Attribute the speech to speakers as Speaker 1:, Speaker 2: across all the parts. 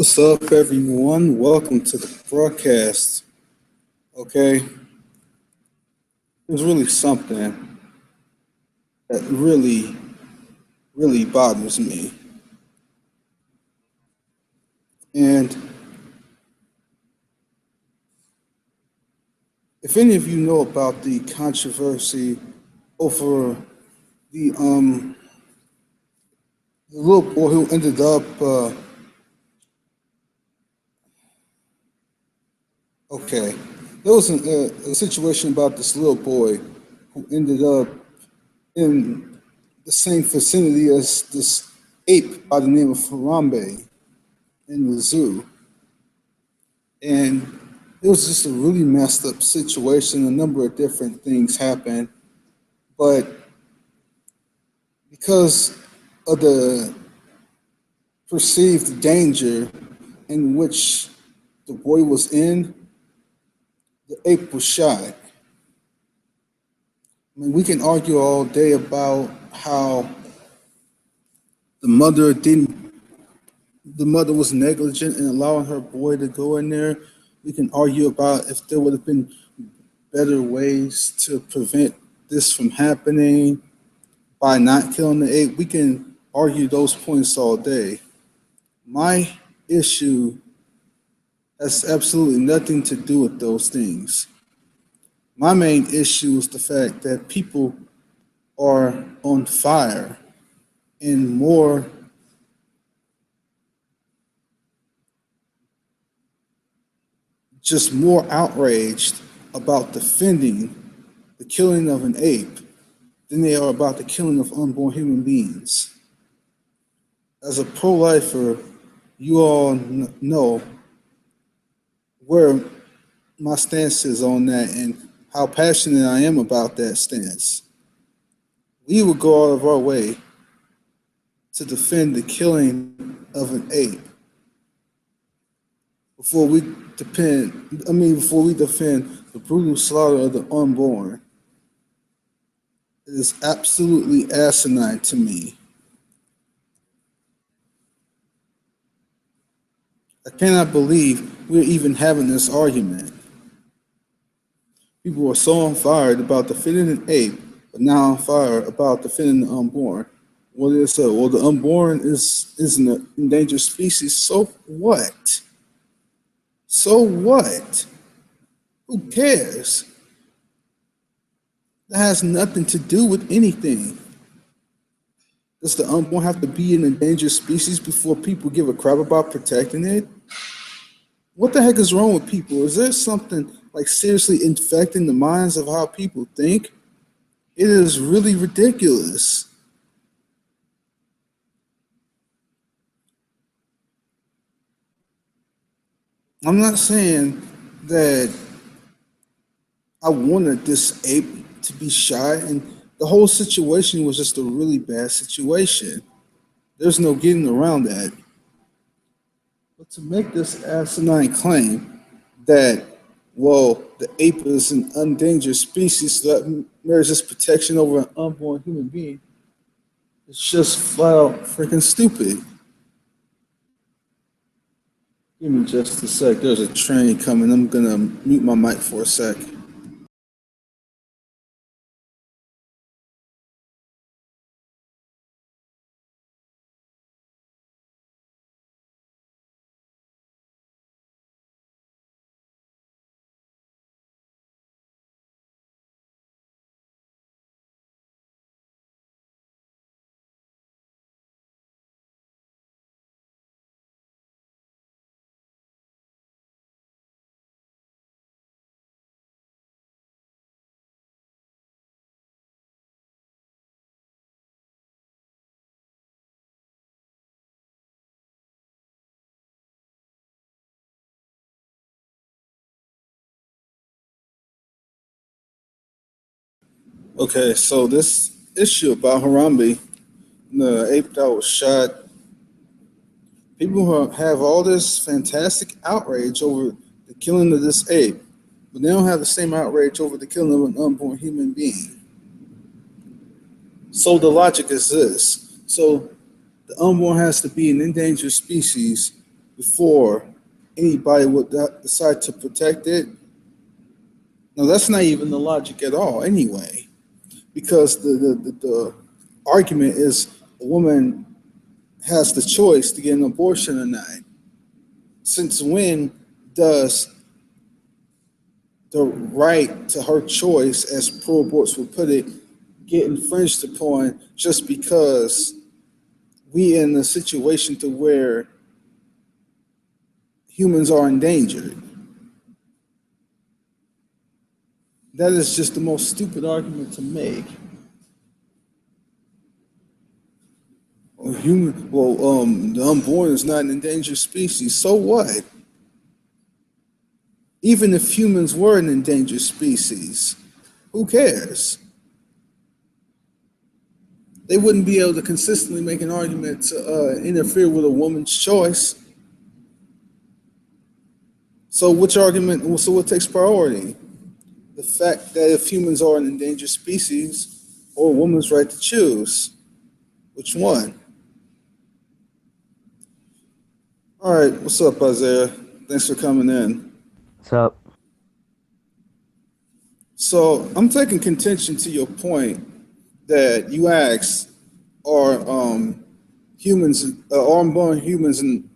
Speaker 1: What's up, everyone? Welcome to the broadcast. Okay, there's really something that really bothers me. And if any of you know about the controversy over the little boy who ended up, okay, there was a situation about this little boy who ended up in the same vicinity as this ape by the name of Harambe in the zoo. And it was just a really messed up situation. A number of different things happened, but because of the perceived danger in which the boy was in, the ape was shot. I mean, we can argue all day about how the mother didn't, the mother was negligent in allowing her boy to go in there. We can argue about if there would have been better ways to prevent this from happening by not killing the ape. We can argue those points all day. My issue has absolutely nothing to do with those things. My main issue is the fact that people are on fire and more outraged about defending the killing of an ape than they are about the killing of unborn human beings. As a pro-lifer, you all know where my stance is on that and how passionate I am about that stance. We would go out of our way to defend the killing of an ape before we before we defend the brutal slaughter of the unborn. It is absolutely asinine to me. I cannot believe we're even having this argument. People are so on fire about defending an ape, but now on fire about defending the unborn. What is so? Well, the unborn is an endangered species. So what? So what? Who cares? That has nothing to do with anything. Does the unborn have to be an endangered species before people give a crap about protecting it? What the heck is wrong with people? Is there something like seriously infecting the minds of how people think? It is really ridiculous. I'm not saying that I wanted this ape to be shot, and the whole situation was just a really bad situation. There's no getting around that. But to make this asinine claim that, well, the ape is an endangered species so that merits this protection over an unborn human being, it's just flat out freaking stupid. Give me just a sec. There's a train coming. I'm gonna mute my mic for a sec. Okay, so this issue about Harambe, the ape that was shot, people have all this fantastic outrage over the killing of this ape, but they don't have the same outrage over the killing of an unborn human being. So the logic is this. So the unborn has to be an endangered species before anybody would decide to protect it. No, that's not even the logic at all, anyway, because the argument is a woman has the choice to get an abortion or not. Since when does the right to her choice, as pro aborts would put it, get infringed upon just because we in a situation to where humans are endangered? That is just the most stupid argument to make. The unborn is not an endangered species. So what? Even if humans were an endangered species, who cares? They wouldn't be able to consistently make an argument to interfere with a woman's choice. So which argument? So what takes priority? The fact that if humans are an endangered species, or a woman's right to choose, which one? All right, what's up, Isaiah? Thanks for coming in.
Speaker 2: So
Speaker 1: So I'm taking contention to your point that you asked, are humans, are unborn humans, and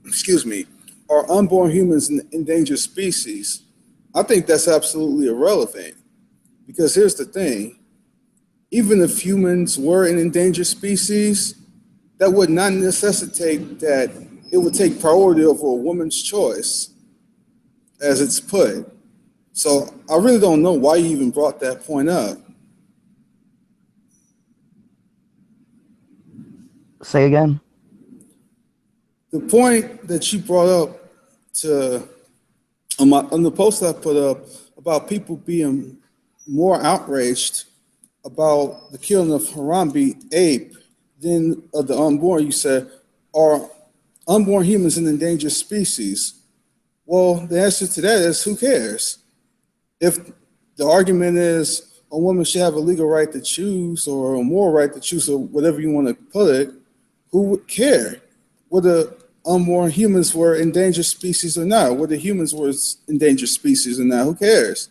Speaker 1: excuse me, are unborn humans an endangered species? I think that's absolutely irrelevant because here's the thing: even if humans were an endangered species, that would not necessitate that it would take priority over a woman's choice, as it's put. So I really don't know why you even brought that point up.
Speaker 2: say again.
Speaker 1: The point that you brought up to on the post I put up about people being more outraged about the killing of Harambe ape than of the unborn, you said, are unborn humans an endangered species? Well, the answer to that is who cares? If the argument is a woman should have a legal right to choose or a moral right to choose or whatever you want to put it, who would care whether unborn humans were endangered species or not, whether humans were endangered species or not? Who cares?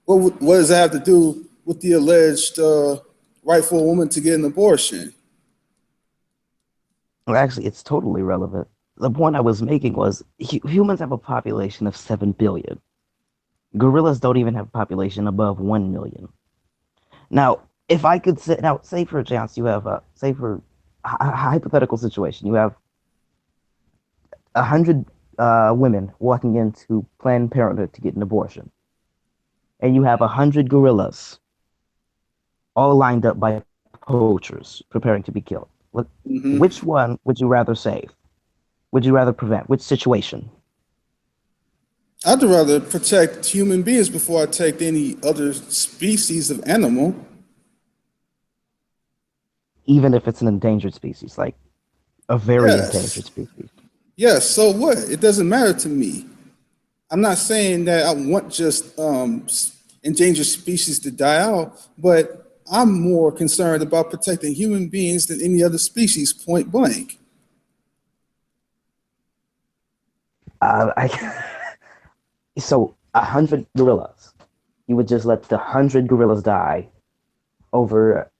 Speaker 1: What does that have to do with the alleged right for a woman to get an abortion?
Speaker 2: Well, actually, it's totally relevant. The point I was making was humans have a population of 7 billion. Gorillas don't even have a population above 1 million. Now, if I could say, now, say for a chance, you have, say for a hypothetical situation, you have 100 women walking into Planned Parenthood to get an abortion, and you have 100 gorillas all lined up by poachers preparing to be killed.
Speaker 1: Hmm.
Speaker 2: Which one would you rather save? Would you rather prevent? Which situation?
Speaker 1: I'd rather protect human beings before I take any other species of animal.
Speaker 2: Even if it's an endangered species, like a very
Speaker 1: Yes.
Speaker 2: endangered species.
Speaker 1: Yes. So what? It doesn't matter to me. I'm not saying that I want just endangered species to die out, but I'm more concerned about protecting human beings than any other species, point blank.
Speaker 2: I so 100 gorillas. You would just let the 100 gorillas die over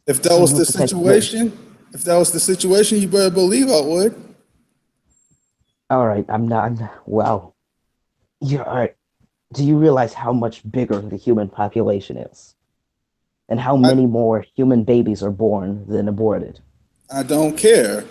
Speaker 1: If that
Speaker 2: so
Speaker 1: was
Speaker 2: you
Speaker 1: the
Speaker 2: would protect the.
Speaker 1: situation, if that was the situation, you better believe I would.
Speaker 2: All right, wow. Yeah, all right. Do you realize how much bigger the human population is? And how
Speaker 1: I,
Speaker 2: many more human babies are born than aborted?
Speaker 1: I don't care.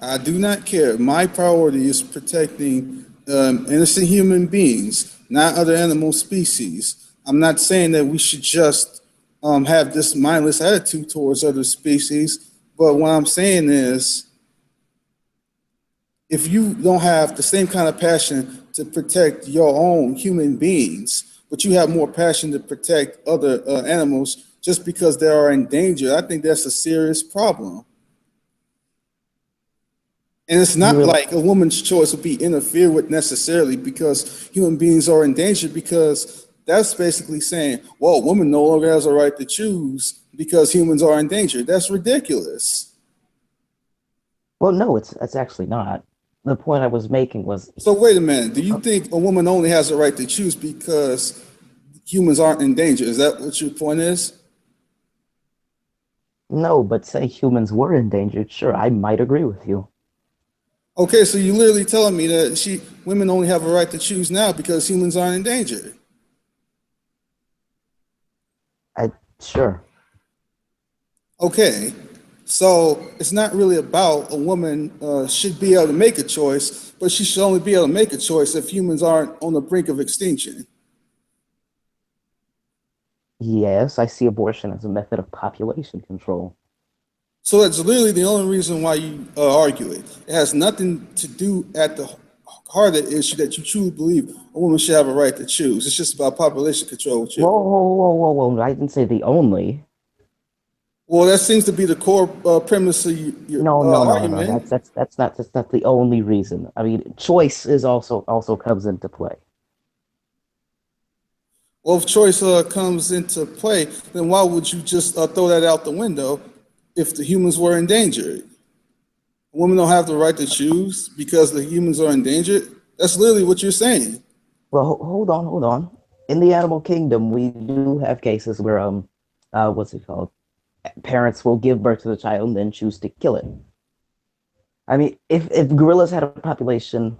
Speaker 1: I do not care. My priority is protecting innocent human beings, not other animal species. I'm not saying that we should just have this mindless attitude towards other species, but what I'm saying is if you don't have the same kind of passion to protect your own human beings, but you have more passion to protect other animals just because they are endangered, I think that's a serious problem. And it's
Speaker 2: Do you
Speaker 1: not
Speaker 2: realize?
Speaker 1: like a woman's choice will be interfered with necessarily because human beings are endangered, because that's basically saying, well, woman no longer has a right to choose because humans are endangered. That's ridiculous.
Speaker 2: Well, no, it's actually not. The point I was making was
Speaker 1: So wait a minute. Do you think a woman only has a right to choose because humans aren't in danger? Is that what your point is?
Speaker 2: no, but say humans were endangered, sure, I might agree with you.
Speaker 1: Okay, so you literally telling me that women only have a right to choose now because humans aren't in danger.
Speaker 2: I sure.
Speaker 1: Okay, so it's not really about a woman should be able to make a choice, but she should only be able to make a choice if humans aren't on the brink of extinction.
Speaker 2: Yes, I see abortion as a method of population control.
Speaker 1: So that's literally the only reason why you argue it. It has nothing to do at the heart of the issue that you truly believe a woman should have a right to choose. It's just about population control with you.
Speaker 2: Whoa, whoa, whoa, whoa, whoa. I didn't say the only.
Speaker 1: Well, that seems to be the core premise of your
Speaker 2: No, no, no, no, no.
Speaker 1: argument.
Speaker 2: That's not the only reason. I mean, choice is also comes into play.
Speaker 1: Well, if choice comes into play, then why would you just throw that out the window if the humans were endangered? Women don't have the right to choose because the humans are endangered. That's literally what you're saying.
Speaker 2: Well, hold on, hold on. In the animal kingdom, we do have cases where what's it called? Parents will give birth to the child and then choose to kill it. I mean, if gorillas had a population,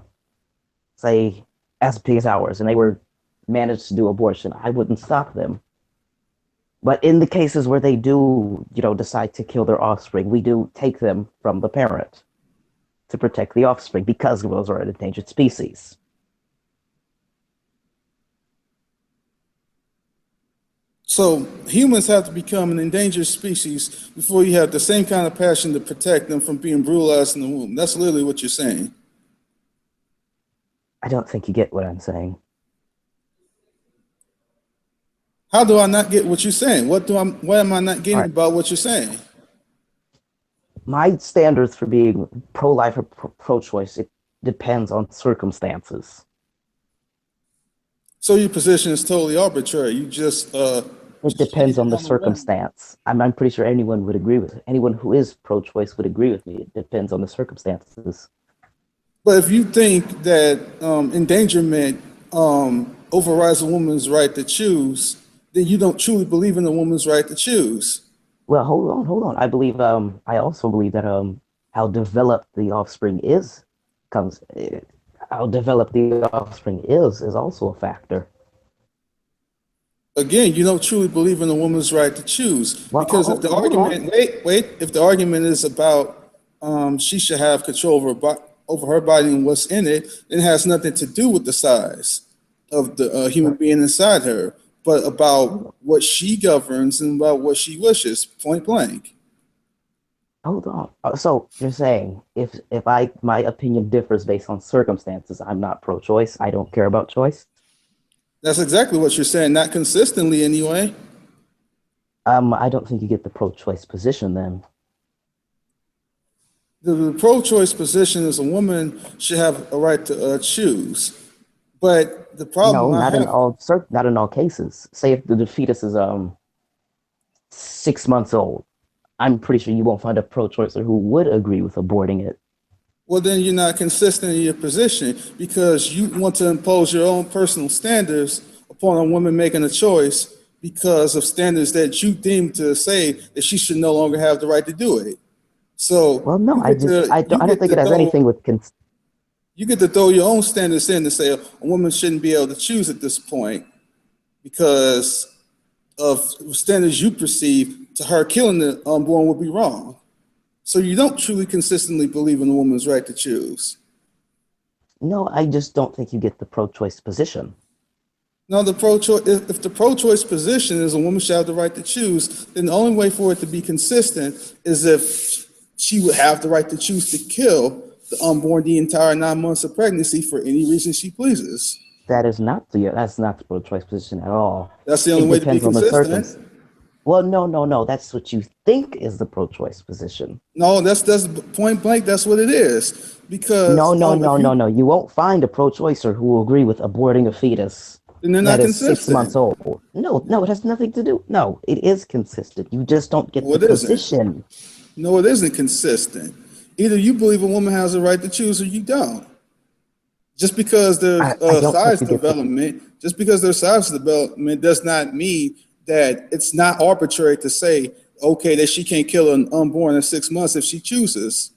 Speaker 2: say, as big as ours, and they were managed to do abortion, I wouldn't stop them. But in the cases where they do, decide to kill their offspring, we do take them from the parent to protect the offspring because gorillas are an endangered species.
Speaker 1: So humans have to become an endangered species before you have the same kind of passion to protect them from being brutalized in the womb. That's literally what you're saying.
Speaker 2: I don't think you get what I'm saying.
Speaker 1: How do I not get what you're saying? What am I not
Speaker 2: All
Speaker 1: getting
Speaker 2: right.
Speaker 1: about what you're saying?
Speaker 2: My standards for being pro-life or pro-choice, it depends on circumstances.
Speaker 1: So your position is totally arbitrary. You just
Speaker 2: It depends
Speaker 1: shaded
Speaker 2: on the
Speaker 1: on a whim.
Speaker 2: circumstance. I'm pretty sure anyone would agree with it. Anyone who is pro-choice would agree with me. It depends on the circumstances.
Speaker 1: But if you think that endangerment overrides a woman's right to choose, then you don't truly believe in a woman's right to choose.
Speaker 2: Well, hold on. I also believe that how developed the offspring is comes how developed the offspring is also a factor.
Speaker 1: Again, you don't truly believe in a woman's right to choose
Speaker 2: Well,
Speaker 1: because if the
Speaker 2: hold on.
Speaker 1: argument, wait, if the argument is about she should have control over her body and what's in it, it has nothing to do with the size of the human
Speaker 2: Well,
Speaker 1: being inside her, but about what she governs and about what she wishes, point blank.
Speaker 2: hold on. So you're saying if I my opinion differs based on circumstances, I'm not pro-choice. I don't care about choice.
Speaker 1: That's exactly what you're saying, not consistently anyway.
Speaker 2: I don't think you get the pro-choice position then.
Speaker 1: The pro-choice position is a woman should have a right to choose. But the
Speaker 2: No,
Speaker 1: problem I have,
Speaker 2: not in all cases. Say if the fetus is 6 months old, I'm pretty sure you won't find a pro-choicer who would agree with aborting it.
Speaker 1: well, then you're not consistent in your position because you want to impose your own personal standards upon a woman making a choice because of standards that you deem to say that she should no longer have the right to do it. So
Speaker 2: Well, no, I don't think it has anything with
Speaker 1: you get to throw your own standards in to say a woman shouldn't be able to choose at this point because of standards you perceive to her killing the unborn would be wrong. So you don't truly consistently believe in a woman's right to choose.
Speaker 2: no, I just don't think you get the pro-choice position.
Speaker 1: No, if the pro-choice position is a woman should have the right to choose, then the only way for it to be consistent is if she would have the right to choose to kill the unborn the entire 9 months of pregnancy for any reason she pleases.
Speaker 2: That's not the pro-choice position at all.
Speaker 1: That's the only
Speaker 2: It
Speaker 1: way to be
Speaker 2: depends on the
Speaker 1: consistent.
Speaker 2: circumstance. Well, no, no, no. That's what you think is the pro-choice position.
Speaker 1: No, that's point blank. That's what it is.
Speaker 2: No,
Speaker 1: Because
Speaker 2: no, no,
Speaker 1: if
Speaker 2: no,
Speaker 1: you
Speaker 2: no. You won't find a pro-choicer who will agree with aborting a fetus
Speaker 1: then they're
Speaker 2: that
Speaker 1: not
Speaker 2: is 6 months
Speaker 1: consistent.
Speaker 2: old. No, no, it has nothing to do. No, it is consistent. You just don't get
Speaker 1: No,
Speaker 2: the
Speaker 1: it isn't.
Speaker 2: position.
Speaker 1: No, it isn't consistent. Either you believe a woman has a right to choose or you don't. Just because there's
Speaker 2: I don't think
Speaker 1: size
Speaker 2: you get the
Speaker 1: development, just because there's size development does not mean that it's not arbitrary to say, okay, that she can't kill an unborn in 6 months if she chooses.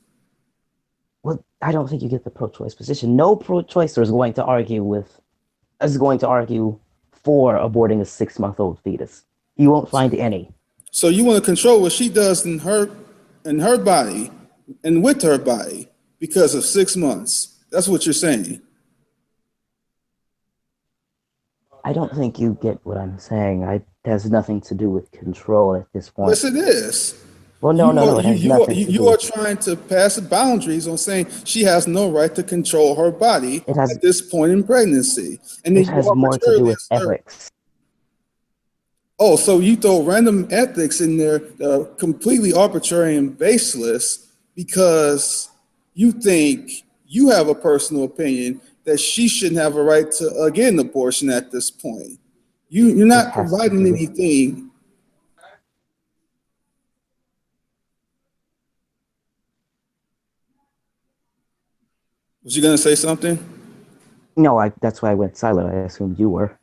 Speaker 2: well, I don't think you get the pro-choice position. No pro-choicer is going to argue for aborting a 6-month-old fetus. You won't find any.
Speaker 1: So you want to control what she does in her body and with her body because of 6 months. That's what you're saying.
Speaker 2: I don't think you get what I'm saying. It has nothing to do with control at this point.
Speaker 1: Yes, it is.
Speaker 2: Well, no, no, no. It has nothing to do
Speaker 1: You are
Speaker 2: with.
Speaker 1: trying to pass boundaries on saying she has no right to control her body
Speaker 2: It has
Speaker 1: at this point in pregnancy, and then
Speaker 2: it
Speaker 1: you
Speaker 2: has more to do
Speaker 1: arbitrarily
Speaker 2: with
Speaker 1: assert.
Speaker 2: ethics.
Speaker 1: Oh, so you throw random ethics in there, completely arbitrary and baseless, because you think you have a personal opinion that she shouldn't have a right to get an abortion at this point. You're
Speaker 2: It
Speaker 1: not
Speaker 2: has to
Speaker 1: providing
Speaker 2: do with.
Speaker 1: anything. Was you gonna say something?
Speaker 2: No, that's why I went silent. I assumed you were.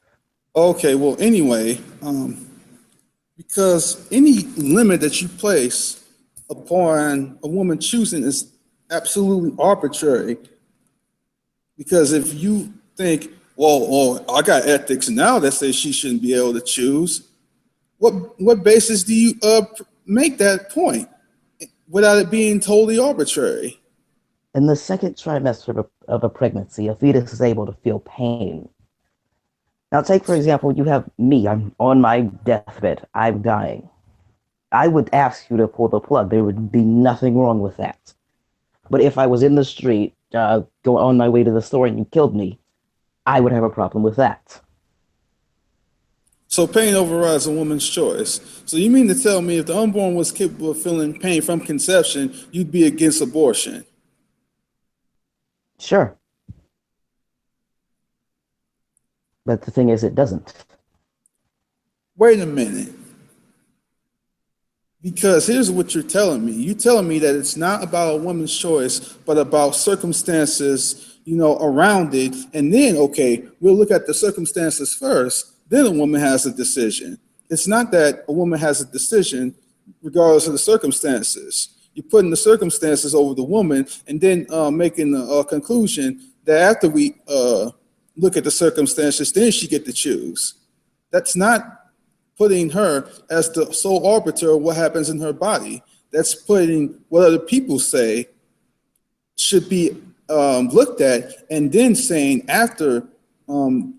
Speaker 1: Okay, well, anyway, because any limit that you place upon a woman choosing is absolutely arbitrary. Because if you think, well, I got ethics now that say she shouldn't be able to choose, what basis do you make that point without it being totally arbitrary?
Speaker 2: In the second trimester of a pregnancy, a fetus is able to feel pain. Now, take for example, you have me. I'm on my deathbed. I'm dying. I would ask you to pull the plug. There would be nothing wrong with that. But if I was in the street, going on my way to the store, and you killed me, I would have a problem with that.
Speaker 1: So pain overrides a woman's choice. So you mean to tell me if the unborn was capable of feeling pain from conception, you'd be against abortion?
Speaker 2: Sure, but the thing is, it doesn't.
Speaker 1: Wait a minute. Because here's what you're telling me. You're telling me that it's not about a woman's choice, but about circumstances, around it. And then, okay, we'll look at the circumstances first. Then a woman has a decision. It's not that a woman has a decision regardless of the circumstances. You're putting the circumstances over the woman and then making a conclusion that after we look at the circumstances, then she get to choose. That's not putting her as the sole arbiter of what happens in her body. That's putting what other people say should be looked at, and then saying after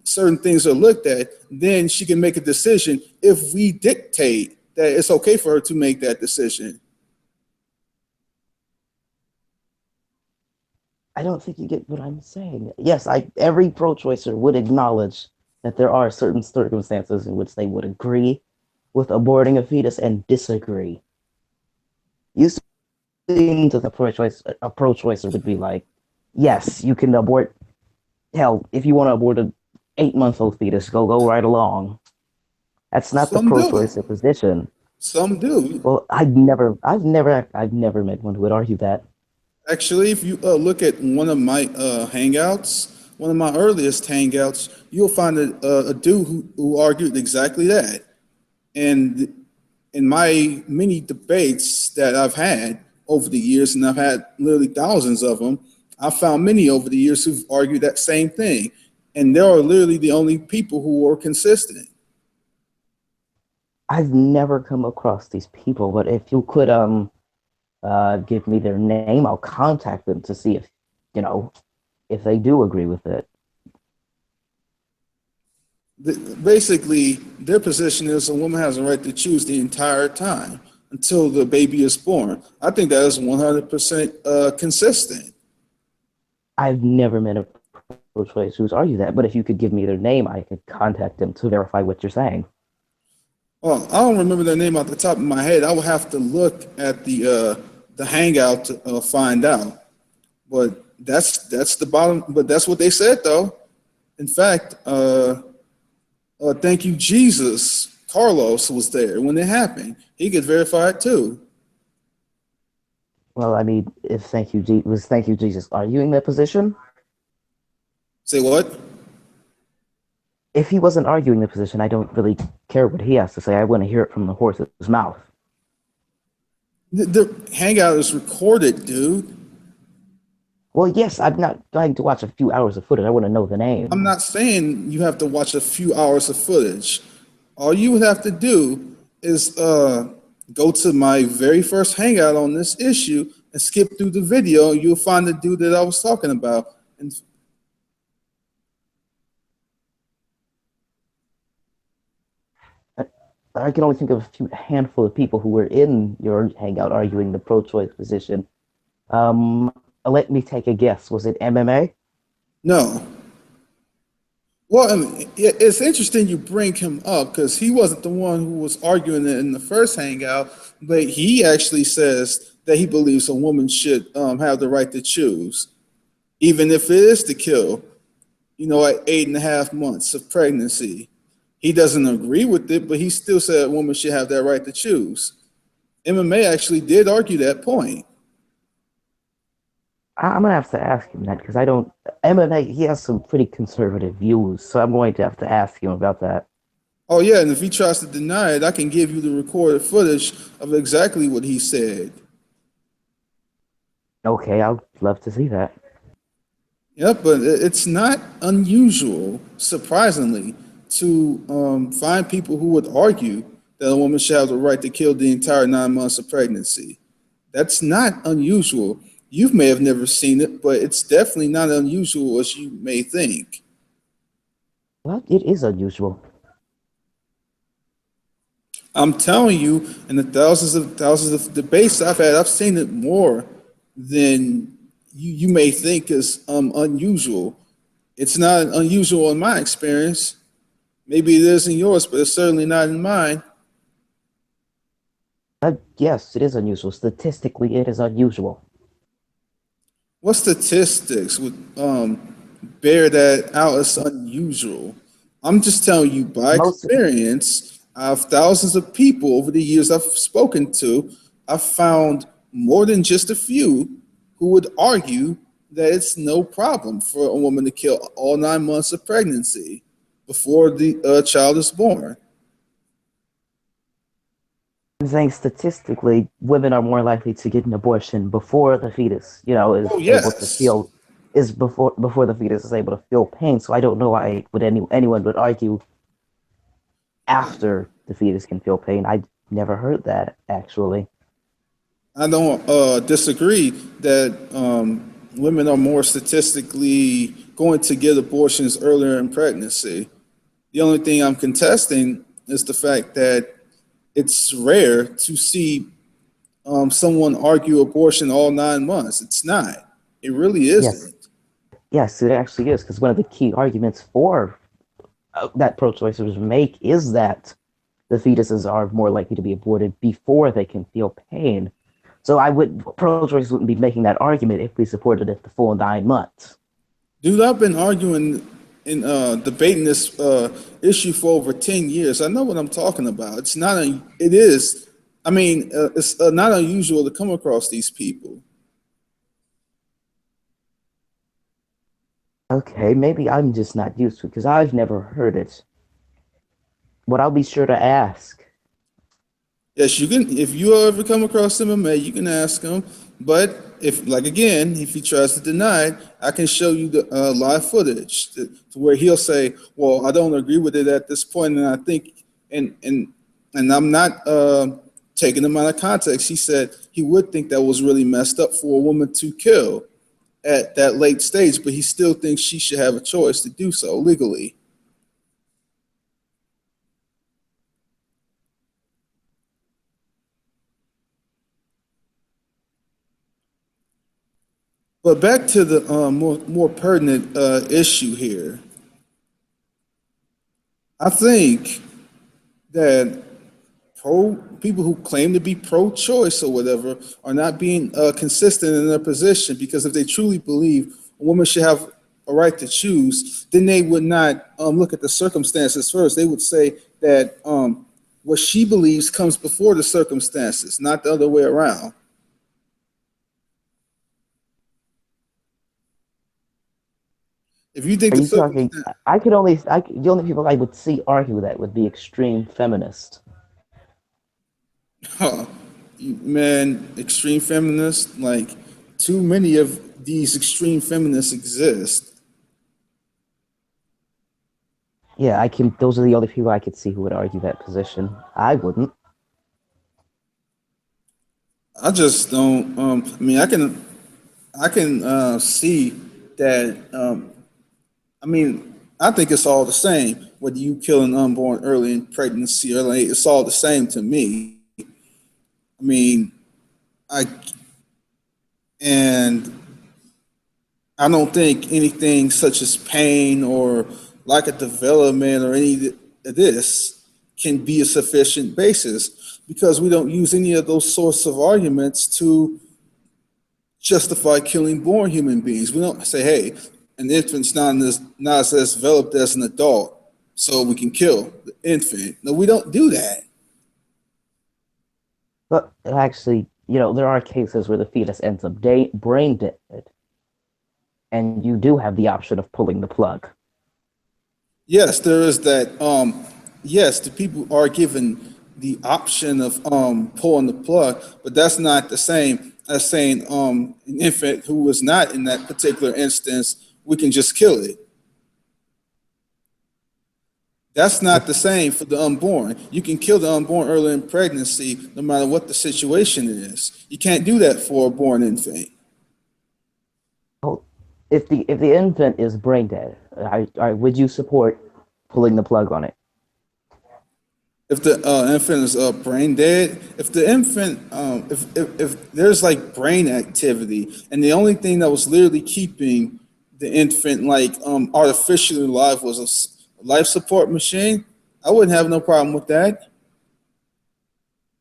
Speaker 1: certain things are looked at, then she can make a decision if we dictate that it's okay for her to make that decision.
Speaker 2: I don't think you get what I'm saying. Yes, every pro-choicer would acknowledge that there are certain circumstances in which they would agree with aborting a fetus and disagree. You seem to the pro-choicer would be like, yes, you can abort. Hell, if you want to abort an 8-month-old fetus, go right along. That's not the
Speaker 1: Some do.
Speaker 2: pro-choicer position.
Speaker 1: Some do.
Speaker 2: Well, I've never met one who would argue that.
Speaker 1: Actually, if you look at one of my hangouts, one of my earliest hangouts, you'll find a dude who argued exactly that. And in my many debates that I've had over the years, and I've had literally thousands of them, I found many over the years who've argued that same thing. And they are literally the only people who are consistent.
Speaker 2: I've never come across these people, but if you could give me their name, I'll contact them to see you know, if they do agree with it.
Speaker 1: Basically, their position is a woman has a right to choose the entire time until the baby is born. I think that is 100% consistent.
Speaker 2: I've never met a pro-choice who's argued that, but if you could give me their name, I could contact them to verify what you're saying.
Speaker 1: Well, I don't remember their name off the top of my head. I would have to look at the hangout to find out. But that's the bottom. But that's what they said, though. In fact, thank you, Jesus. Carlos was there when it happened. He could verify it too.
Speaker 2: Well, I mean, if thank you Jesus arguing that position,
Speaker 1: Say what?
Speaker 2: if he wasn't arguing the position, I don't really care what he has to say. I want to hear it from the horse's mouth.
Speaker 1: The hangout is recorded, dude.
Speaker 2: Well, yes, I'm not going to watch a few hours of footage. I want to know the name.
Speaker 1: I'm not saying you have to watch a few hours of footage. All you would have to do is go to my very first hangout on this issue and skip through the video. You'll find the dude that I was talking about. And
Speaker 2: I can only think of a handful of people who were in your hangout arguing the pro-choice position. Um, Let me take a guess. Was it MMA?
Speaker 1: no. Well, I mean, it's interesting you bring him up because he wasn't the one who was arguing it in the first hangout, but he actually says that he believes a woman should have the right to choose, even if it is to kill, at 8.5 months of pregnancy. He doesn't agree with it, but he still said a woman should have that right to choose. MMA actually did argue that point.
Speaker 2: I'm gonna have to ask him that because I don't. MMA, he has some pretty conservative views, so I'm going to have to ask him about that.
Speaker 1: Oh, yeah, and if he tries to deny it, I can give you the recorded footage of exactly what he said.
Speaker 2: Okay, I'd love to see that.
Speaker 1: Yep, but it's not unusual, surprisingly, to find people who would argue that a woman should have the right to kill the entire 9 months of pregnancy. That's not unusual. You may have never seen it, but it's definitely not unusual as you may think.
Speaker 2: Well, it is unusual.
Speaker 1: I'm telling you, in the thousands of debates I've had, I've seen it more than you may think is unusual. It's not unusual in my experience. Maybe it is in yours, but it's certainly not in mine.
Speaker 2: Yes, it is unusual. Statistically, it is unusual.
Speaker 1: What statistics would bear that out as unusual? I'm just telling you by
Speaker 2: Most
Speaker 1: experience. I have thousands of people over the years I've spoken to. I've found more than just a few who would argue that it's no problem for a woman to kill all 9 months of pregnancy before the child is born.
Speaker 2: I'm saying statistically, women are more likely to get an abortion before the fetus,
Speaker 1: Oh,
Speaker 2: is able to
Speaker 1: yes.
Speaker 2: feel is before the fetus is able to feel pain. So I don't know why would anyone would argue after the fetus can feel pain. I never heard that actually.
Speaker 1: I don't disagree that women are more statistically going to get abortions earlier in pregnancy. The only thing I'm contesting is the fact that it's rare to see someone argue abortion all 9 months. It's not. It really
Speaker 2: Yes,
Speaker 1: isn't.
Speaker 2: yes, it actually is because one of the key arguments for that pro-choicers make is that the fetuses are more likely to be aborted before they can feel pain. So I would pro-choice wouldn't be making that argument if we supported it the full 9 months.
Speaker 1: Dude, I've been arguing and debating this issue for over 10 years. I know what I'm talking about. It's not, it is, I mean, it's not unusual to come across these people.
Speaker 2: Okay, maybe I'm just not used to it because I've never heard it. But I'll be sure to ask.
Speaker 1: Yes, you can. If you ever come across MMA, you can ask him. But if, like again, if he tries to deny it, I can show you the live footage to where he'll say, "Well, I don't agree with it at this point," and I think, and I'm not taking him out of context. He said he would think that was really messed up for a woman to kill at that late stage, but he still thinks she should have a choice to do so legally. But back to the more pertinent issue here. I think that people who claim to be pro-choice or whatever are not being consistent in their position, because if they truly believe a woman should have a right to choose, then they would not look at the circumstances first. They would say that what she believes comes before the circumstances, not the other way around. If you think
Speaker 2: Are
Speaker 1: the
Speaker 2: you talking?
Speaker 1: circumstance,
Speaker 2: The only people I would see argue that would be extreme feminists.
Speaker 1: man, extreme feminists, like too many of these extreme feminists exist.
Speaker 2: Yeah, I can. Those are the only people I could see who would argue that position. I wouldn't.
Speaker 1: I just don't. I mean, I can see that. I mean, I think it's all the same whether you kill an unborn early in pregnancy or late. It's all the same to me. I mean, I and I don't think anything such as pain or lack of development or any of this can be a sufficient basis because we don't use any of those sorts of arguments to justify killing born human beings. We don't say, hey, an infant's not as developed as an adult, so we can kill the infant. No, we don't do that.
Speaker 2: But actually, there are cases where the fetus ends up brain dead, and you do have the option of pulling the plug.
Speaker 1: Yes, there is that. Yes, the people are given the option of pulling the plug, but that's not the same as saying an infant who was not in that particular instance, we can just kill it. That's not the same for the unborn. You can kill the unborn early in pregnancy, no matter what the situation is. You can't do that for a born infant.
Speaker 2: Well, if the infant is brain dead, would you support pulling the plug on it?
Speaker 1: If the infant is brain dead, if the infant, if there's like brain activity, and the only thing that was literally keeping the infant like artificially alive was a life support machine, I wouldn't have no problem with that.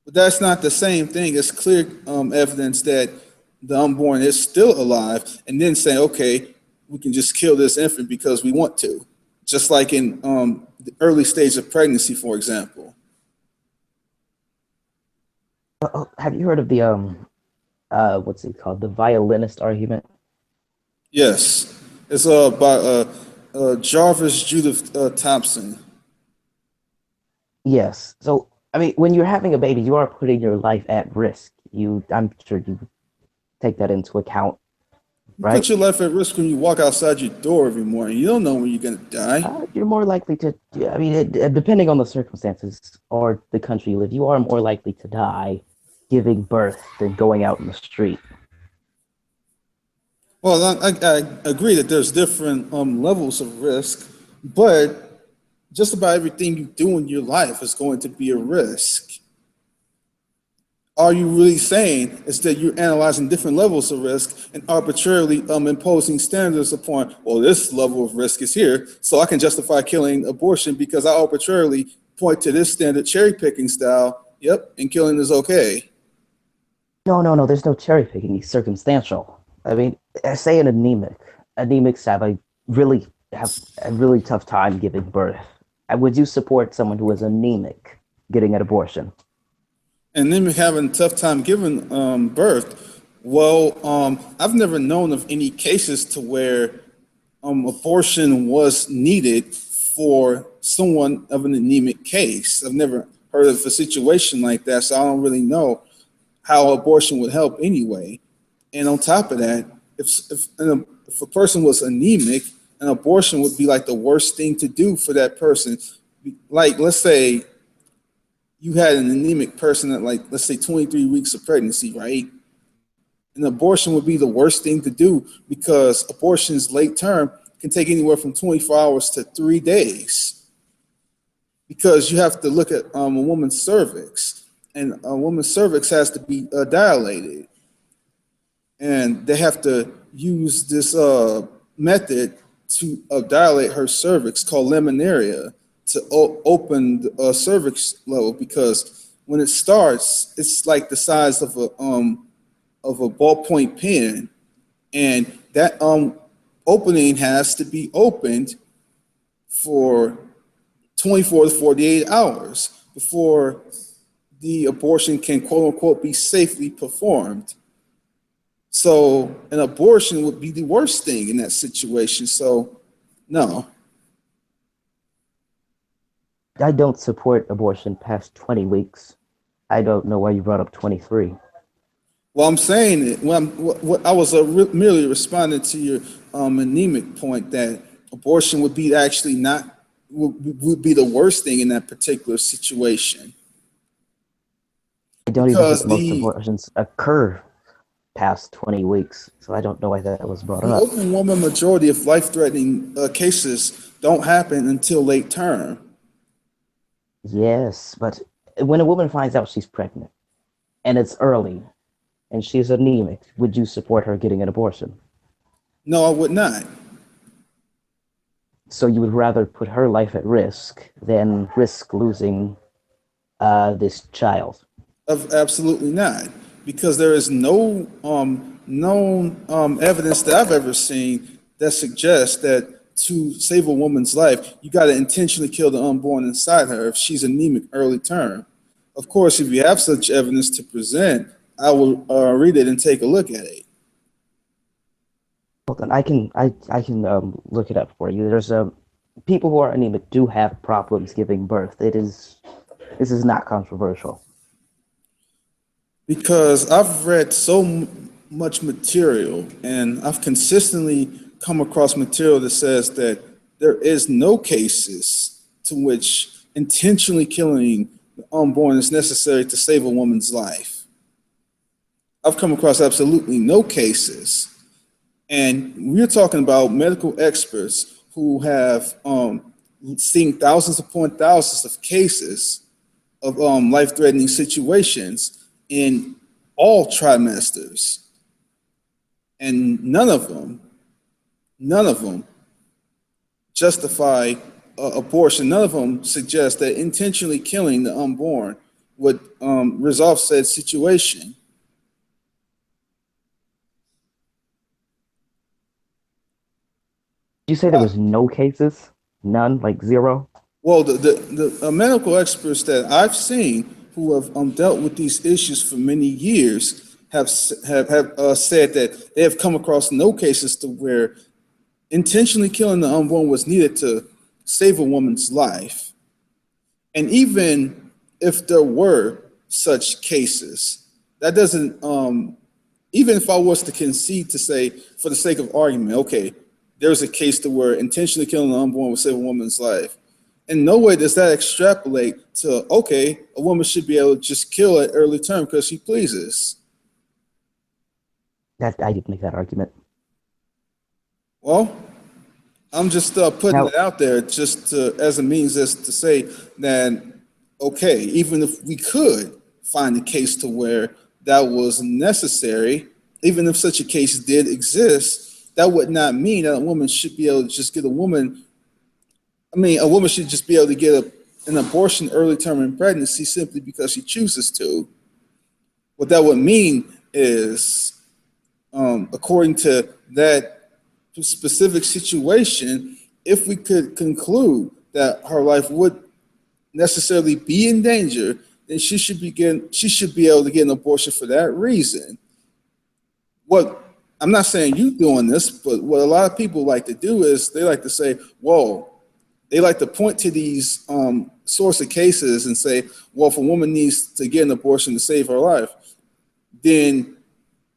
Speaker 1: But that's not the same thing. It's clear evidence that the unborn is still alive, and then say, okay, we can just kill this infant because we want to, just like in the early stage of pregnancy, for example.
Speaker 2: Have you heard of the what's it called? The violinist argument?
Speaker 1: Yes, it's by Jarvis Judith Thompson.
Speaker 2: Yes. So, I mean, when you're having a baby, you are putting your life at risk. I'm sure you take that into account,
Speaker 1: You
Speaker 2: right?
Speaker 1: put your life at risk when you walk outside your door every morning. You don't know when you're gonna die.
Speaker 2: You're more likely to, yeah, I mean, depending on the circumstances or the country you live, you are more likely to die giving birth than going out in the street.
Speaker 1: Well, I agree that there's different levels of risk, but just about everything you do in your life is going to be a risk. Are you really saying is that you're analyzing different levels of risk and arbitrarily imposing standards upon, well, this level of risk is here, so I can justify killing abortion because I arbitrarily point to this standard cherry picking style, yep, and killing is okay.
Speaker 2: No, no, no. There's no cherry picking. It's circumstantial. I mean, say an anemic. Anemics have a really tough time giving birth. Would you support someone who is anemic getting an abortion?
Speaker 1: And then having a tough time giving birth. Well, I've never known of any cases to where abortion was needed for someone of an anemic case. I've never heard of a situation like that, so I don't really know how abortion would help anyway. And on top of that, if a person was anemic, an abortion would be like the worst thing to do for that person. Like, let's say you had an anemic person at like, let's say 23 weeks of pregnancy, right? An abortion would be the worst thing to do because abortions late term can take anywhere from 24 hours to 3 days because you have to look at a woman's cervix, and a woman's cervix has to be dilated, and they have to use this method to dilate her cervix called laminaria to open the cervix level because when it starts, it's like the size of a ballpoint pen, and that opening has to be opened for 24 to 48 hours before the abortion can quote unquote be safely performed. So an abortion would be the worst thing in that situation. So No.
Speaker 2: I don't support abortion past 20 weeks. I don't know why you brought up 23.
Speaker 1: Well, I'm saying it. Well, what I was merely responding to your anemic point that abortion would be actually not would be the worst thing in that particular situation
Speaker 2: I don't even think
Speaker 1: because
Speaker 2: most abortions occur past 20 weeks, so I don't know why that was brought
Speaker 1: the
Speaker 2: up.
Speaker 1: overwhelming majority of life-threatening cases don't happen until late term.
Speaker 2: Yes, but when a woman finds out she's pregnant and it's early and she's anemic, would you support her getting an abortion?
Speaker 1: No, I would not.
Speaker 2: So you would rather put her life at risk than risk losing this child?
Speaker 1: Of absolutely not, because there is no known evidence that I've ever seen that suggests that to save a woman's life, you got to intentionally kill the unborn inside her if she's anemic early term. Of course, if you have such evidence to present, I will read it and take a look at it.
Speaker 2: Hold on, I can look it up for you. There's people who are anemic do have problems giving birth. This is not controversial.
Speaker 1: Because I've read so much material and I've consistently come across material that says that there is no cases to which intentionally killing the unborn is necessary to save a woman's life. I've come across absolutely no cases. And we're talking about medical experts who have seen thousands upon thousands of cases of life-threatening situations in all trimesters, and none of them justify abortion. None of them suggest that intentionally killing the unborn would resolve said situation.
Speaker 2: Did you say there was no cases? None, like zero?
Speaker 1: Well, the medical experts that I've seen who have dealt with these issues for many years have said that they have come across no cases to where intentionally killing the unborn was needed to save a woman's life. And even if there were such cases, that doesn't even if I was to concede to say, for the sake of argument, okay, there's a case to where intentionally killing an unborn would save a woman's life. In no way does that extrapolate to, okay, a woman should be able to just kill at early term because she pleases.
Speaker 2: That I didn't make that argument.
Speaker 1: Well, I'm just putting
Speaker 2: Now,
Speaker 1: it out there just as a means as to say that, okay, even if we could find a case to where that was necessary, even if such a case did exist, that would not mean that a woman should be able to just get a woman. I mean, a woman should just be able to get an abortion early term in pregnancy simply because she chooses to. What that would mean is, according to that specific situation, if we could conclude that her life would necessarily be in danger, then she should be able to get an abortion for that reason. What I'm not saying you doing this, but what a lot of people like to do is they like to say, "Whoa." They like to point to these sorts of cases and say, "Well, if a woman needs to get an abortion to save her life, then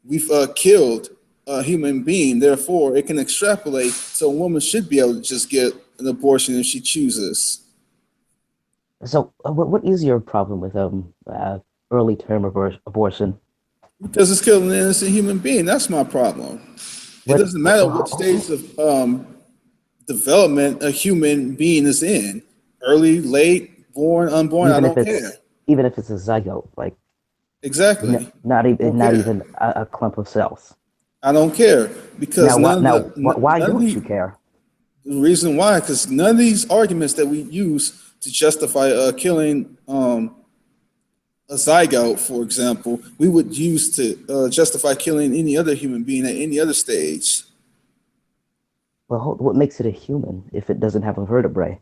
Speaker 1: we've killed a human being. Therefore, it can extrapolate. So a woman should be able to just get an abortion if she chooses."
Speaker 2: so what is your problem with early term abortion?
Speaker 1: Because it's killing an innocent human being. That's my problem. It
Speaker 2: What,
Speaker 1: doesn't matter what stage of development a human being is in. Early, late, born, unborn, I
Speaker 2: even if
Speaker 1: don't care.
Speaker 2: it's a zygote, like
Speaker 1: Exactly. I don't
Speaker 2: not
Speaker 1: care.
Speaker 2: even a clump of cells.
Speaker 1: I don't care because
Speaker 2: Why
Speaker 1: none of
Speaker 2: don't you
Speaker 1: the
Speaker 2: care?
Speaker 1: reason why, because none of these arguments that we use to justify killing a zygote, for example, we would use to justify killing any other human being at any other stage.
Speaker 2: Well, what makes it a human if it doesn't have a vertebrae?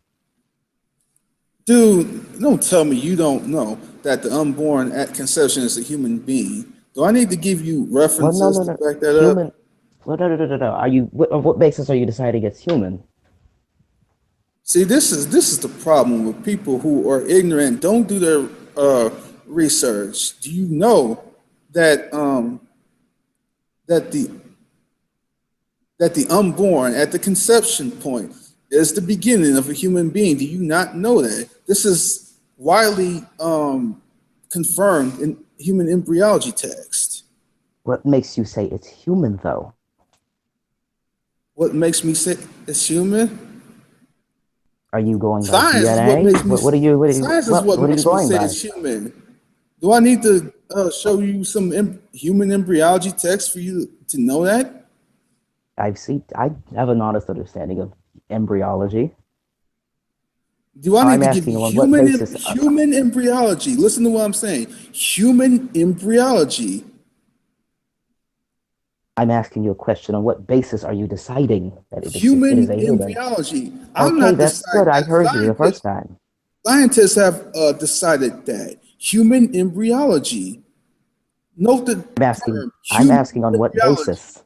Speaker 1: Dude, don't tell me you don't know that the unborn at conception is a human being. Do I need to give you
Speaker 2: Well,
Speaker 1: references to
Speaker 2: no.
Speaker 1: back that up?
Speaker 2: Human. Well, no. Are you? What basis are you deciding it's human?
Speaker 1: See, this is the problem with people who are ignorant, don't do their research. Do you know that that the that the unborn at the conception point is the beginning of a human being? Do you not know that? This is widely confirmed in human embryology text.
Speaker 2: What makes you say it's human, though?
Speaker 1: What makes me say it's human?
Speaker 2: Are you going by
Speaker 1: Science is what
Speaker 2: DNA?
Speaker 1: makes me. Science is what
Speaker 2: What are you
Speaker 1: makes me
Speaker 2: going
Speaker 1: say
Speaker 2: by?
Speaker 1: it's human. Do I need to show you some human embryology text for you to know that?
Speaker 2: I have an honest understanding of embryology.
Speaker 1: Do I need
Speaker 2: I'm
Speaker 1: to give
Speaker 2: asking
Speaker 1: you
Speaker 2: on what basis.
Speaker 1: human embryology? Listen to what I'm saying. Human embryology.
Speaker 2: I'm asking you a question. On what basis are you deciding that it is
Speaker 1: Human
Speaker 2: a human?
Speaker 1: embryology. I'm
Speaker 2: Okay,
Speaker 1: not
Speaker 2: that's good.
Speaker 1: deciding
Speaker 2: I
Speaker 1: that.
Speaker 2: heard you the first time.
Speaker 1: Scientists have decided that. Human embryology. Note the term
Speaker 2: I'm
Speaker 1: human
Speaker 2: asking on what
Speaker 1: embryology.
Speaker 2: basis.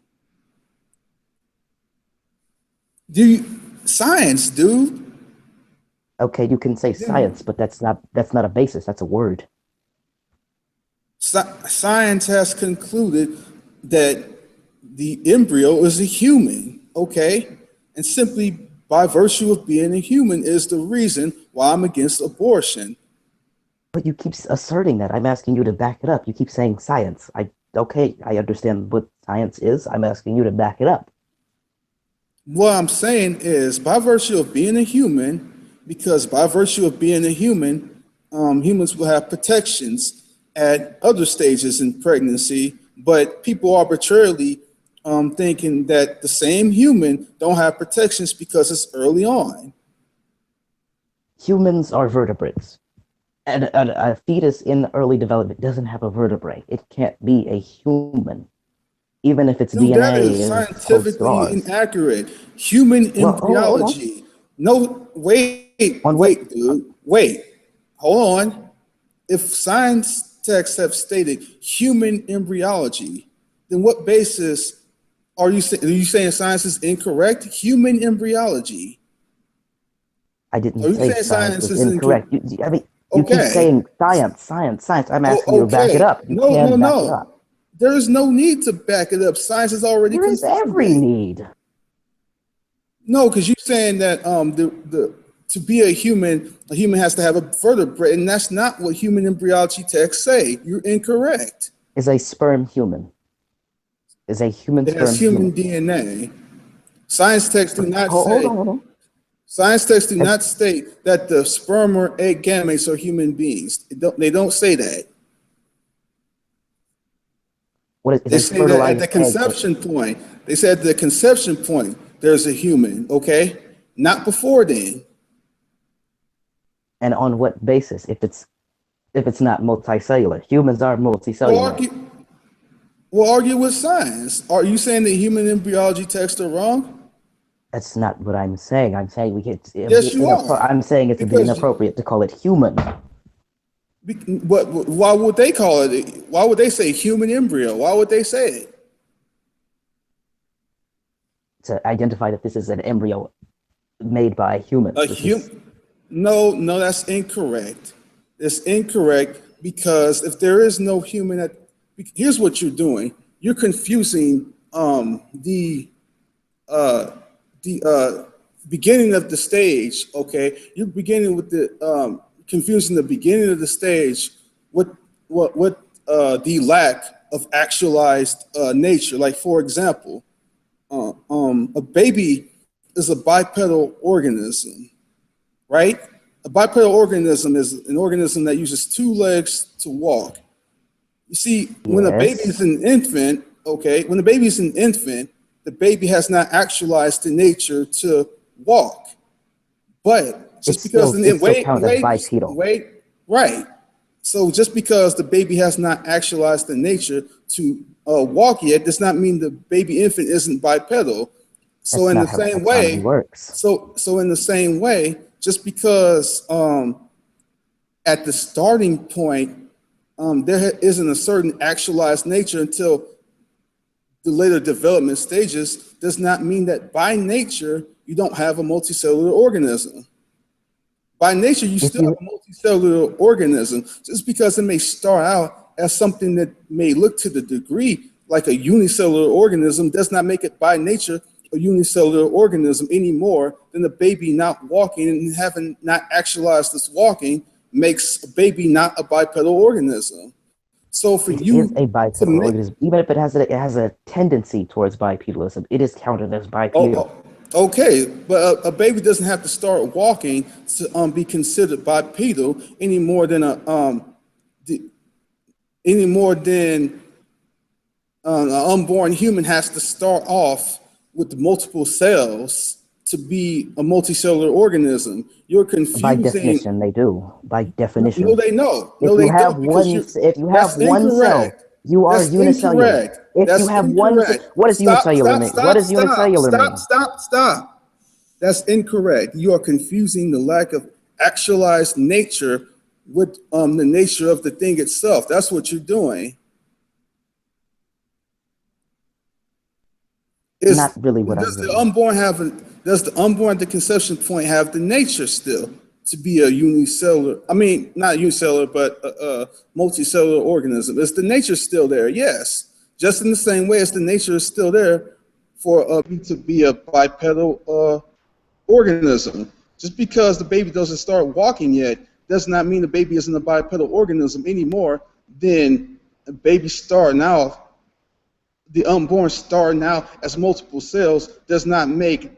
Speaker 1: Do you, science, dude?
Speaker 2: Okay, you can say
Speaker 1: Dude,
Speaker 2: science, but that's not a basis. That's a word.
Speaker 1: science has concluded that the embryo is a human, okay? And simply by virtue of being a human is the reason why I'm against abortion.
Speaker 2: But you keep asserting that. I'm asking you to back it up. You keep saying science. Okay, I understand what science is. I'm asking you to back it up.
Speaker 1: What I'm saying is, by virtue of being a human, because by virtue of being a human, humans will have protections at other stages in pregnancy, but people arbitrarily thinking that the same human don't have protections because it's early on.
Speaker 2: Humans are vertebrates. And a fetus in early development doesn't have a vertebrae. It can't be a human, even if its
Speaker 1: Dude, that
Speaker 2: DNA
Speaker 1: is
Speaker 2: is close to
Speaker 1: scientifically
Speaker 2: ours.
Speaker 1: inaccurate. Human
Speaker 2: Well, hold on.
Speaker 1: embryology. No,
Speaker 2: On what?
Speaker 1: dude. Wait. Hold on. If science texts have stated human embryology, then what basis are you saying science is incorrect? Human embryology.
Speaker 2: I didn't
Speaker 1: Are you
Speaker 2: say
Speaker 1: saying
Speaker 2: science
Speaker 1: science
Speaker 2: was
Speaker 1: is incorrect?
Speaker 2: incorrect. You keep
Speaker 1: Okay.
Speaker 2: saying science, science, science. I'm asking you
Speaker 1: Oh,
Speaker 2: to back it
Speaker 1: okay.
Speaker 2: up. You
Speaker 1: No, no,
Speaker 2: can back it
Speaker 1: no.
Speaker 2: up.
Speaker 1: There is no need to back it up. Science has already
Speaker 2: There is
Speaker 1: confirmed
Speaker 2: every
Speaker 1: it.
Speaker 2: need.
Speaker 1: No, because you're saying that the to be a human has to have a vertebrae, and that's not what human embryology texts say. You're incorrect.
Speaker 2: Is a sperm human? Is a human
Speaker 1: It has
Speaker 2: sperm
Speaker 1: human
Speaker 2: human?
Speaker 1: DNA. Science texts do not
Speaker 2: Hold on,
Speaker 1: say
Speaker 2: hold on.
Speaker 1: science texts do
Speaker 2: As,
Speaker 1: not state that the sperm or egg gametes are human beings. They don't say that.
Speaker 2: is
Speaker 1: They
Speaker 2: a
Speaker 1: say that at the
Speaker 2: fertilized egg?
Speaker 1: conception point. They said at the conception point there's a human. Okay, not before then.
Speaker 2: And on what basis? If it's not multicellular, humans are
Speaker 1: Well,
Speaker 2: multicellular.
Speaker 1: argue. Well, argue with science. Are you saying that human embryology texts are wrong?
Speaker 2: That's not what I'm saying. I'm saying it'd be
Speaker 1: Yes, you are.
Speaker 2: I'm saying it would be
Speaker 1: Because
Speaker 2: inappropriate to call it human.
Speaker 1: what? Why would they call it? Why would they say human embryo? Why would they say it?
Speaker 2: To identify that this is an embryo made by humans.
Speaker 1: A
Speaker 2: This is
Speaker 1: hum? No, no, that's incorrect. It's incorrect because if there is no human, here's what you're doing. You're confusing uh, the beginning of the stage. Okay, you're beginning with the confusing the beginning of the stage with the lack of actualized nature. Like for example, a baby is a bipedal organism, right? A bipedal organism is an organism that uses two legs to walk. You see, when a baby is
Speaker 2: yes.
Speaker 1: an infant, okay, when a baby is an infant, the baby has not actualized the nature to walk. But just because
Speaker 2: It's still
Speaker 1: wait,
Speaker 2: counted as
Speaker 1: wait,
Speaker 2: bipedal.
Speaker 1: wait, right. So just because the baby has not actualized the nature to walk yet does not mean the baby infant isn't bipedal. So
Speaker 2: That's
Speaker 1: in the
Speaker 2: not how
Speaker 1: same
Speaker 2: taxonomy
Speaker 1: way,
Speaker 2: works.
Speaker 1: so in the same way, just because at the starting point there isn't a certain actualized nature until the later development stages, does not mean that by nature you don't have a multicellular organism. By nature, you
Speaker 2: If
Speaker 1: still have
Speaker 2: you
Speaker 1: a multicellular organism. Just because it may start out as something that may look to the degree like a unicellular organism does not make it by nature a unicellular organism any more than a baby not walking and having not actualized this walking makes a baby not a bipedal organism. So for
Speaker 2: it is a
Speaker 1: you to
Speaker 2: bipedal
Speaker 1: make
Speaker 2: organism, even if it has a tendency towards bipedalism, it is counted as bipedal.
Speaker 1: okay, but a baby doesn't have to start walking to be considered bipedal any more than the, any more than an unborn human has to start off with multiple cells to be a multicellular organism. You're
Speaker 2: By
Speaker 1: confusing.
Speaker 2: definition, they do. By
Speaker 1: No,
Speaker 2: definition,
Speaker 1: they know.
Speaker 2: if
Speaker 1: No,
Speaker 2: you
Speaker 1: they
Speaker 2: have
Speaker 1: don't because
Speaker 2: one,
Speaker 1: you.
Speaker 2: if you have
Speaker 1: That's
Speaker 2: one cell,
Speaker 1: incorrect.
Speaker 2: you are
Speaker 1: That's
Speaker 2: unicellular.
Speaker 1: incorrect.
Speaker 2: If you
Speaker 1: That's
Speaker 2: have one,
Speaker 1: incorrect.
Speaker 2: what does
Speaker 1: Stop,
Speaker 2: unicellular
Speaker 1: stop,
Speaker 2: mean? What
Speaker 1: stop,
Speaker 2: does
Speaker 1: stop,
Speaker 2: unicellular
Speaker 1: stop,
Speaker 2: mean?
Speaker 1: stop, stop. That's incorrect. You are confusing the lack of actualized nature with the nature of the thing itself. That's what you're doing.
Speaker 2: Not
Speaker 1: Is
Speaker 2: really what I'm
Speaker 1: does the
Speaker 2: doing.
Speaker 1: unborn have a, does the unborn at the conception point have the nature still to be a unicellular? I mean, not unicellular, but a multicellular organism. Is the nature still there? Yes, just in the same way as the nature is still there for to be a bipedal organism. Just because the baby doesn't start walking yet does not mean the baby isn't a bipedal organism anymore than a baby starting out. The unborn starting out as multiple cells does not make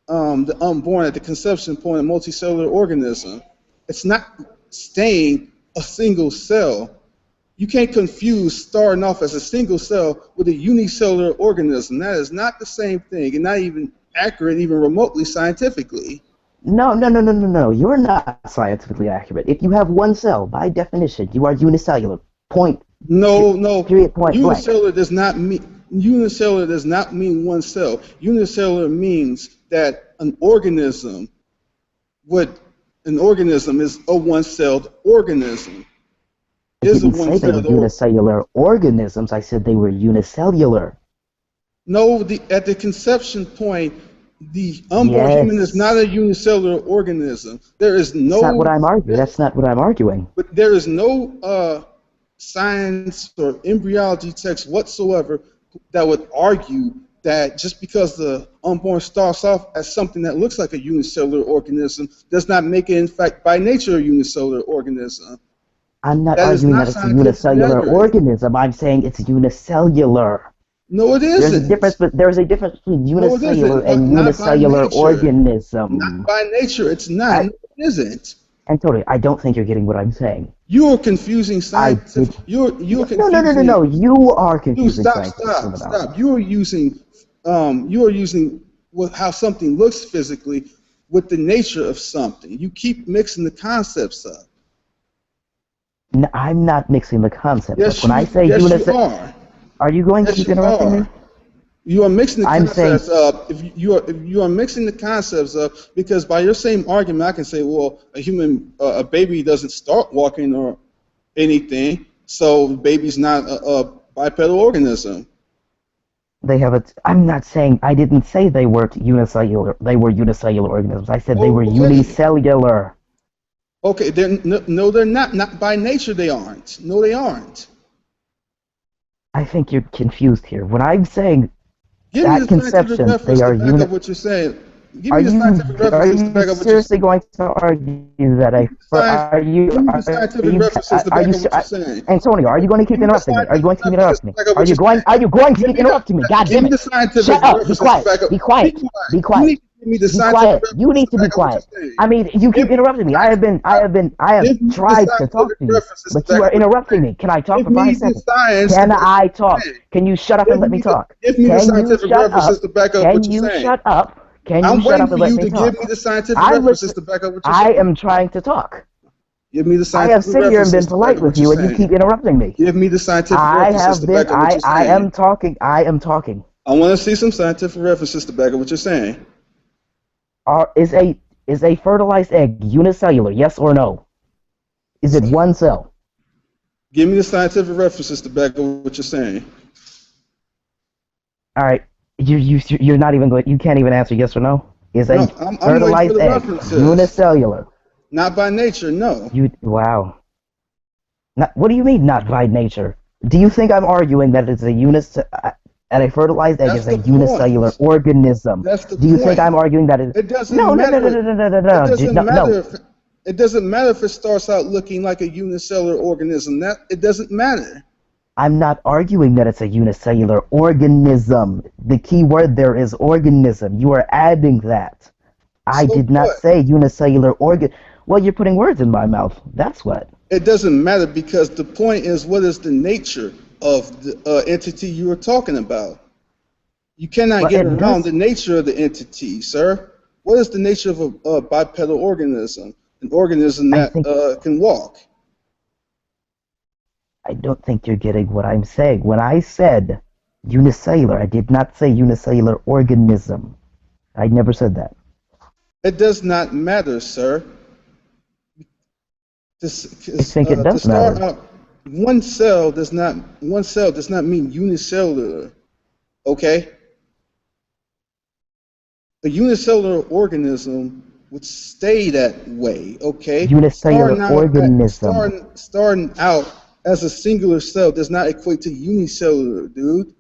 Speaker 1: the unborn at the conception point a multicellular organism. It's not staying a single cell. You can't confuse starting off as a single cell with a unicellular organism. That is not the same thing and not even accurate, even remotely scientifically.
Speaker 2: No, no, no, no, no, no. You're not scientifically accurate. If you have one cell, by definition, you are unicellular. Point.
Speaker 1: No, no.
Speaker 2: Period. Point blank.
Speaker 1: Unicellular does not mean one cell. Unicellular means that an organism is a one-celled organism.
Speaker 2: I didn't say they were unicellular organisms. I said they were unicellular.
Speaker 1: No, at the conception point, the unborn human is not a unicellular organism. There is no.
Speaker 2: That's not what I'm arguing. That's not what I'm arguing.
Speaker 1: But there is no science or embryology text whatsoever that would argue that just because the unborn starts off as something that looks like a unicellular organism does not make it, in fact, by nature, a unicellular organism.
Speaker 2: I'm not arguing that it's a unicellular organism. I'm saying it's unicellular.
Speaker 1: No, it isn't.
Speaker 2: There's a difference between unicellular and unicellular organism.
Speaker 1: Not by nature, it's not. No, it isn't.
Speaker 2: Antonio, I don't think you're getting what I'm saying.
Speaker 1: You are confusing science. You're confusing.
Speaker 2: No. You are confusing science.
Speaker 1: Stop. You are using how something looks physically with the nature of something. You keep mixing the concepts up.
Speaker 2: No, I'm not mixing the concepts
Speaker 1: up.
Speaker 2: When I say unicellular, are you going to keep interrupting me?
Speaker 1: You are mixing the concepts up. If you are mixing the concepts up, because by your same argument, I can say, well, a baby doesn't start walking or anything, so the baby's not a bipedal organism.
Speaker 2: I'm not saying. I didn't say they weren't unicellular. They were unicellular organisms. I said they were unicellular.
Speaker 1: Okay, no, they're not. Not by nature, they aren't. No, they aren't.
Speaker 2: I think you're confused here. When I'm saying that conception, they are
Speaker 1: what you're saying.
Speaker 2: Are you seriously going to argue that Antonio, are you going to keep interrupting me? Are you going to keep interrupting me? Are you going to keep interrupting me? God damn it! Shut up! Be quiet! Be quiet! Be quiet! Be quiet! You need to be quiet. I mean, you keep interrupting me. I have tried to talk to you, but you are interrupting me. Can I talk for 5 seconds? Can I talk? Can you shut up and let me talk? Can you shut up? Can you shut up? Can you shut up and let me talk?
Speaker 1: Give me the scientific references to back up what you're saying.
Speaker 2: I am trying to talk.
Speaker 1: Give me the scientific
Speaker 2: I have sat here and been polite with you, and you keep interrupting me.
Speaker 1: Give me the scientific references to back up what you're saying.
Speaker 2: I am talking. I am talking.
Speaker 1: I want to see some scientific references to back up what you're saying.
Speaker 2: Is a fertilized egg unicellular? Yes or no? Is it one cell?
Speaker 1: Give me the scientific references to back up what you're saying.
Speaker 2: All right. You're not even going. You can't even answer yes or no. Is a fertilized egg unicellular?
Speaker 1: Not by nature, no.
Speaker 2: Wow. Not, what do you mean, not by nature? Do you think I'm arguing that it's a that a fertilized egg
Speaker 1: That's
Speaker 2: is a
Speaker 1: the
Speaker 2: unicellular
Speaker 1: point.
Speaker 2: organism?
Speaker 1: That's the
Speaker 2: Do you think I'm
Speaker 1: point.
Speaker 2: arguing that it?
Speaker 1: It doesn't
Speaker 2: No, no, no, no,
Speaker 1: matter.
Speaker 2: no, no, no, no,
Speaker 1: It
Speaker 2: no,
Speaker 1: doesn't
Speaker 2: no, no.
Speaker 1: matter if it doesn't matter if it starts out looking like a unicellular organism. That it doesn't matter.
Speaker 2: I'm not arguing that it's a unicellular organism. The key word there is organism. You are adding that. I
Speaker 1: So
Speaker 2: did not
Speaker 1: what?
Speaker 2: say unicellular organ. Well, you're putting words in my mouth. That's what.
Speaker 1: It doesn't matter because the point is what is the nature of the entity you are talking about. You cannot
Speaker 2: Well,
Speaker 1: get
Speaker 2: it
Speaker 1: around the
Speaker 2: does.
Speaker 1: nature of the entity, sir. What is the nature of a bipedal organism? An organism
Speaker 2: I
Speaker 1: that
Speaker 2: think
Speaker 1: can walk.
Speaker 2: I don't think you're getting what I'm saying. When I said unicellular, I did not say unicellular organism. I never said that.
Speaker 1: It does not matter, sir.
Speaker 2: I think it
Speaker 1: To
Speaker 2: does
Speaker 1: start
Speaker 2: matter.
Speaker 1: out, one cell does not mean unicellular. Okay, a unicellular organism would stay that way. Okay,
Speaker 2: Unicellular organism.
Speaker 1: starting out as a singular cell does not equate to unicellular, dude.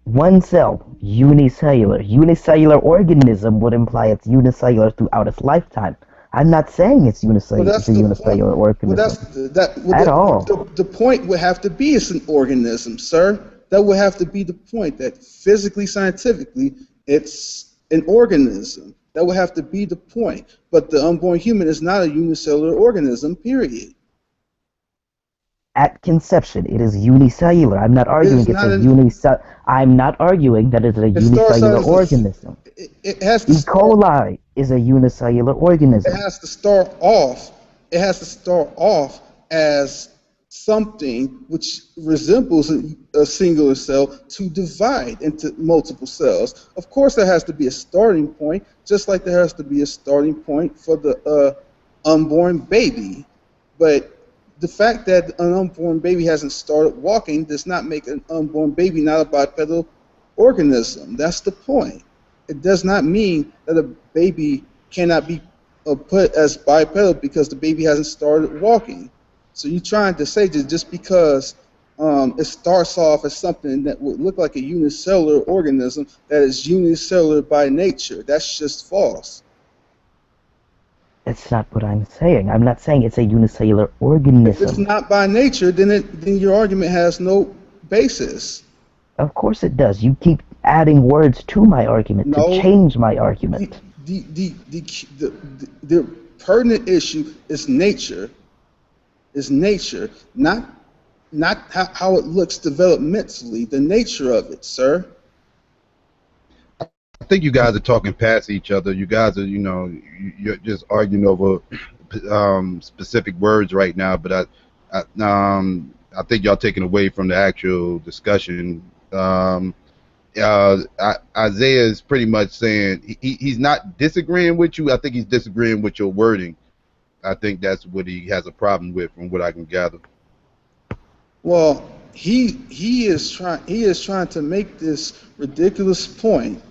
Speaker 2: One cell, unicellular. Unicellular organism would imply it's unicellular throughout its lifetime. I'm not saying it's
Speaker 1: Well,
Speaker 2: unicellular. It's
Speaker 1: that's
Speaker 2: a
Speaker 1: the point.
Speaker 2: unicellular
Speaker 1: Well,
Speaker 2: organism
Speaker 1: that's that. Well,
Speaker 2: at all.
Speaker 1: the point would have to be it's an organism, sir. That would have to be the point. That physically, scientifically, it's an organism. That would have to be the point. But the unborn human is not a unicellular organism. Period.
Speaker 2: At conception, it is unicellular. I'm not
Speaker 1: It
Speaker 2: arguing
Speaker 1: is
Speaker 2: it's
Speaker 1: not
Speaker 2: a
Speaker 1: an.
Speaker 2: unicell. I'm not arguing that it's a
Speaker 1: It starts out
Speaker 2: unicellular
Speaker 1: as a.
Speaker 2: organism.
Speaker 1: It has to
Speaker 2: E.
Speaker 1: start.
Speaker 2: coli is a unicellular
Speaker 1: It
Speaker 2: organism.
Speaker 1: has to start off. It has to start off as something which resembles a singular cell to divide into multiple cells. Of course, there has to be a starting point, just like there has to be a starting point for the unborn baby. But the fact that an unborn baby hasn't started walking does not make an unborn baby not a bipedal organism. That's the point. It does not mean that a baby cannot be put as bipedal because the baby hasn't started walking. So you're trying to say that just because it starts off as something that would look like a unicellular organism that is unicellular by nature, that's just false.
Speaker 2: That's not what I'm saying. I'm not saying it's a unicellular
Speaker 1: If it's
Speaker 2: organism.
Speaker 1: not by nature, then your argument has no basis.
Speaker 2: Of course it does. You keep adding words to my argument to
Speaker 1: No,
Speaker 2: change my
Speaker 1: the
Speaker 2: argument.
Speaker 1: the pertinent issue is nature, not how it looks developmentally, the nature of it, sir.
Speaker 3: I think you guys are talking past each other. You guys are, you're just arguing over specific words right now. But I think y'all taking away from the actual discussion. Isaiah is pretty much saying he's not disagreeing with you. I think he's disagreeing with your wording. I think that's what he has a problem with, from what I can gather.
Speaker 1: Well, he is trying to make this ridiculous point.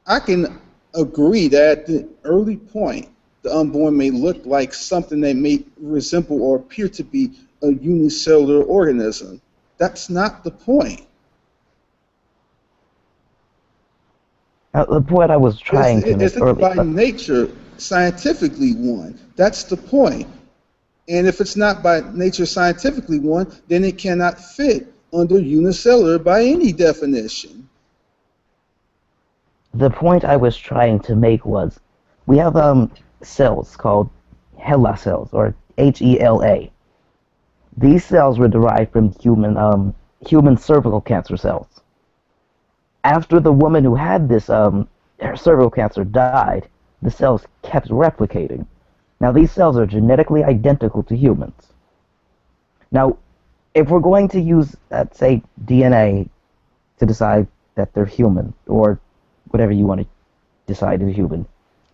Speaker 1: I can agree that at the early point, the unborn may look like something that may resemble or appear to be a unicellular organism. That's not the point.
Speaker 2: The point I was trying to make
Speaker 1: It's
Speaker 2: earlier.
Speaker 1: by nature scientifically one. That's the point. And if it's not by nature scientifically one, then it cannot fit under unicellular by any definition.
Speaker 2: The point I was trying to make was, we have cells called HeLa cells, or HeLa. These cells were derived from human cervical cancer cells. After the woman who had this her cervical cancer died, the cells kept replicating. Now these cells are genetically identical to humans. Now, if we're going to use, say, DNA to decide that they're human, or whatever you want to decide is human,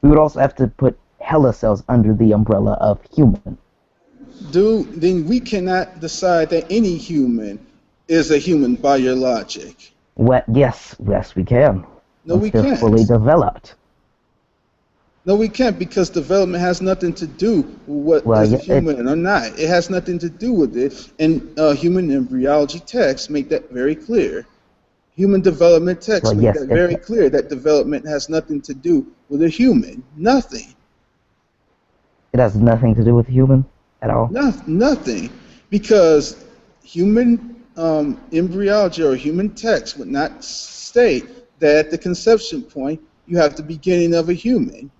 Speaker 2: we would also have to put HeLa cells under the umbrella of human.
Speaker 1: Dude, then we cannot decide that any human is a human by your logic.
Speaker 2: Well, yes, we can.
Speaker 1: No,
Speaker 2: Once
Speaker 1: we
Speaker 2: they're fully
Speaker 1: can't.
Speaker 2: developed.
Speaker 1: No, we can't because development has nothing to do with what
Speaker 2: Well,
Speaker 1: is a
Speaker 2: yeah,
Speaker 1: human or not. It has nothing to do with it. And human embryology texts make that very clear. Human development texts
Speaker 2: well,
Speaker 1: make
Speaker 2: yes,
Speaker 1: that very clear that development has nothing to do with a human. Nothing.
Speaker 2: it has nothing to do with human at all.
Speaker 1: Nothing. Because human embryology or human text would not state that at the conception point you have the beginning of a human.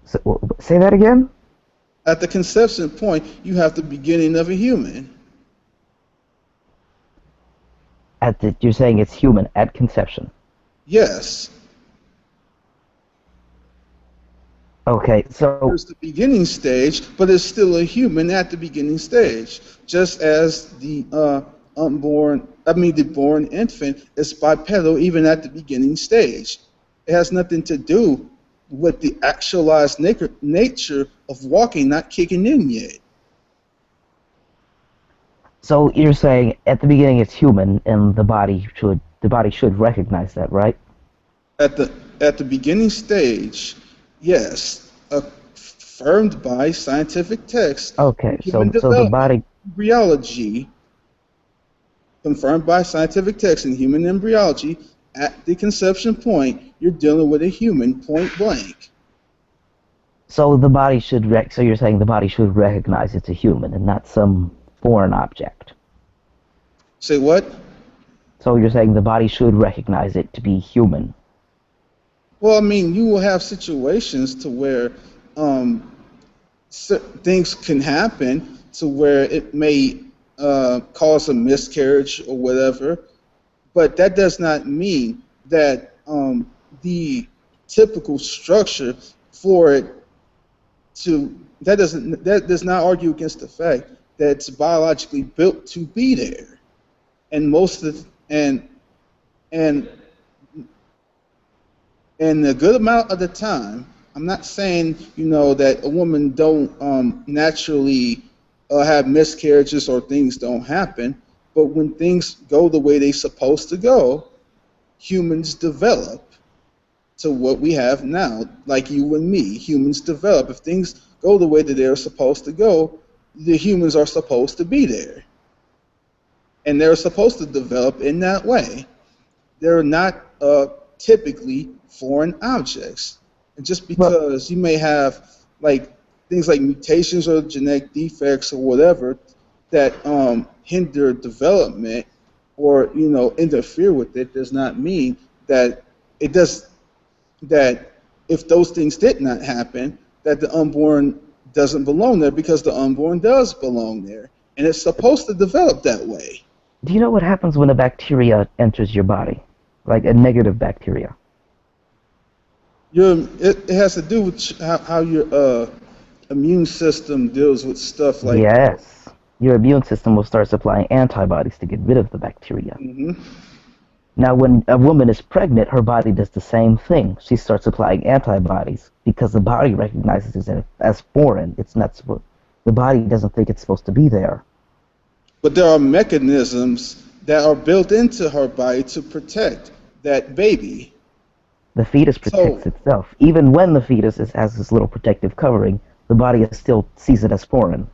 Speaker 2: So, say that again.
Speaker 1: At the conception point, you have the beginning of a human.
Speaker 2: You're saying it's human at conception.
Speaker 1: Yes,
Speaker 2: Okay, so
Speaker 1: there's the beginning stage, but it's still a human at the beginning stage. Just as the the born infant is bipedal even at the beginning stage. It has nothing to do with the actualized nature of walking not kicking in yet.
Speaker 2: so you're saying at the beginning it's human, and the body should recognize that, right?
Speaker 1: At the beginning stage, yes, affirmed by scientific texts,
Speaker 2: Okay,
Speaker 1: human
Speaker 2: so the
Speaker 1: development,
Speaker 2: body.
Speaker 1: embryology, confirmed by scientific texts in human embryology, at the conception point, you're dealing with a human point blank.
Speaker 2: So you're saying the body should recognize it's a human and not some foreign object.
Speaker 1: Say what?
Speaker 2: So you're saying the body should recognize it to be human.
Speaker 1: Well, I mean, you will have situations to where things can happen to where it may cause a miscarriage or whatever, but that does not mean that the typical structure for it to that does not argue against the fact that it's biologically built to be there, and most of the, and and a good amount of the time, I'm not saying that a woman don't naturally have miscarriages or things don't happen, but when things go the way they're supposed to go, humans develop to what we have now. Like you and me, humans develop. If things go the way that they're supposed to go, the humans are supposed to be there, and they're supposed to develop in that way. They're not typically foreign objects. And just
Speaker 2: Well,
Speaker 1: because you may have like things like mutations or genetic defects or whatever that hinder development or interfere with it does not mean that it does that if those things did not happen that the unborn doesn't belong there, because the unborn does belong there and it's supposed to develop that way.
Speaker 2: do you know what happens when a bacteria enters your body? Like a negative bacteria.
Speaker 1: It has to do with how your immune system deals with stuff like that.
Speaker 2: Yes. Your immune system will start supplying antibodies to get rid of the bacteria.
Speaker 1: Hmm.
Speaker 2: Now, when a woman is pregnant, her body does the same thing. She starts supplying antibodies because the body recognizes it as foreign. It's not supposed. The body doesn't think it's supposed to be there.
Speaker 1: But there are mechanisms that are built into her body to protect that baby.
Speaker 2: The fetus
Speaker 1: So
Speaker 2: protects itself. Even when the fetus has this little protective covering, the body still sees it as foreign.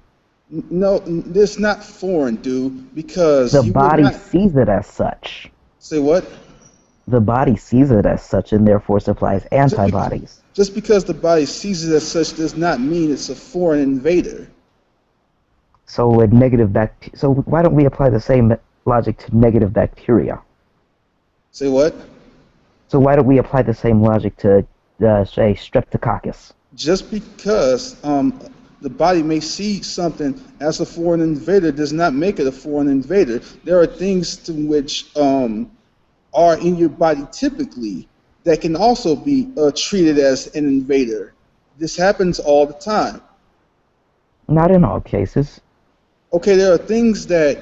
Speaker 1: no, this not foreign, dude, because
Speaker 2: The
Speaker 1: you would
Speaker 2: body
Speaker 1: not
Speaker 2: sees it as such.
Speaker 1: say what?
Speaker 2: The body sees it as such and therefore supplies
Speaker 1: Just, be,
Speaker 2: antibodies.
Speaker 1: just because the body sees it as such does not mean it's a foreign invader.
Speaker 2: So So why don't we apply the same logic to negative bacteria?
Speaker 1: Say what?
Speaker 2: So why don't we apply the same logic to, say, streptococcus?
Speaker 1: Just because the body may see something as a foreign invader does not make it a foreign invader. There are things to which are in your body typically that can also be treated as an invader. This happens all the time.
Speaker 2: Not in all cases.
Speaker 1: Okay, there are things there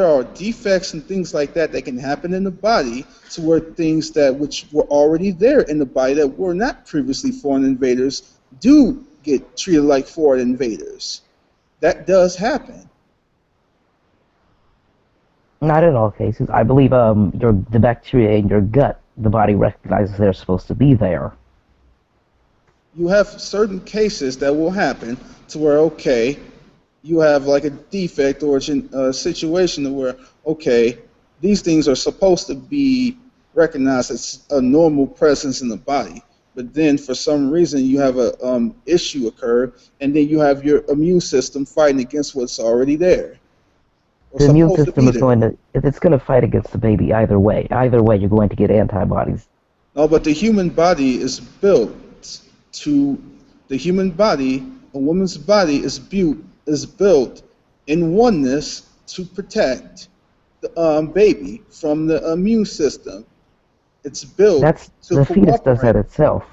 Speaker 1: are defects and things like that that can happen in the body to where things that which were already there in the body that were not previously foreign invaders do get treated like foreign invaders. That does happen.
Speaker 2: Not in all cases. I believe the bacteria in your gut the body recognizes they're supposed to be there.
Speaker 1: You have certain cases that will happen to where, okay, you have like a defect or a situation where, okay, these things are supposed to be recognized as a normal presence in the body, but then for some reason you have a issue occur, and then you have your immune system fighting against what's already there or
Speaker 2: The immune
Speaker 1: supposed to
Speaker 2: system
Speaker 1: be
Speaker 2: is
Speaker 1: there.
Speaker 2: it's going to fight against the baby either way. Either way, you're going to get antibodies.
Speaker 1: No, but the human body is built to the human body. A woman's body is built in oneness to protect the baby from the immune system. It's built
Speaker 2: That's
Speaker 1: to
Speaker 2: the fetus does
Speaker 1: cooperate.
Speaker 2: that itself.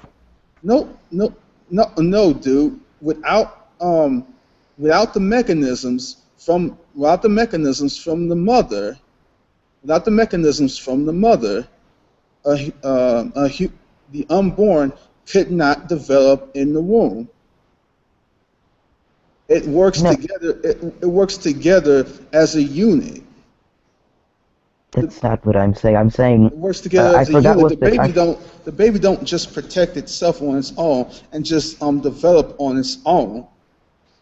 Speaker 1: No, no, no, no, dude. Without the mechanisms from the mother, without the mechanisms from the mother, the unborn could not develop in the womb. It works
Speaker 2: No,
Speaker 1: together. It works together as a unit.
Speaker 2: that's not what I'm saying. I'm saying
Speaker 1: It works together
Speaker 2: I
Speaker 1: as a
Speaker 2: forgot
Speaker 1: unit.
Speaker 2: what the I
Speaker 1: The baby don't just protect itself on its own and just develop on its own.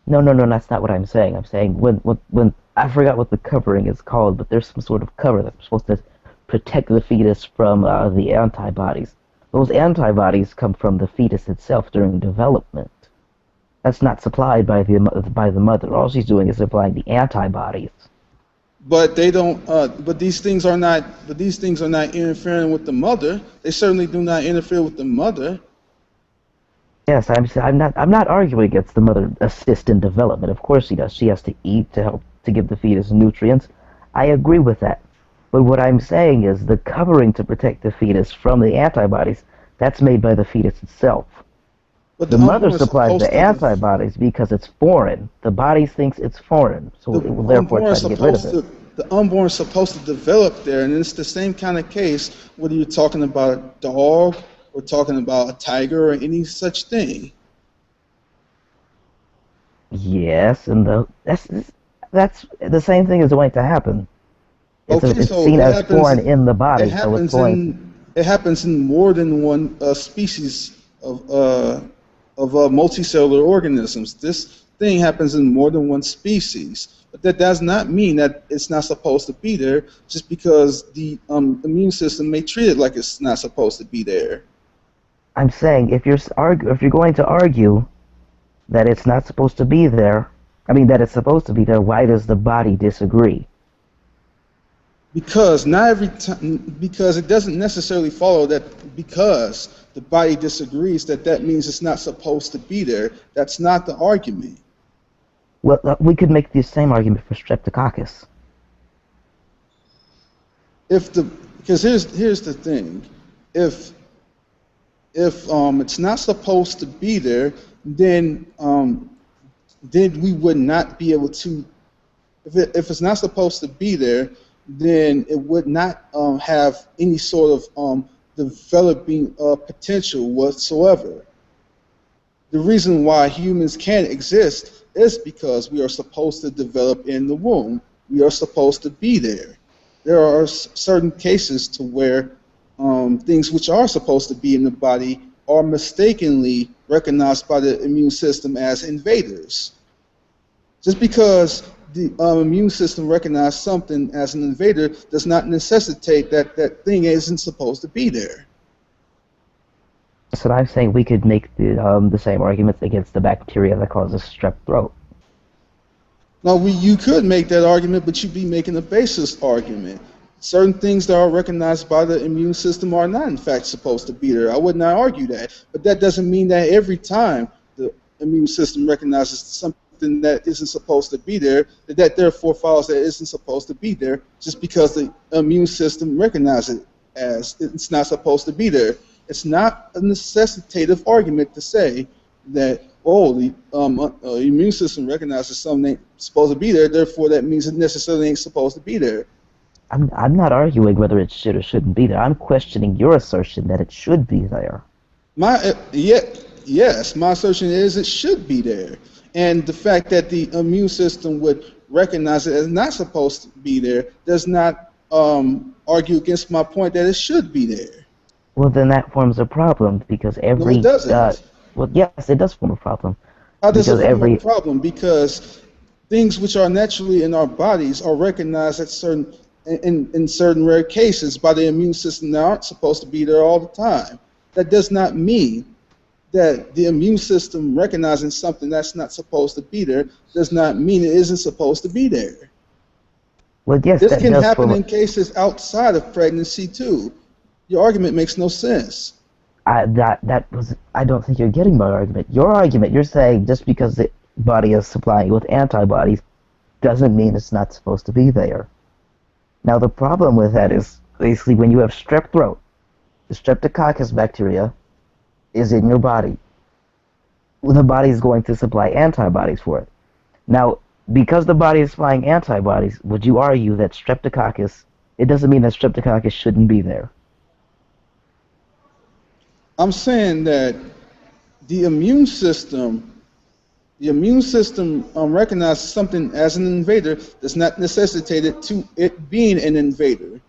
Speaker 2: no, that's not what I'm saying. I'm saying when I forgot what the covering is called, but there's some sort of cover that's supposed to protect the fetus from the antibodies. Those antibodies come from the fetus itself during development. That's not supplied by the mother. All she's doing is supplying the antibodies.
Speaker 1: But they don't. But these things are not. But these things are not interfering with the mother. They certainly do not interfere with the mother.
Speaker 2: Yes, I'm not arguing against the mother assist in development. Of course she does. She has to eat to help to give the fetus nutrients. I agree with that. But what I'm saying is the covering to protect the fetus from the antibodies, that's made by the fetus itself.
Speaker 1: But
Speaker 2: The
Speaker 1: the
Speaker 2: mother
Speaker 1: unborn is
Speaker 2: supplies
Speaker 1: supposed
Speaker 2: the
Speaker 1: to.
Speaker 2: antibodies because it's foreign. The body thinks it's foreign, so
Speaker 1: The
Speaker 2: it will therefore
Speaker 1: unborn
Speaker 2: try
Speaker 1: is
Speaker 2: to get rid of
Speaker 1: supposed
Speaker 2: it.
Speaker 1: to. The unborn is supposed to develop there, and it's the same kind of case whether you're talking about a dog or talking about a tiger or any such thing.
Speaker 2: Yes, and that's the same thing is going to happen.
Speaker 1: Okay,
Speaker 2: It's
Speaker 1: so
Speaker 2: seen as foreign in the
Speaker 1: it
Speaker 2: body, so it's
Speaker 1: happens
Speaker 2: going.
Speaker 1: in it happens in more than one species of multicellular organisms. This thing happens in more than one species, but that does not mean that it's not supposed to be there. Just because the immune system may treat it like it's not supposed to be there.
Speaker 2: I'm saying if you're going to argue that it's not supposed to be there, I mean that it's supposed to be there, why does the body disagree?
Speaker 1: Because not every time, because it doesn't necessarily follow that because the body disagrees that that means it's not supposed to be there. That's not the argument.
Speaker 2: Well, we could make the same argument for streptococcus.
Speaker 1: If the because here's the thing, if if it's not supposed to be there, then we would not be able to. If it's not supposed to be there, then it would not have any sort of developing potential whatsoever. The reason why humans can exist is because we are supposed to develop in the womb. We are supposed to be there. There are certain cases to where things which are supposed to be in the body are mistakenly recognized by the immune system as invaders. Just because the immune system recognizes something as an invader does not necessitate that that thing isn't supposed to be there.
Speaker 2: So I'm saying we could make the same arguments against the bacteria that causes strep throat.
Speaker 1: Now, you could make that argument, but you'd be making a basis argument. Certain things that are recognized by the immune system are not, in fact, supposed to be there. I would not argue that. But that doesn't mean that every time the immune system recognizes something that isn't supposed to be there, that therefore follows that it isn't supposed to be there just because the immune system recognizes it as it's not supposed to be there. It's not a necessitative argument to say that, oh, the immune system recognizes something ain't supposed to be there, therefore that means it necessarily ain't supposed to be there.
Speaker 2: I'm not arguing whether it should or shouldn't be there. I'm questioning your assertion that it should be there.
Speaker 1: Yes, my assertion is it should be there. And the fact that the immune system would recognize it as not supposed to be there does not argue against my point that it should be there.
Speaker 2: Well, then that forms a problem because
Speaker 1: No, it doesn't.
Speaker 2: well, yes, it does form a problem
Speaker 1: How does it
Speaker 2: because
Speaker 1: form a
Speaker 2: every,
Speaker 1: problem? Because things which are naturally in our bodies are recognized at in certain rare cases by the immune system that aren't supposed to be there all the time. That does not mean that the immune system recognizing something that's not supposed to be there does not mean it isn't supposed to be there.
Speaker 2: well, yes,
Speaker 1: This
Speaker 2: that
Speaker 1: can
Speaker 2: does
Speaker 1: happen
Speaker 2: form.
Speaker 1: in cases outside of pregnancy too. Your argument makes no sense.
Speaker 2: I don't think you're getting my argument. Your argument, you're saying just because the body is supplying you with antibodies doesn't mean it's not supposed to be there. Now the problem with that is basically when you have strep throat, the streptococcus bacteria is in your body. The body is going to supply antibodies for it. Now, because the body is supplying antibodies, would you argue that streptococcus, it doesn't mean that streptococcus shouldn't be there?
Speaker 1: I'm saying that the immune system The immune system recognizes something as an invader does not necessitate it to it being an invader.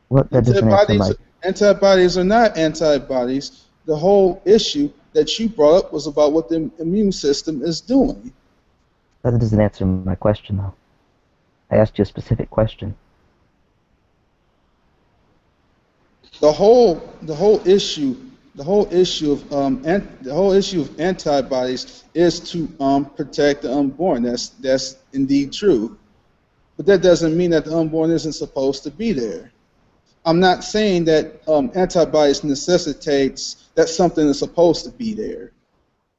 Speaker 2: Well, that doesn't answer
Speaker 1: Antibodies,
Speaker 2: my,
Speaker 1: antibodies are not antibodies. The whole issue that you brought up was about what the immune system is doing.
Speaker 2: that doesn't answer my question though. I asked you a specific question.
Speaker 1: The whole issue of antibodies is to protect the unborn. That's indeed true. But that doesn't mean that the unborn isn't supposed to be there. I'm not saying that antibodies necessitates that something is supposed to be there.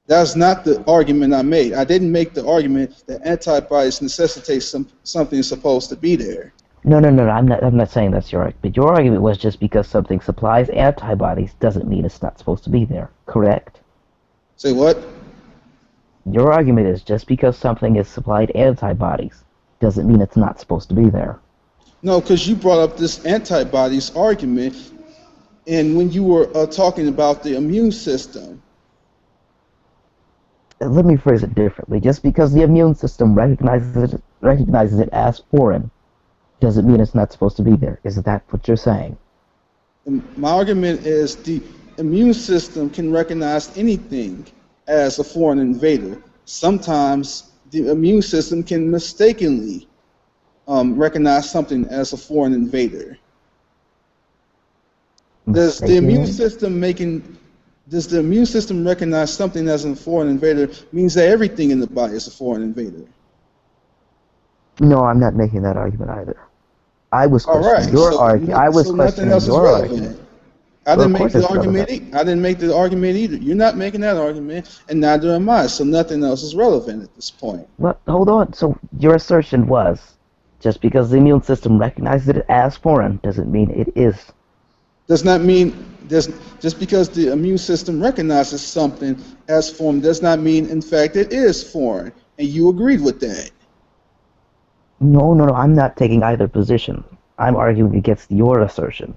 Speaker 1: That's not the argument I made. I didn't make the argument that antibodies necessitate something is supposed to be there.
Speaker 2: No. I'm not saying that's your argument. Your argument was just because something supplies antibodies doesn't mean it's not supposed to be there. Correct?
Speaker 1: Say what?
Speaker 2: Your argument is just because something is supplied antibodies doesn't mean it's not supposed to be there.
Speaker 1: No, because you brought up this antibodies argument, and when you were talking about the immune system.
Speaker 2: Let me phrase it differently. Just because the immune system recognizes it as foreign doesn't mean it's not supposed to be there. Is that what you're saying?
Speaker 1: My argument is the immune system can recognize anything as a foreign invader. Sometimes the immune system can mistakenly recognize something as a foreign invader. Does the immune system recognize something as a foreign invader means that everything in the body is a foreign invader?
Speaker 2: No, I'm not making that argument either. I was
Speaker 1: All
Speaker 2: questioning
Speaker 1: right,
Speaker 2: your argument. I was
Speaker 1: so nothing
Speaker 2: questioning
Speaker 1: else is
Speaker 2: your
Speaker 1: relevant.
Speaker 2: argument.
Speaker 1: I
Speaker 2: Well,
Speaker 1: didn't
Speaker 2: of
Speaker 1: make
Speaker 2: course
Speaker 1: the
Speaker 2: it's
Speaker 1: argument.
Speaker 2: relevant.
Speaker 1: I didn't make the argument either. You're not making that argument, and neither am I. So nothing else is relevant at this point.
Speaker 2: Well, hold on. So your assertion was just because the immune system recognizes it as foreign doesn't mean it is.
Speaker 1: Does not mean just because the immune system recognizes something as foreign does not mean, in fact, it is foreign. And you agreed with that.
Speaker 2: No. I'm not taking either position. I'm arguing against your assertion.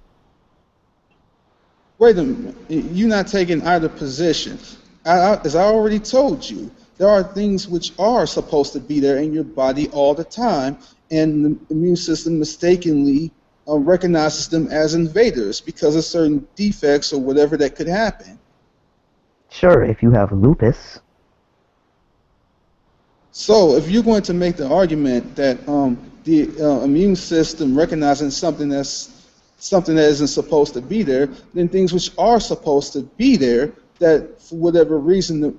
Speaker 1: Wait a minute. You're not taking either position. As I already told you, there are things which are supposed to be there in your body all the time, and the immune system mistakenly recognizes them as invaders because of certain defects or whatever that could happen.
Speaker 2: Sure, if you have lupus.
Speaker 1: So if you're going to make the argument that the immune system recognizing something that isn't supposed to be there, then things which are supposed to be there, that for whatever reason the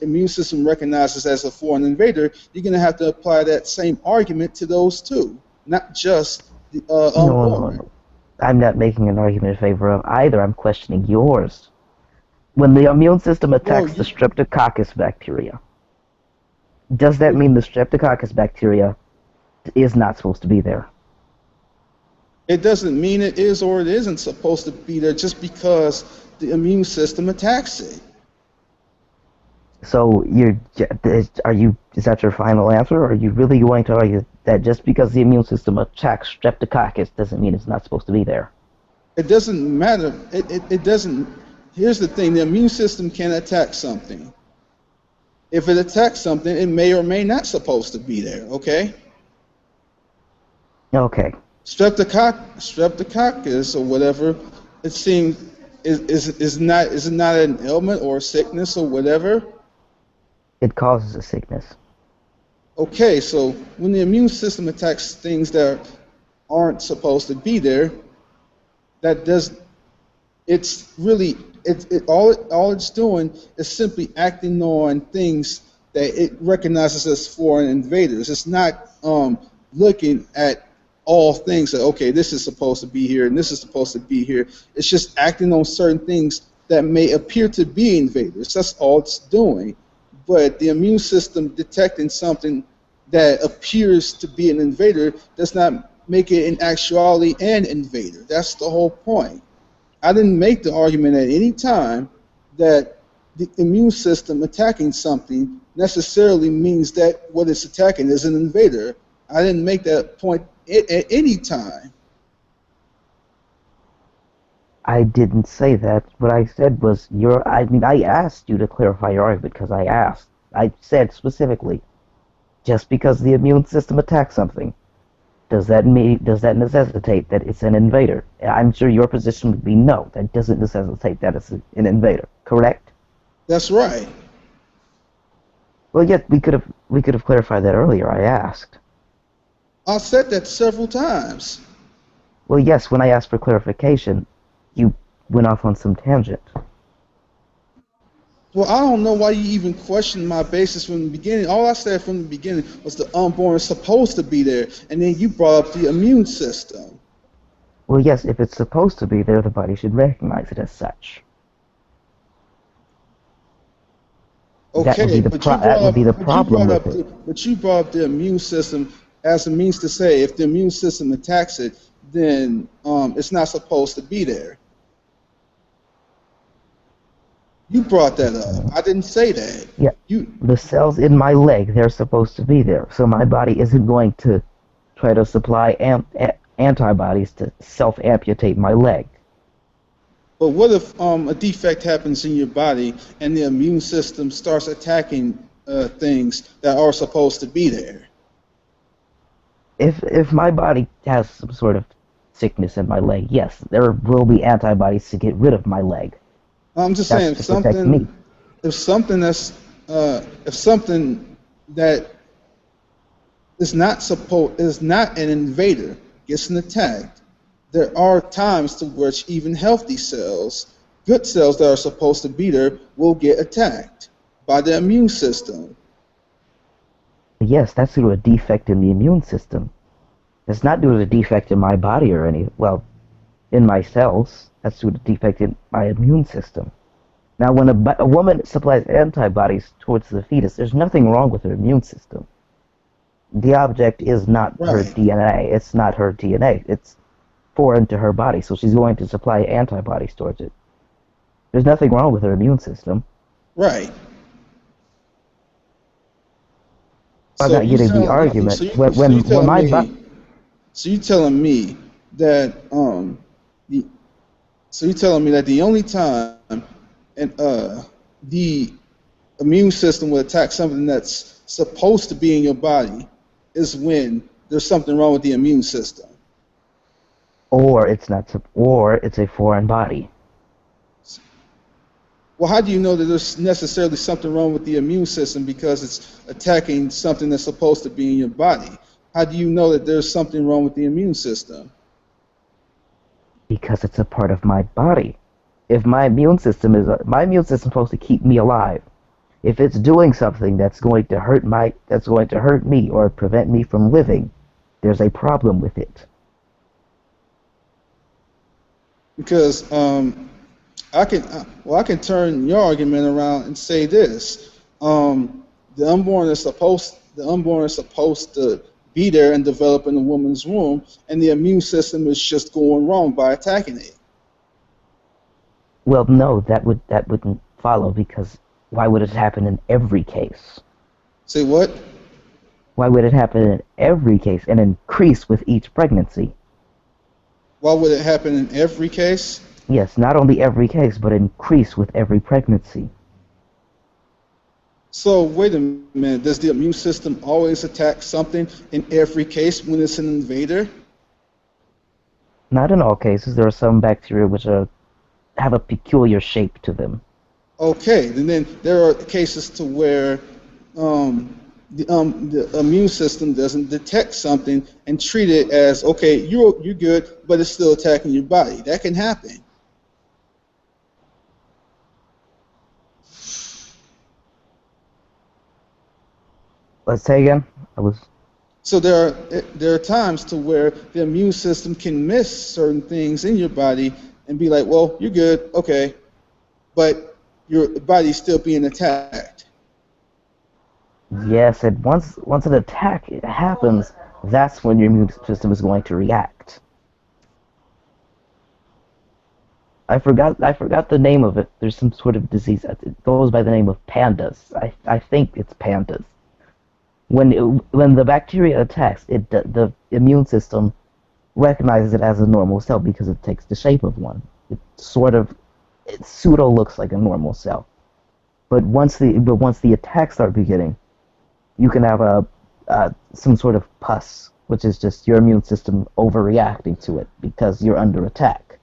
Speaker 1: immune system recognizes as a foreign invader, you're going to have to apply that same argument to those two, not just the unborn.
Speaker 2: No. I'm not making an argument in favor of either. I'm questioning yours. When the immune system attacks the streptococcus bacteria, does that mean the streptococcus bacteria is not supposed to be there?
Speaker 1: It doesn't mean it is or it isn't supposed to be there just because the immune system attacks it.
Speaker 2: So is that your final answer, or are you really going to argue that just because the immune system attacks streptococcus doesn't mean it's not supposed to be there?
Speaker 1: It doesn't matter. It doesn't. Here's the thing: the immune system can attack something. If it attacks something, it may or may not supposed to be there. Okay.
Speaker 2: Okay.
Speaker 1: Streptococcus or whatever. It seems Is it not an ailment or a sickness or whatever?
Speaker 2: It causes a sickness.
Speaker 1: Okay, so when the immune system attacks things that aren't supposed to be there, that does it's really all it's doing is simply acting on things that it recognizes as foreign invaders. It's not looking at all things that okay, this is supposed to be here and this is supposed to be here. It's just acting on certain things that may appear to be invaders. That's all it's doing. But the immune system detecting something that appears to be an invader does not make it in actuality an invader. That's the whole point. I didn't make the argument at any time that the immune system attacking something necessarily means that what it's attacking is an invader. I didn't make that point at any time.
Speaker 2: I didn't say that. What I said was I asked you to clarify your argument because I asked. I said specifically, just because the immune system attacks something, does that necessitate that it's an invader? I'm sure your position would be no. That doesn't necessitate that it's an invader. Correct?
Speaker 1: That's right.
Speaker 2: Well, yet we could have clarified that earlier. I asked.
Speaker 1: I said that several times.
Speaker 2: Well, yes. When I asked for clarification, you went off on some tangent.
Speaker 1: Well, I don't know why you even questioned my basis from the beginning. All I said from the beginning was the unborn is supposed to be there, and then you brought up the immune system.
Speaker 2: Well, yes. If it's supposed to be there, the body should recognize it as such.
Speaker 1: Okay,
Speaker 2: that would be the problem with it.
Speaker 1: But you brought up the immune system as a means to say if the immune system attacks it, then it's not supposed to be there. You brought that up. I didn't say that.
Speaker 2: Yeah. The cells in my leg, they're supposed to be there. So my body isn't going to try to supply antibodies to self-amputate my leg.
Speaker 1: But what if a defect happens in your body and the immune system starts attacking things that are supposed to be there?
Speaker 2: If my body has some sort of sickness in my leg, yes, there will be antibodies to get rid of my leg.
Speaker 1: I'm just saying if something that is not an invader gets attacked, there are times to which even healthy cells, good cells that are supposed to be there, will get attacked by the immune system.
Speaker 2: Yes, that's due to a defect in the immune system. It's not due to a defect in my body or in my cells. That's due to a defect in my immune system. Now, when a woman supplies antibodies towards the fetus, there's nothing wrong with her immune system. The object is not her DNA. It's not her DNA. It's foreign to her body, so she's going to supply antibodies towards it. There's nothing wrong with her immune system.
Speaker 1: Right.
Speaker 2: I'm not getting the argument.
Speaker 1: So you're telling me that the only time the immune system will attack something that's supposed to be in your body is when there's something wrong with the immune system.
Speaker 2: Or it's a foreign body.
Speaker 1: Well, how do you know that there's necessarily something wrong with the immune system because it's attacking something that's supposed to be in your body? How do you know that there's something wrong with the immune system?
Speaker 2: Because it's a part of my body. If my immune system is supposed to keep me alive. If it's doing something that's going to hurt me or prevent me from living, there's a problem with it.
Speaker 1: Because I can turn your argument around and say this: the unborn is supposed to be there and develop in a woman's womb, and the immune system is just going wrong by attacking it.
Speaker 2: Well, no, that wouldn't follow, because why would it happen in every case?
Speaker 1: Say what?
Speaker 2: Why would it happen in every case and increase with each pregnancy?
Speaker 1: Why would it happen in every case?
Speaker 2: Yes, not only every case, but increase with every pregnancy.
Speaker 1: So wait a minute, does the immune system always attack something in every case when it's an invader?
Speaker 2: Not in all cases. There are some bacteria which have a peculiar shape to them.
Speaker 1: Okay, and then there are cases to where the immune system doesn't detect something and treat it as, okay, you're good, but it's still attacking your body. That can happen.
Speaker 2: Let's say again. I was.
Speaker 1: So there are times to where the immune system can miss certain things in your body and be like, well, you're good, okay, but your body's still being attacked.
Speaker 2: Yes, and once an attack happens, that's when your immune system is going to react. I forgot the name of it. There's some sort of disease. It goes by the name of pandas. I think it's pandas. When the bacteria attacks, the immune system recognizes it as a normal cell because it takes the shape of one. It pseudo looks like a normal cell. But once the attacks start beginning, you can have some sort of pus, which is just your immune system overreacting to it because you're under attack.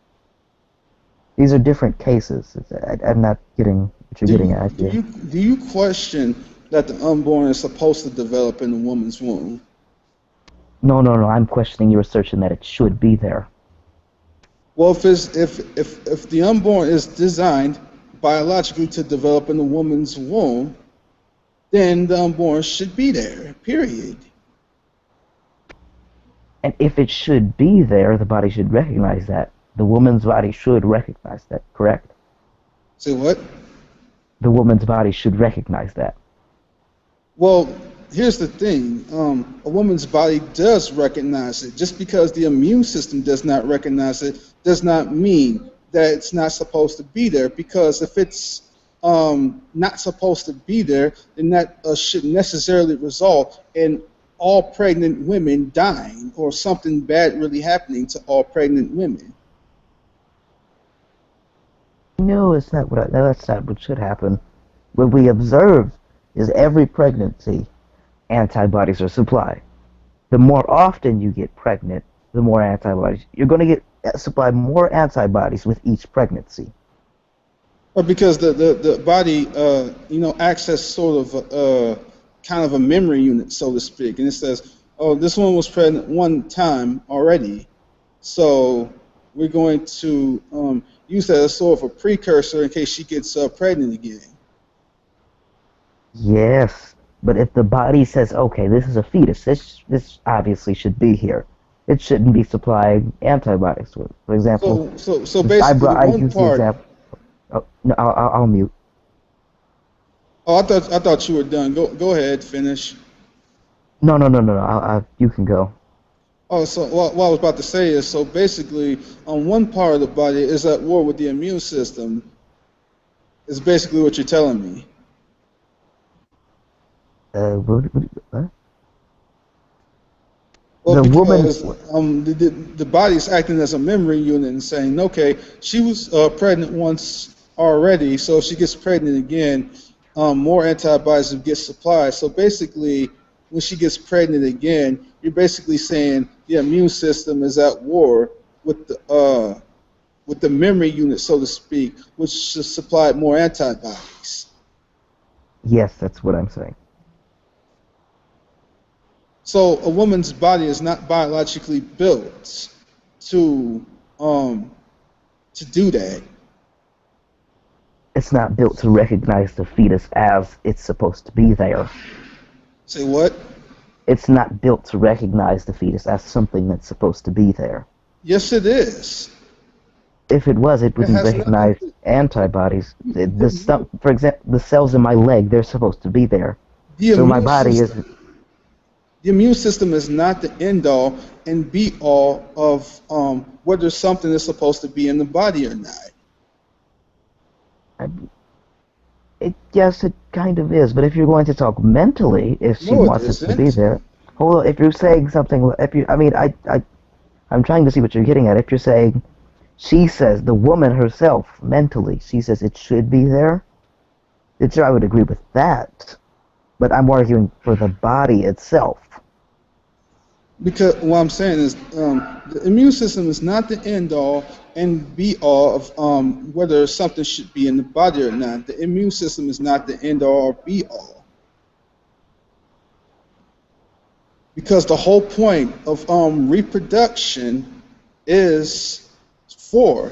Speaker 2: These are different cases. I'm not getting what you're getting at here.
Speaker 1: Do you question that the unborn is supposed to develop in a woman's womb?
Speaker 2: No, no, no. I'm questioning your assertion that it should be there.
Speaker 1: Well, if the unborn is designed biologically to develop in a woman's womb, then the unborn should be there. Period.
Speaker 2: And if it should be there, the body should recognize that. The woman's body should recognize that, correct?
Speaker 1: Say what?
Speaker 2: The woman's body should recognize that.
Speaker 1: Well, here's the thing. A woman's body does recognize it. Just because the immune system does not recognize it does not mean that it's not supposed to be there. Because if it's not supposed to be there, then that should necessarily result in all pregnant women dying or something bad really happening to all pregnant women.
Speaker 2: No, it's not that's not what should happen. What we observe is every pregnancy, antibodies are supplied. The more often you get pregnant, the more antibodies. You're going to get supplied more antibodies with each pregnancy.
Speaker 1: Or because the body, acts as sort of kind of a memory unit, so to speak. And it says, oh, this one was pregnant one time already. So we're going to use that as sort of a precursor in case she gets pregnant again.
Speaker 2: Yes, but if the body says, okay, this is a fetus, this obviously should be here. It shouldn't be supplying antibodies to it. For example,
Speaker 1: so basically,
Speaker 2: I
Speaker 1: one
Speaker 2: use the
Speaker 1: part.
Speaker 2: example. Oh, no, I'll mute.
Speaker 1: Oh, I thought you were done. Go ahead, finish.
Speaker 2: No. You can go.
Speaker 1: Oh, so what I was about to say is, so basically, on one part of the body is at war with the immune system. Is basically what you're telling me.
Speaker 2: What?
Speaker 1: Well,
Speaker 2: The woman.
Speaker 1: because the body's acting as a memory unit and saying, okay, she was pregnant once already, so if she gets pregnant again, more antibodies will get supplied. So basically, when she gets pregnant again, you're basically saying the immune system is at war with the memory unit, so to speak, which should supply more antibodies.
Speaker 2: Yes, that's what I'm saying.
Speaker 1: So a woman's body is not biologically built to do that.
Speaker 2: It's not built to recognize the fetus as it's supposed to be there.
Speaker 1: Say what?
Speaker 2: It's not built to recognize the fetus as something that's supposed to be there.
Speaker 1: Yes, it is.
Speaker 2: If it was, it wouldn't recognize antibodies. For example, the cells in my leg, they're supposed to be there. So my body is...
Speaker 1: The immune system is not the end-all and be-all of whether something is supposed to be in the body or not.
Speaker 2: Yes, it kind of is. But if you're going to talk mentally, if she wants it to be there... Hold on, if you're saying something... I'm trying to see what you're getting at. If you're saying... She says, the woman herself, mentally, she says it should be there. Sure, I would agree with that. But I'm arguing for the body itself.
Speaker 1: Because what I'm saying is, the immune system is not the end all and be all of whether something should be in the body or not. The immune system is not the end all or be all. Because the whole point of reproduction is for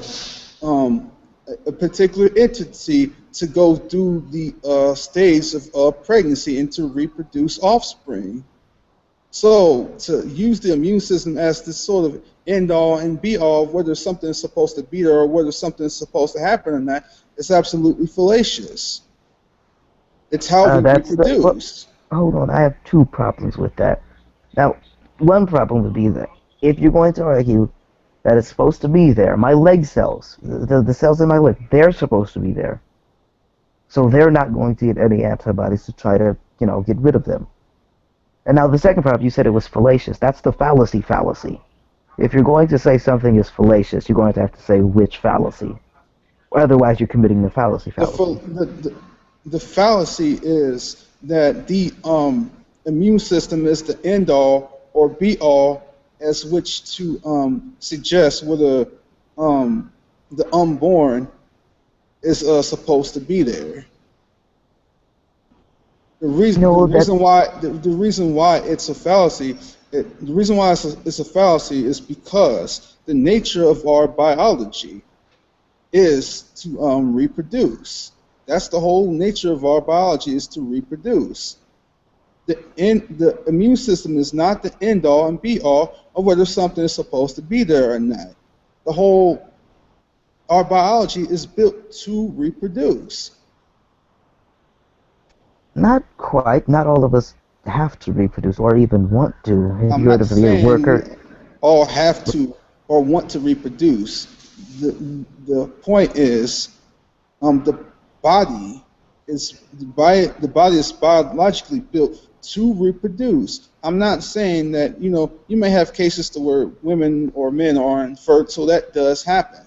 Speaker 1: a particular entity to go through the stage of pregnancy and to reproduce offspring. So to use the immune system as this sort of end all and be all, whether something is supposed to be there or whether something is supposed to happen or not, is absolutely fallacious. It's how we
Speaker 2: That's the well,
Speaker 1: reproduce.
Speaker 2: hold on. I have two problems with that. Now, one problem would be that if you're going to argue that it's supposed to be there, my leg cells, the cells in my leg, they're supposed to be there. So they're not going to get any antibodies to try to, get rid of them. And now the second problem, you said it was fallacious. That's the fallacy. If you're going to say something is fallacious, you're going to have to say which fallacy. Or otherwise, you're committing the fallacy.
Speaker 1: The, the fallacy is that the immune system is the end all or be all as which to suggest whether the unborn is supposed to be there. The reason why it's a fallacy, the reason why it's a fallacy is because the nature of our biology is to reproduce. That's the whole nature of our biology, is to reproduce. The immune system is not the end all and be all of whether something is supposed to be there or not. Our biology is built to reproduce.
Speaker 2: Not quite. Not all of us have to reproduce or even want to. If
Speaker 1: I'm
Speaker 2: you're
Speaker 1: not
Speaker 2: to be a
Speaker 1: saying we
Speaker 2: worker,
Speaker 1: all have to or want to reproduce. The point is, the body the body is biologically built to reproduce. I'm not saying that you may have cases to where women or men are infertile. That does happen,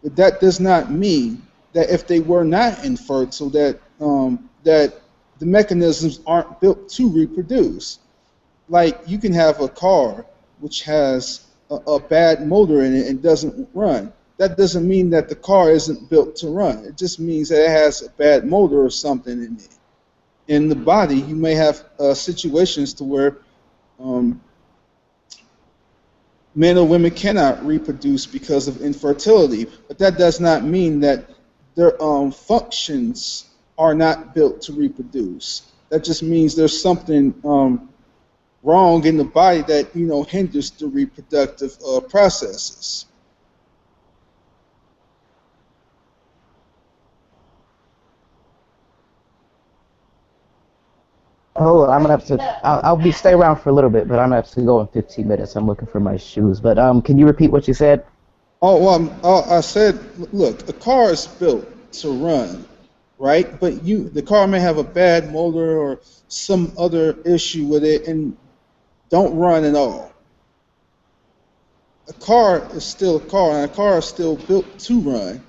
Speaker 1: but that does not mean that if they were not infertile, that the mechanisms aren't built to reproduce. Like you can have a car which has a bad motor in it and doesn't run. That doesn't mean that the car isn't built to run. It just means that it has a bad motor or something in it. In the body, you may have situations to where men or women cannot reproduce because of infertility, but that does not mean that their functions are not built to reproduce. That just means there's something wrong in the body that hinders the reproductive processes.
Speaker 2: oh, I'm gonna have to. I'll be stay around for a little bit, but I'm gonna have to go in 15 minutes. I'm looking for my shoes. But can you repeat what you said?
Speaker 1: Oh well, I said, look, a car is built to run, right? But the car may have a bad motor or some other issue with it and don't run at all. A car is still a car, and a car is still built to run,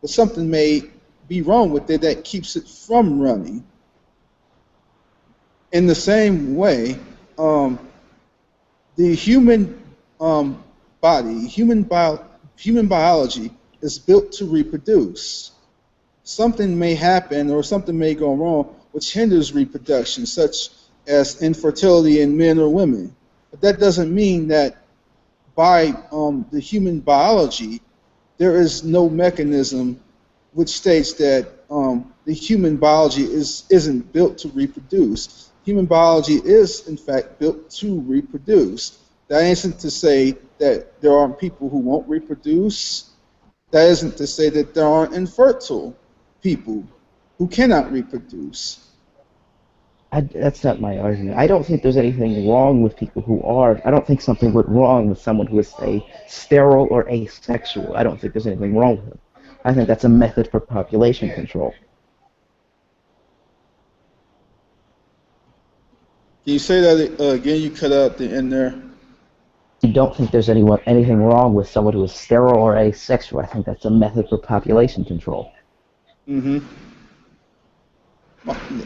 Speaker 1: but something may be wrong with it that keeps it from running. In the same way, the human body, human biology is built to reproduce. Something may happen or something may go wrong which hinders reproduction, such as infertility in men or women. But that doesn't mean that by the human biology, there is no mechanism which states that the human biology isn't built to reproduce. Human biology is, in fact, built to reproduce. That isn't to say that there aren't people who won't reproduce. That isn't to say that there aren't infertile people who cannot reproduce.
Speaker 2: That's not my argument. I don't think there's anything wrong with people who are. I don't think something went wrong with someone who is, say, sterile or asexual. I don't think there's anything wrong with them. I think that's a method for population control.
Speaker 1: Can you say that again? You cut out the end there.
Speaker 2: I don't think there's anything wrong with someone who is sterile or asexual. I think that's a method for population control.
Speaker 1: Mm-hmm.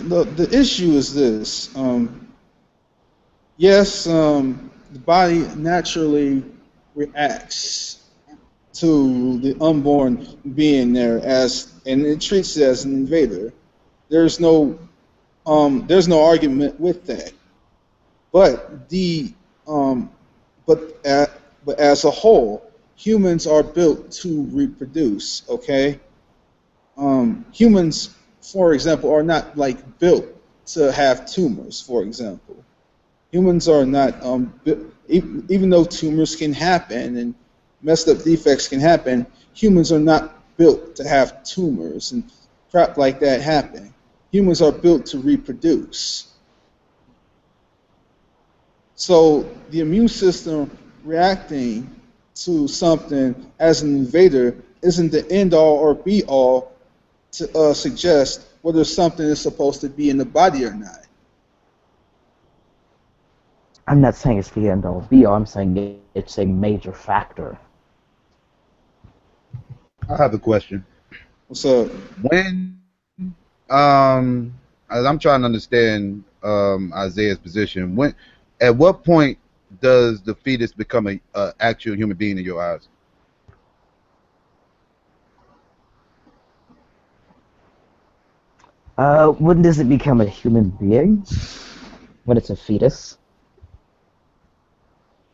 Speaker 1: The issue is this. Yes, the body naturally reacts to the unborn being there as, and it treats it as an invader. There's no there's no argument with that. But the um, but but as a whole, humans are built to reproduce. Okay, humans, for example, are not like built to have tumors. For example, humans are not even though tumors can happen and messed up defects can happen. Humans are not built to have tumors and crap like that happen. Humans are built to reproduce. So the immune system reacting to something as an invader isn't the end all or be all to suggest whether something is supposed to be in the body or not.
Speaker 2: I'm not saying it's the end all be all. I'm saying it's a major factor.
Speaker 3: I have a question.
Speaker 1: What's up?
Speaker 3: When as I'm trying to understand Isaiah's position, when at what point does the fetus become a actual human being in your eyes?
Speaker 2: When does it become a human being? When it's a fetus?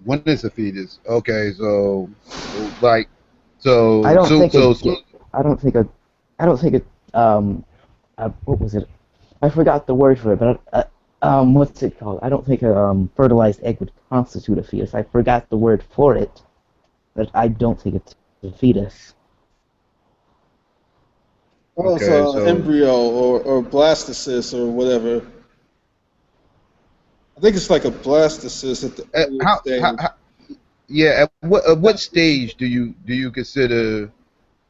Speaker 3: When is a fetus? Okay, so like
Speaker 2: I
Speaker 3: so
Speaker 2: don't
Speaker 3: so
Speaker 2: think
Speaker 3: so,
Speaker 2: it.
Speaker 3: so
Speaker 2: I don't think a. I don't think it. What was it? I forgot the word for it, but what's it called? I don't think a fertilized egg would constitute a fetus. I forgot the word for it, but I don't think it's a fetus.
Speaker 1: Oh, it's
Speaker 3: okay, so
Speaker 1: embryo or blastocyst or whatever. I think it's like a blastocyst at the earliest stage.
Speaker 3: how yeah, at what stage do you consider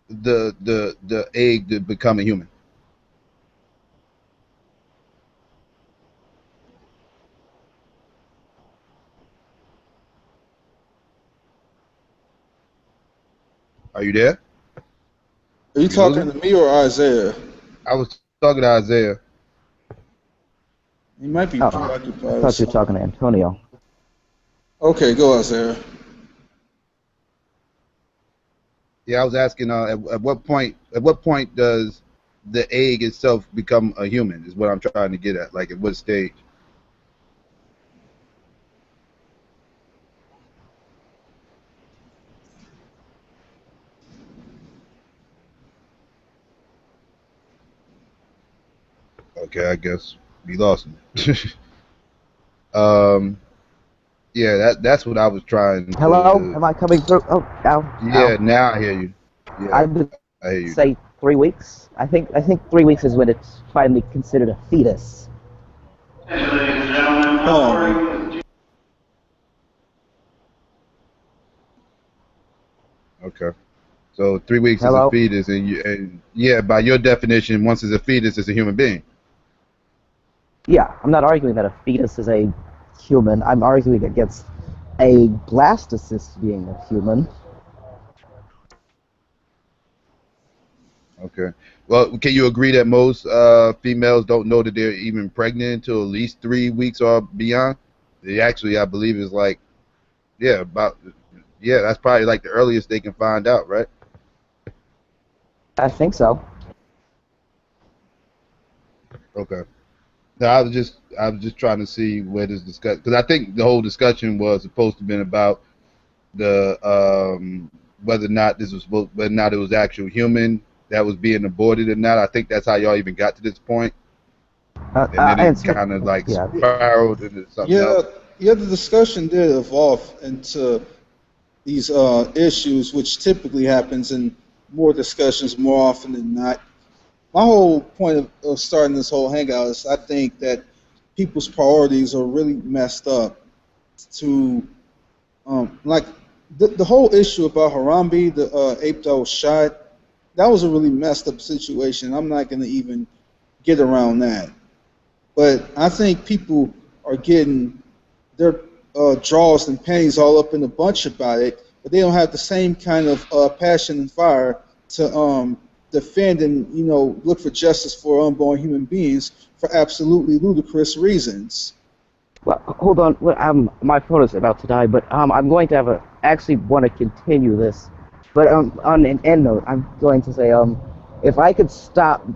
Speaker 3: the egg to become a human? Are you there?
Speaker 1: Are you
Speaker 3: You lose me?
Speaker 1: talking to me or Isaiah?
Speaker 3: I was talking to Isaiah.
Speaker 1: He might be
Speaker 2: Oh, I
Speaker 1: preoccupied or
Speaker 2: thought you were
Speaker 1: something.
Speaker 2: talking to Antonio.
Speaker 1: Okay, go Isaiah.
Speaker 3: Yeah, I was asking at what point does the egg itself become a human is what I'm trying to get at. Like at what stage? Okay, I guess we lost me. um yeah, that's what I was trying
Speaker 2: Hello,
Speaker 3: to
Speaker 2: am I coming through? Oh, ow,
Speaker 3: yeah,
Speaker 2: ow.
Speaker 3: now I hear you.
Speaker 2: I
Speaker 3: Yeah,
Speaker 2: would
Speaker 3: I hear you now.
Speaker 2: say 3 weeks. I think 3 weeks is when it's finally considered a fetus.
Speaker 1: Hold on.
Speaker 3: Okay. So 3 weeks is a
Speaker 2: Hello.
Speaker 3: fetus and yeah, by your definition, once it's a fetus it's a human being.
Speaker 2: Yeah, I'm not arguing that a fetus is a human. I'm arguing against a blastocyst being a human.
Speaker 3: Okay. Well, can you agree that most females don't know that they're even pregnant until at least 3 weeks or beyond? They actually, I believe, is like, yeah, about, yeah, that's probably like the earliest they can find out, right?
Speaker 2: I think so.
Speaker 3: Okay. No, I was just trying to see where this discussion, because I think the whole discussion was supposed to have been about the whether or not it was actual human that was being aborted or not. I think that's how y'all even got to this point, and then it
Speaker 2: It's
Speaker 3: kind of like
Speaker 2: yeah.
Speaker 3: spiraled into something
Speaker 1: Yeah,
Speaker 3: else.
Speaker 1: yeah, the discussion did evolve into these issues, which typically happens in more discussions more often than not. My whole point of starting this whole hangout is I think that people's priorities are really messed up to like the whole issue about Harambe, the ape that was shot. That was a really messed up situation. I'm not going to even get around that. But I think people are getting their draws and panties all up in a bunch about it, but they don't have the same kind of passion and fire to defend and look for justice for unborn human beings for absolutely ludicrous reasons.
Speaker 2: Well, hold on. Well, my phone is about to die, but I'm going to have a actually want to continue this, but on an end note, I'm going to say if I could stop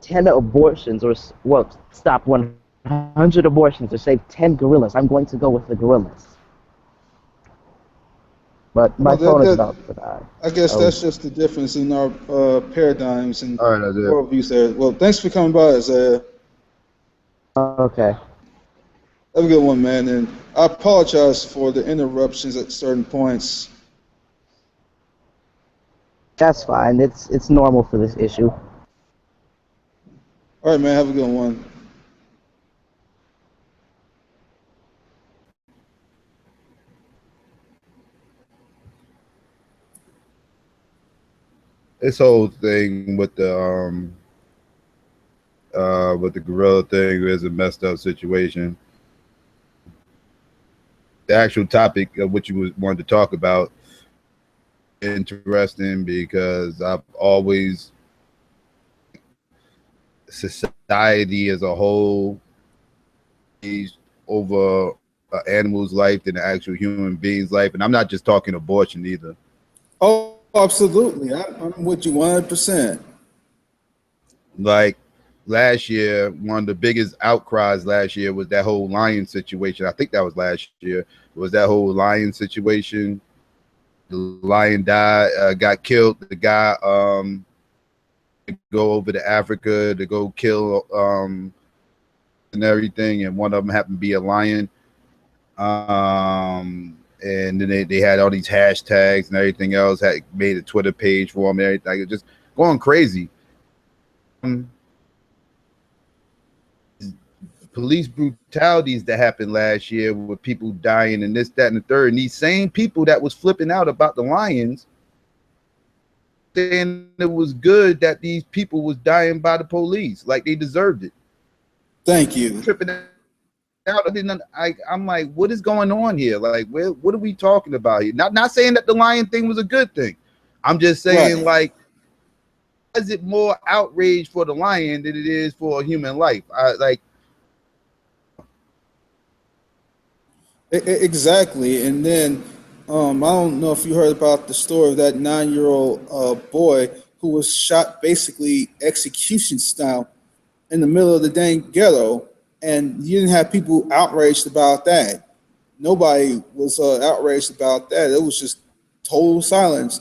Speaker 2: 10 abortions well, stop 100 abortions or save 10 gorillas, I'm going to go with the gorillas. But my
Speaker 1: Well,
Speaker 2: phone is about to die.
Speaker 1: I guess
Speaker 2: So
Speaker 1: that's just the difference in our paradigms and
Speaker 3: All right, that's it.
Speaker 1: worldviews there. Well, thanks for coming by, Isaiah.
Speaker 2: okay,
Speaker 1: Have a good one, man. And I apologize for the interruptions at certain points.
Speaker 2: that's fine. It's normal for this issue.
Speaker 1: All right, man. Have a good one.
Speaker 3: This whole thing with the gorilla thing is a messed up situation. The actual topic of what you wanted to talk about interesting because I've always society as a whole is over an animal's life than the actual human being's life, and I'm not just talking abortion either.
Speaker 1: Oh, absolutely. I'm with you 100%.
Speaker 3: Like last year, one of the biggest outcries last year was that whole lion situation. I think that was last year. Was that whole lion situation? The lion died, got killed. The guy go over to Africa to go kill and everything, and one of them happened to be a lion. And then they had all these hashtags and everything else. Had made a Twitter page for him. And everything, it was just going crazy. Police brutalities that happened last year with people dying and this, that, and the third. And these same people that was flipping out about the lions saying it was good that these people was dying by the police, like they deserved it.
Speaker 1: Thank you.
Speaker 3: Tripping out. I'm like, what is going on here? Like, what are we talking about here? Not saying that the lion thing was a good thing. I'm just saying,
Speaker 1: Right.
Speaker 3: like, is it more outrage for the lion than it is for a human life?
Speaker 1: Exactly. And then I don't know if you heard about the story of that 9-year-old boy who was shot basically execution style in the middle of the dang ghetto, and you didn't have people outraged about that. Nobody was outraged about that. It was just total silence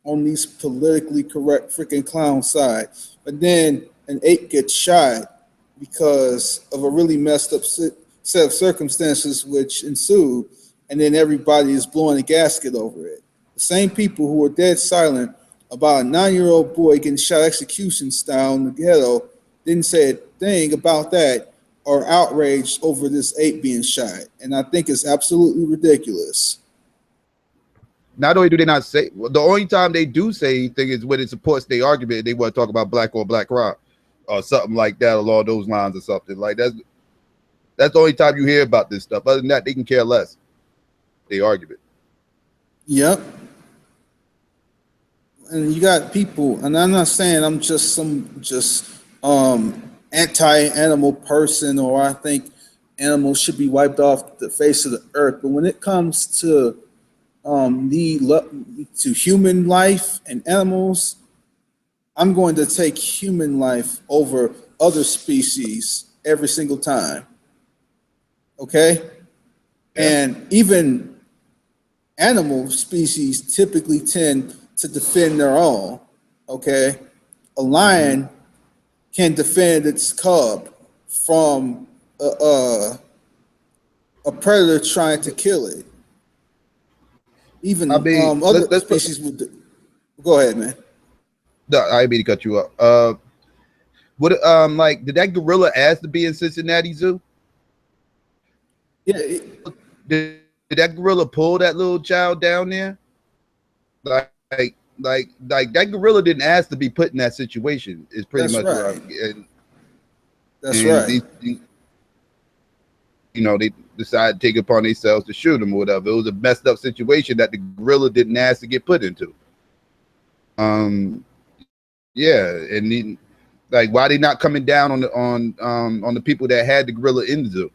Speaker 1: on these politically correct freaking clown side. But then an ape gets shot because of a really messed up set of circumstances which ensued, and then everybody is blowing a gasket over it. The same people who were dead silent about a 9-year-old boy getting shot execution style in the ghetto didn't say a thing about that or outraged over this ape being shot. And I think it's absolutely ridiculous.
Speaker 3: not only do they not say, the only time they do say anything is when it supports their argument. They want to talk about black on black crime or something like that along those lines or something like that. That's the only time you hear about this stuff. Other than that, they can care less. They argument.
Speaker 1: Yep. And you got people, and I'm not saying I'm just some anti-animal person, or I think animals should be wiped off the face of the earth. But when it comes to to human life and animals, I'm going to take human life over other species every single time. Okay?
Speaker 3: Yeah.
Speaker 1: And even animal species typically tend to defend their own. Okay? A lion can defend its cub from a predator trying to kill it. Even
Speaker 3: I mean,
Speaker 1: other
Speaker 3: let's put.
Speaker 1: species would. Go ahead, man.
Speaker 3: No, I didn't mean to cut you up. What like did that gorilla ask to be in Cincinnati Zoo?
Speaker 1: Yeah,
Speaker 3: Did that gorilla pull that little child down there? Like that gorilla didn't ask to be put in that situation. Is pretty
Speaker 1: that's
Speaker 3: much what
Speaker 1: right.
Speaker 3: I'm.
Speaker 1: That's
Speaker 3: And
Speaker 1: right.
Speaker 3: these, they decided to take it upon themselves to shoot him or whatever. It was a messed up situation that the gorilla didn't ask to get put into. Yeah, and like why they not coming down on the people that had the gorilla in the zoo?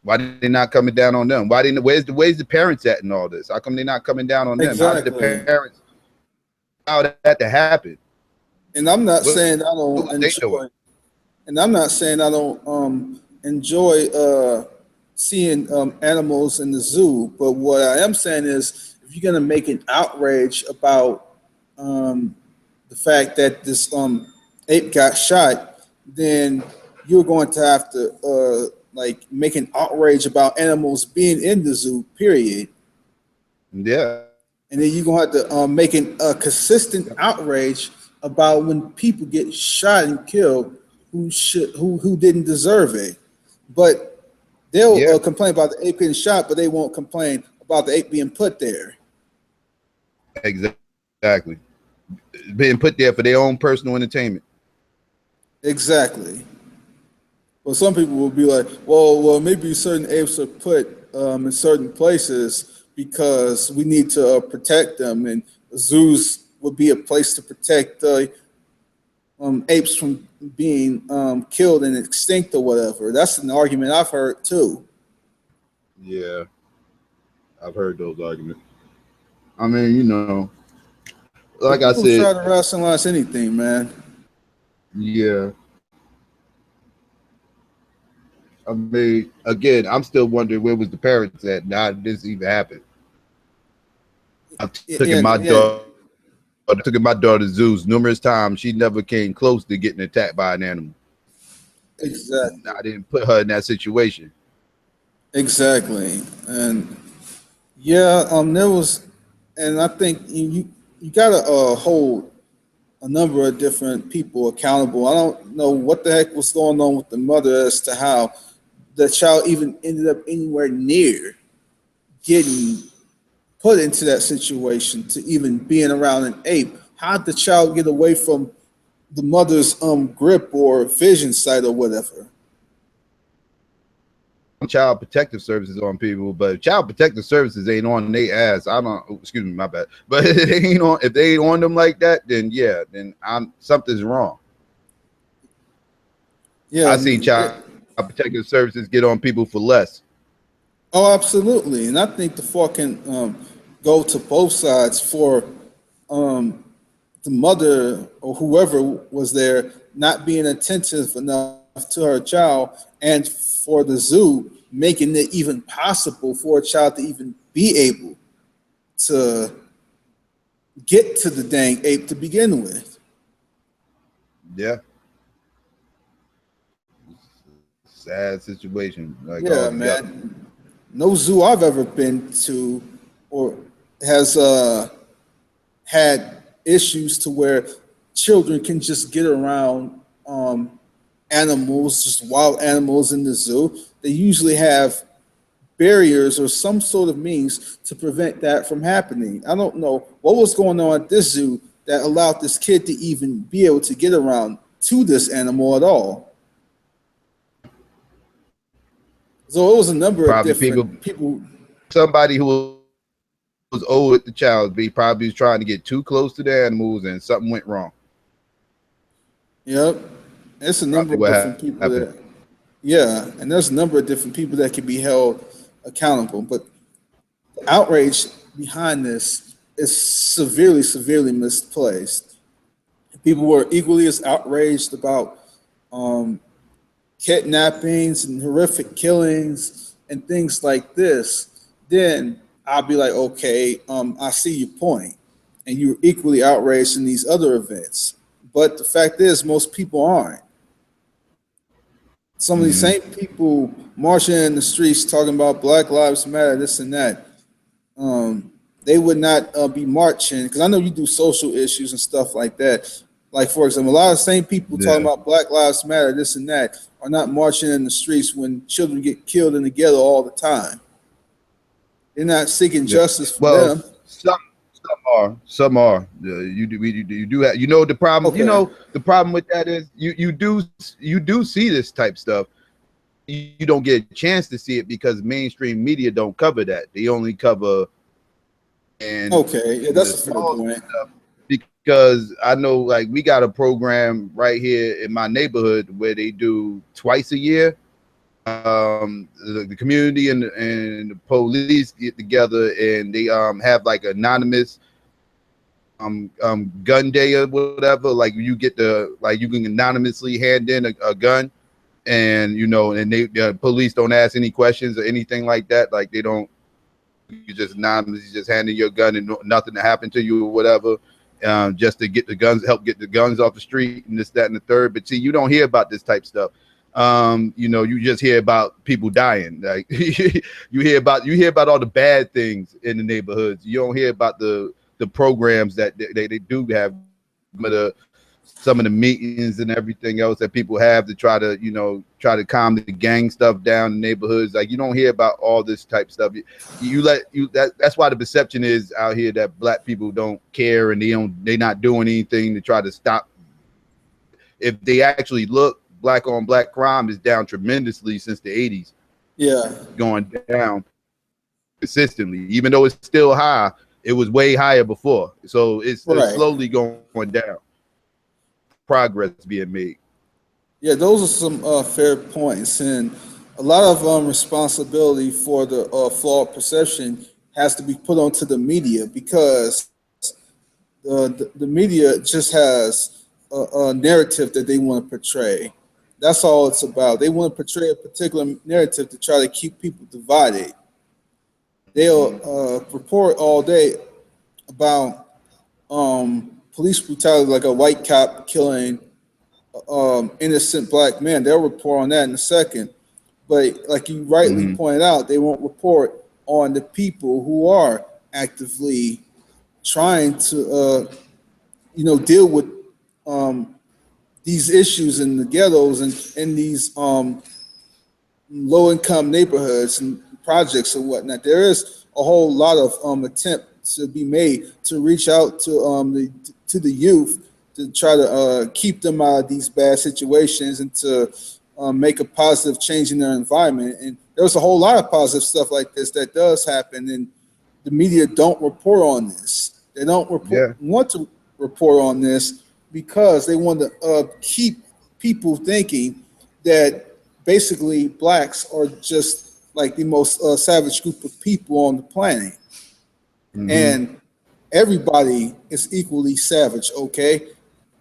Speaker 3: Why they not coming down on them? Why didn't where's the parents at in all this? How come they not coming down on them? How did the
Speaker 1: Exactly.
Speaker 3: parents allow that to happen?
Speaker 1: And I'm not
Speaker 3: What
Speaker 1: saying I don't
Speaker 3: was they doing?
Speaker 1: enjoy, and I'm not saying I don't enjoy seeing animals in the zoo. But what I am saying is, if you're gonna make an outrage about um, the fact that this ape got shot, then you're going to have to like make an outrage about animals being in the zoo. Period.
Speaker 3: Yeah,
Speaker 1: And then you're gonna have to make a consistent outrage about when people get shot and killed who didn't deserve it. But they'll
Speaker 3: yeah,
Speaker 1: complain about the ape getting shot, but they won't complain about the ape being put there.
Speaker 3: exactly. Being put there for their own personal entertainment.
Speaker 1: Exactly. Well, some people will be like, well, maybe certain apes are put in certain places because we need to protect them, and zoos would be a place to protect apes from being killed and extinct or whatever. That's an argument I've heard too.
Speaker 3: Yeah, I've heard those arguments. I mean, you know, like
Speaker 1: But
Speaker 3: I
Speaker 1: people
Speaker 3: said,
Speaker 1: try to rationalize anything, man.
Speaker 3: yeah. I mean, again, I'm still wondering where was the parents at? Now this even happened. I took in
Speaker 1: Yeah,
Speaker 3: my
Speaker 1: yeah,
Speaker 3: daughter. I took in my daughter zoos numerous times. She never came close to getting attacked by an animal.
Speaker 1: exactly,
Speaker 3: I didn't put her in that situation.
Speaker 1: exactly, and yeah, there was, and I think you gotta hold a number of different people accountable. I don't know what the heck was going on with the mother as to how the child even ended up anywhere near getting put into that situation to even being around an ape. How did the child get away from the mother's grip or vision sight or whatever?
Speaker 3: Child protective services on people, but child protective services ain't on their ass. I don't. Excuse me, my bad. But it ain't on. If they ain't on them like that, then yeah, then something's wrong.
Speaker 1: Yeah.
Speaker 3: I see child protective services get on people for less.
Speaker 1: Oh, absolutely. And I think the fault can go to both sides for um, the mother or whoever was there not being attentive enough to her child, and for the zoo making it even possible for a child to even be able to get to the dang ape to begin with.
Speaker 3: Yeah, sad situation. Like
Speaker 1: Yeah,
Speaker 3: altogether.
Speaker 1: man. No zoo I've ever been to or has had issues to where children can just get around animals, just wild animals in the zoo. They usually have barriers or some sort of means to prevent that from happening. I don't know what was going on at this zoo that allowed this kid to even be able to get around to this animal at all. So it was a number of
Speaker 3: Probably people.
Speaker 1: different people.
Speaker 3: Somebody who was old with the child, be probably was trying to get too close to the animals, and something went wrong.
Speaker 1: Yep, it's a number
Speaker 3: Probably
Speaker 1: of
Speaker 3: what
Speaker 1: different people
Speaker 3: happened.
Speaker 1: that. Yeah, and there's a number of different people that can be held accountable. But the outrage behind this is severely, severely misplaced. People were equally as outraged about um, kidnappings and horrific killings and things like this. Then I'll be like, okay, I see your point, and you're equally outraged in these other events. But the fact is, most people aren't. Some of these
Speaker 3: Mm-hmm.
Speaker 1: same people marching in the streets talking about Black Lives Matter, this and that, they would not be marching because I know you do social issues and stuff like that. Like, for example, a lot of the same people talking
Speaker 3: Yeah.
Speaker 1: about Black Lives Matter, this and that, are not marching in the streets when children get killed in the ghetto all the time. They're not seeking
Speaker 3: Yeah.
Speaker 1: justice for
Speaker 3: Well,
Speaker 1: them.
Speaker 3: some are. Some are. You do have. You know the problem. You
Speaker 1: Okay.
Speaker 3: know the problem with that is you do see this type stuff. You don't get a chance to see it because mainstream media don't cover that. They only cover and
Speaker 1: Okay. Yeah,
Speaker 3: the
Speaker 1: that's a fair
Speaker 3: small
Speaker 1: point.
Speaker 3: stuff. Because I know, like, we got a program right here in my neighborhood where they do twice a year. the community and the police get together and they have like anonymous gun day or whatever. Like you get you can anonymously hand in a gun, and and the police don't ask any questions or anything like that. Like they don't, you just anonymously just handing your gun and nothing to happen to you or whatever, just to get the guns, help get the guns off the street and this, that, and the third. But see, you don't hear about this type stuff. You just hear about people dying. Like you hear about all the bad things in the neighborhoods. You don't hear about the programs that they do have, some of the meetings and everything else that people have to try to calm the gang stuff down in neighborhoods. Like you don't hear about all this type stuff. That's why the perception is out here that black people don't care and they're not doing anything to try to stop. If they actually look, black on black crime is down tremendously since the 80s.
Speaker 1: Yeah,
Speaker 3: going down consistently, even though it's still high. It was way higher before, so it's slowly going down. Progress being made.
Speaker 1: Yeah, those are some fair points, and a lot of responsibility for the flawed perception has to be put onto the media, because the media just has a narrative that they want to portray. That's all it's about. They want to portray a particular narrative to try to keep people divided. They'll report all day about police brutality, like a white cop killing innocent black men. They'll report on that in a second. But like you rightly pointed out, they won't report on the people who are actively trying to, deal with these issues in the ghettos and in these low-income neighborhoods and projects and whatnot. There is a whole lot of attempt to be made to reach out to the youth to try to keep them out of these bad situations and to make a positive change in their environment. And there's a whole lot of positive stuff like this that does happen, and the media don't report on this. They don't want to report on this because they want to keep people thinking that basically blacks are just like the most savage group of people on the planet. And everybody is equally savage, okay?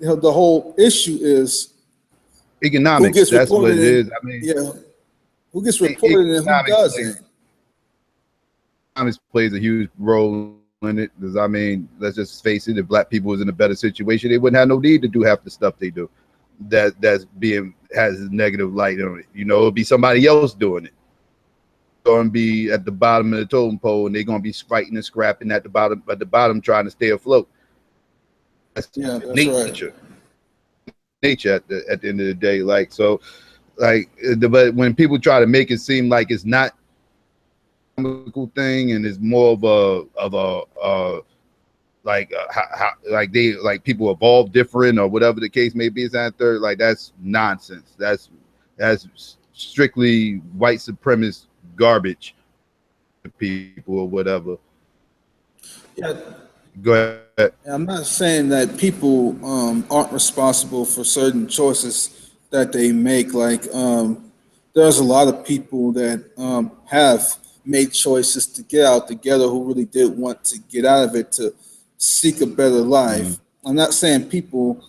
Speaker 1: The whole issue is
Speaker 3: economics.
Speaker 1: Who gets
Speaker 3: That's what it
Speaker 1: reported
Speaker 3: is. I mean,
Speaker 1: yeah, who gets reported and who doesn't.
Speaker 3: Economics plays a huge role in it, because I mean, let's just face it, if black people was in a better situation, they wouldn't have no need to do half the stuff they do. Has a negative light on it. It'll be somebody else doing it. Going to be at the bottom of the totem pole, and they're going to be fighting and scrapping at the bottom, trying to stay afloat. That's nature. Right. Nature at the end of the day. But when people try to make it seem like it's not a comical thing and it's more of a people evolve different or whatever the case may be, that's nonsense. That's strictly white supremacist garbage to people or whatever.
Speaker 1: Yeah.
Speaker 3: Go ahead.
Speaker 1: I'm not saying that people aren't responsible for certain choices that they make. Like there's a lot of people that have made choices to get out the ghetto who really did want to get out of it to seek a better life. I'm not saying people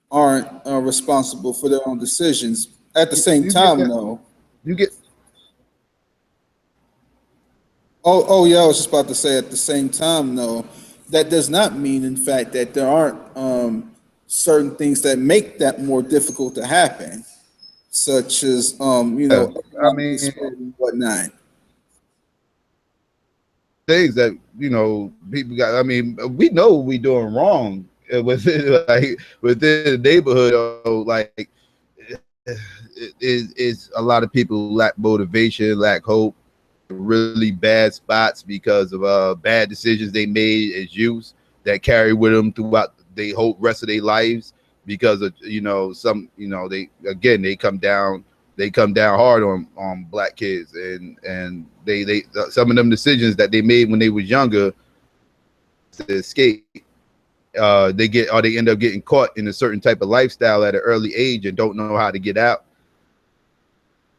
Speaker 1: aren't responsible for their own decisions. At the same time, though,
Speaker 3: you get.
Speaker 1: Oh yeah, I was just about to say, at the same time, though, that does not mean, in fact, that there aren't certain things that make that more difficult to happen, such as
Speaker 3: I mean,
Speaker 1: whatnot.
Speaker 3: Things that people got. I mean, we know we doing wrong within the neighborhood. Like, is a lot of people lack motivation, lack hope, really bad spots because of bad decisions they made as youths that carry with them throughout the whole rest of their lives, because of they come down hard on black kids, and they some of them decisions that they made when they was younger to escape, they end up getting caught in a certain type of lifestyle at an early age and don't know how to get out.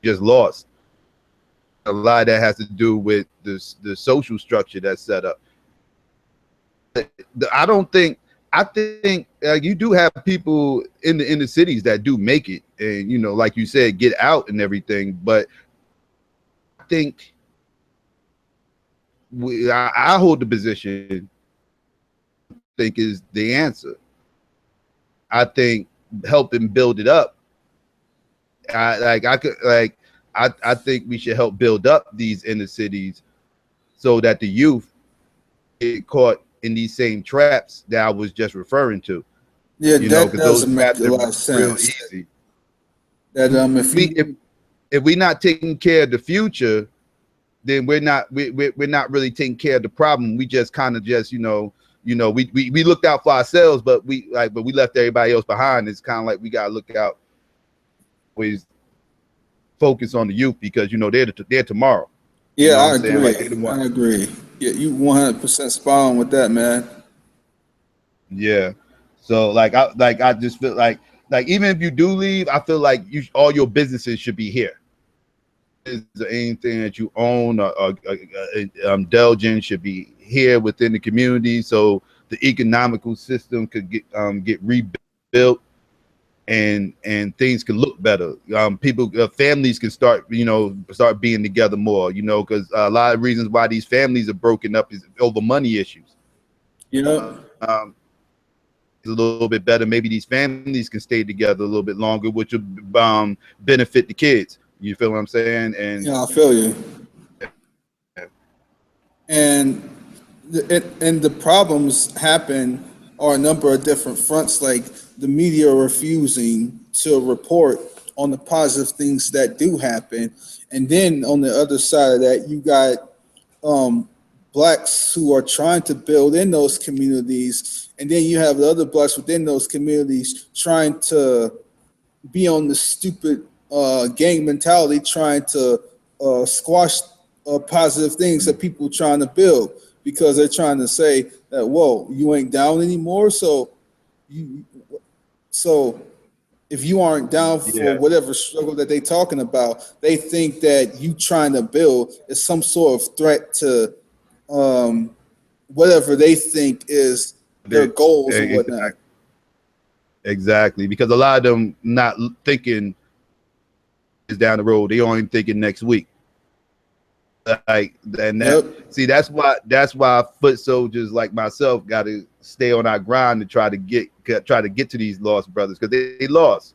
Speaker 3: Just lost. a lot of that has to do with the social structure that's set up. I don't think. I think you do have people in the cities that do make it, and like you said, get out and everything. But I think I hold the position. Think is the answer. I think helping build it up. I think we should help build up these inner cities so that the youth get caught in these same traps that I was just referring to.
Speaker 1: Yeah, that
Speaker 3: Because those
Speaker 1: doesn't make
Speaker 3: traps
Speaker 1: a
Speaker 3: are
Speaker 1: lot of
Speaker 3: real
Speaker 1: sense.
Speaker 3: easy.
Speaker 1: That
Speaker 3: If we're not taking care of the future, then we're not really taking care of the problem. We just kind of just we looked out for ourselves, but we left everybody else behind. It's kind of like we gotta look out, always focus on the youth because they're tomorrow.
Speaker 1: yeah,
Speaker 3: What
Speaker 1: I
Speaker 3: I'm saying?
Speaker 1: agree.
Speaker 3: Like they're the one.
Speaker 1: I agree. Yeah, you 100% spot on with that, man.
Speaker 3: Yeah. So I just feel like even if you do leave, I feel like all your businesses should be here. Is anything that you own or indulgence should be here within the community, so the economical system could get rebuilt and things can look better. People, families can start being together more. Because a lot of reasons why these families are broken up is over money issues.
Speaker 1: Yeah.
Speaker 3: It's a little bit better. Maybe these families can stay together a little bit longer, which will benefit the kids. You feel what I'm saying? And
Speaker 1: Yeah, I feel you. And the problems happen on a number of different fronts, like the media refusing to report on the positive things that do happen, and then on the other side of that, you got um, blacks who are trying to build in those communities, and then you have the other blacks within those communities trying to be on the stupid gang mentality, trying to squash positive things that people trying to build because they're trying to say that, whoa, you ain't down anymore. You so if you aren't down for
Speaker 3: yeah,
Speaker 1: whatever struggle that they talking about, they think that you trying to build is some sort of threat to um, whatever they think is their goals or whatnot.
Speaker 3: exactly. Because a lot of them not thinking is down the road. They only thinking next week. And
Speaker 1: Yep.
Speaker 3: that's why foot soldiers like myself got to stay on our grind to try to get to these lost brothers, because they lost.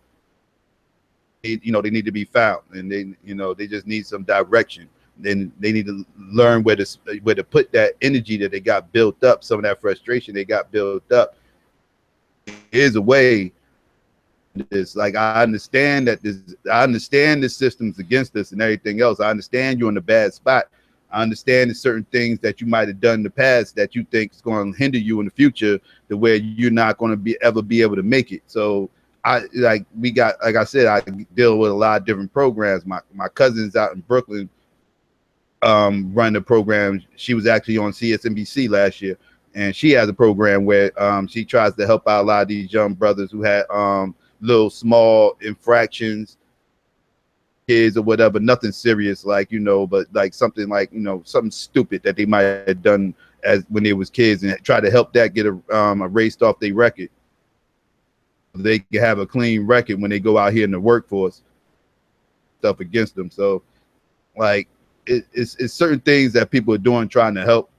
Speaker 3: They need to be found, and they just need some direction. Then they need to learn where to put that energy that they got built up, some of that frustration they got built up. Here's a way. This, like, I understand this system's against us and everything else. I understand you're in a bad spot. I understand there's certain things that you might have done in the past that you think is going to hinder you in the future, to where you're not going to ever be able to make it. So like I said, I deal with a lot of different programs. My cousin's out in Brooklyn, running the program. She was actually on CSNBC last year, and she has a program where she tries to help out a lot of these young brothers who had little small infractions, kids or whatever, nothing serious, but like something like something stupid that they might have done as when they was kids, and try to help that get erased off their record. They can have a clean record when they go out here in the workforce. Stuff against them. So like it's certain things that people are doing trying to help.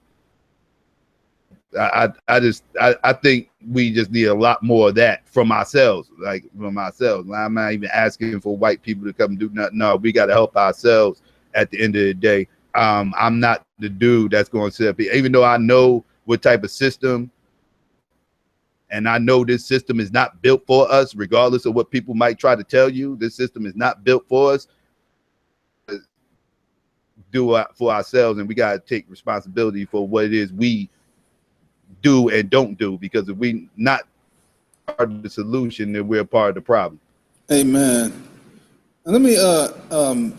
Speaker 3: I think we just need a lot more of that from ourselves. I'm not even asking for white people to come and do nothing. No, we got to help ourselves at the end of the day. I'm not the dude that's going to sit up here, even though I know what type of system, and I know this system is not built for us, regardless of what people might try to tell you. This system is not built for us. Do it for ourselves, and we got to take responsibility for what it is we do and don't do, because if we not part of the solution, then we're part of the problem.
Speaker 1: Amen. And let me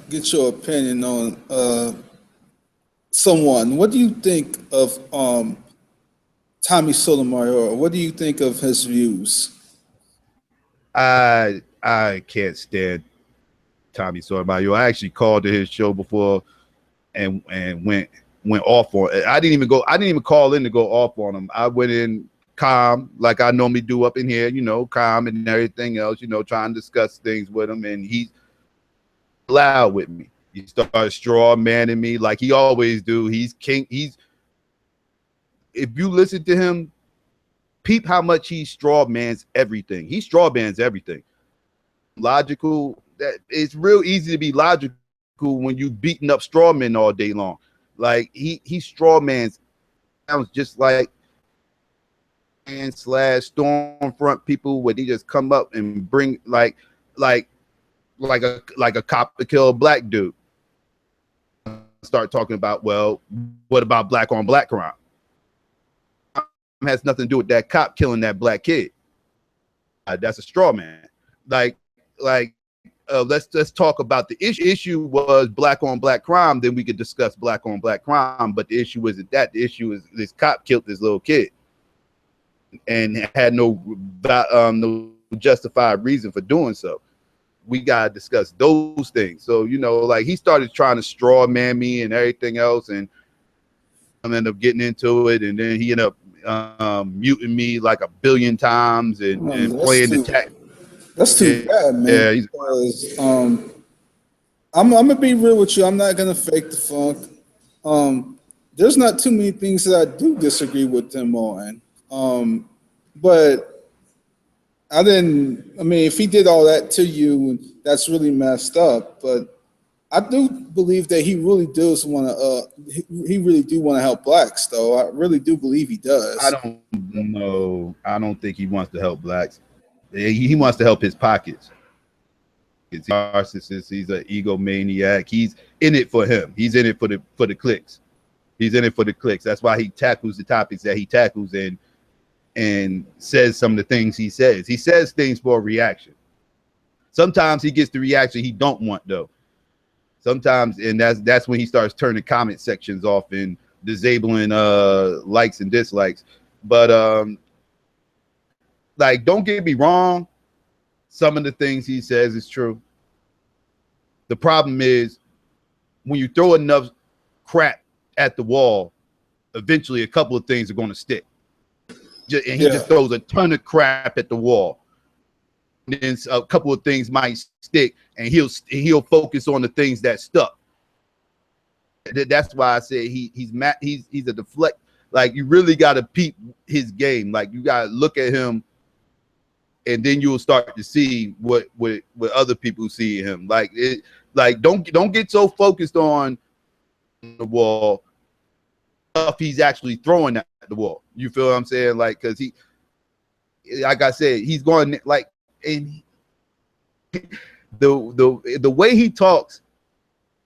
Speaker 1: get your opinion on someone. What do you think of Tommy Sotomayor? What do you think of his views?
Speaker 3: I can't stand Tommy Sotomayor. I actually called to his show before. and went off on it. I didn't even call in to go off on him. I went in calm, like I normally do up in here, calm and everything else, trying to discuss things with him, and he's loud with me. He started straw manning me like he always do. He's king. If you listen to him, peep how much he straw mans everything. He straw mans everything. Logical. That it's real easy to be logical when you beating up straw men all day long. Like he straw mans sounds just like and slash Stormfront people where they just come up and bring like a cop to kill a black dude. Start talking about, well, what about black on black crime? It has nothing to do with that cop killing that black kid. That's a straw man. Let's talk about the issue was black on black crime. Then we could discuss black on black crime. But the issue isn't that. The issue is this cop killed this little kid and had no justified reason for doing so. We gotta discuss those things. So like he started trying to straw man me and everything else, and I ended up getting into it, and then he ended up muting me like a billion times and playing the tech.
Speaker 1: That's too bad, man.
Speaker 3: Yeah,
Speaker 1: because I'm gonna be real with you. I'm not gonna fake the funk. There's not too many things that I do disagree with him on. But I mean, if he did all that to you, that's really messed up. But I do believe that he really does want to. He really do want to help blacks, though. I really do believe he does.
Speaker 3: I don't know. I don't think he wants to help blacks. He wants to help his pockets. He's a narcissist. He's an egomaniac. He's in it for him. He's in it for the clicks. He's in it for the clicks. That's why he tackles the topics that he tackles and says some of the things he says. He says things for a reaction. Sometimes he gets the reaction he don't want, though. Sometimes, and that's when he starts turning comment sections off and disabling likes and dislikes. But like, don't get me wrong, some of the things he says is true. The problem is when you throw enough crap at the wall, eventually a couple of things are going to stick. And he just throws a ton of crap at the wall. And then a couple of things might stick, and he'll focus on the things that stuck. That's why I say he's a deflect. Like, you really got to peep his game. Like, you got to look at him, and then you'll start to see what other people see in him. Like don't get so focused on the wall stuff he's actually throwing at the wall. You feel what I'm saying? Like, because he, like I said, he's going like, and the way he talks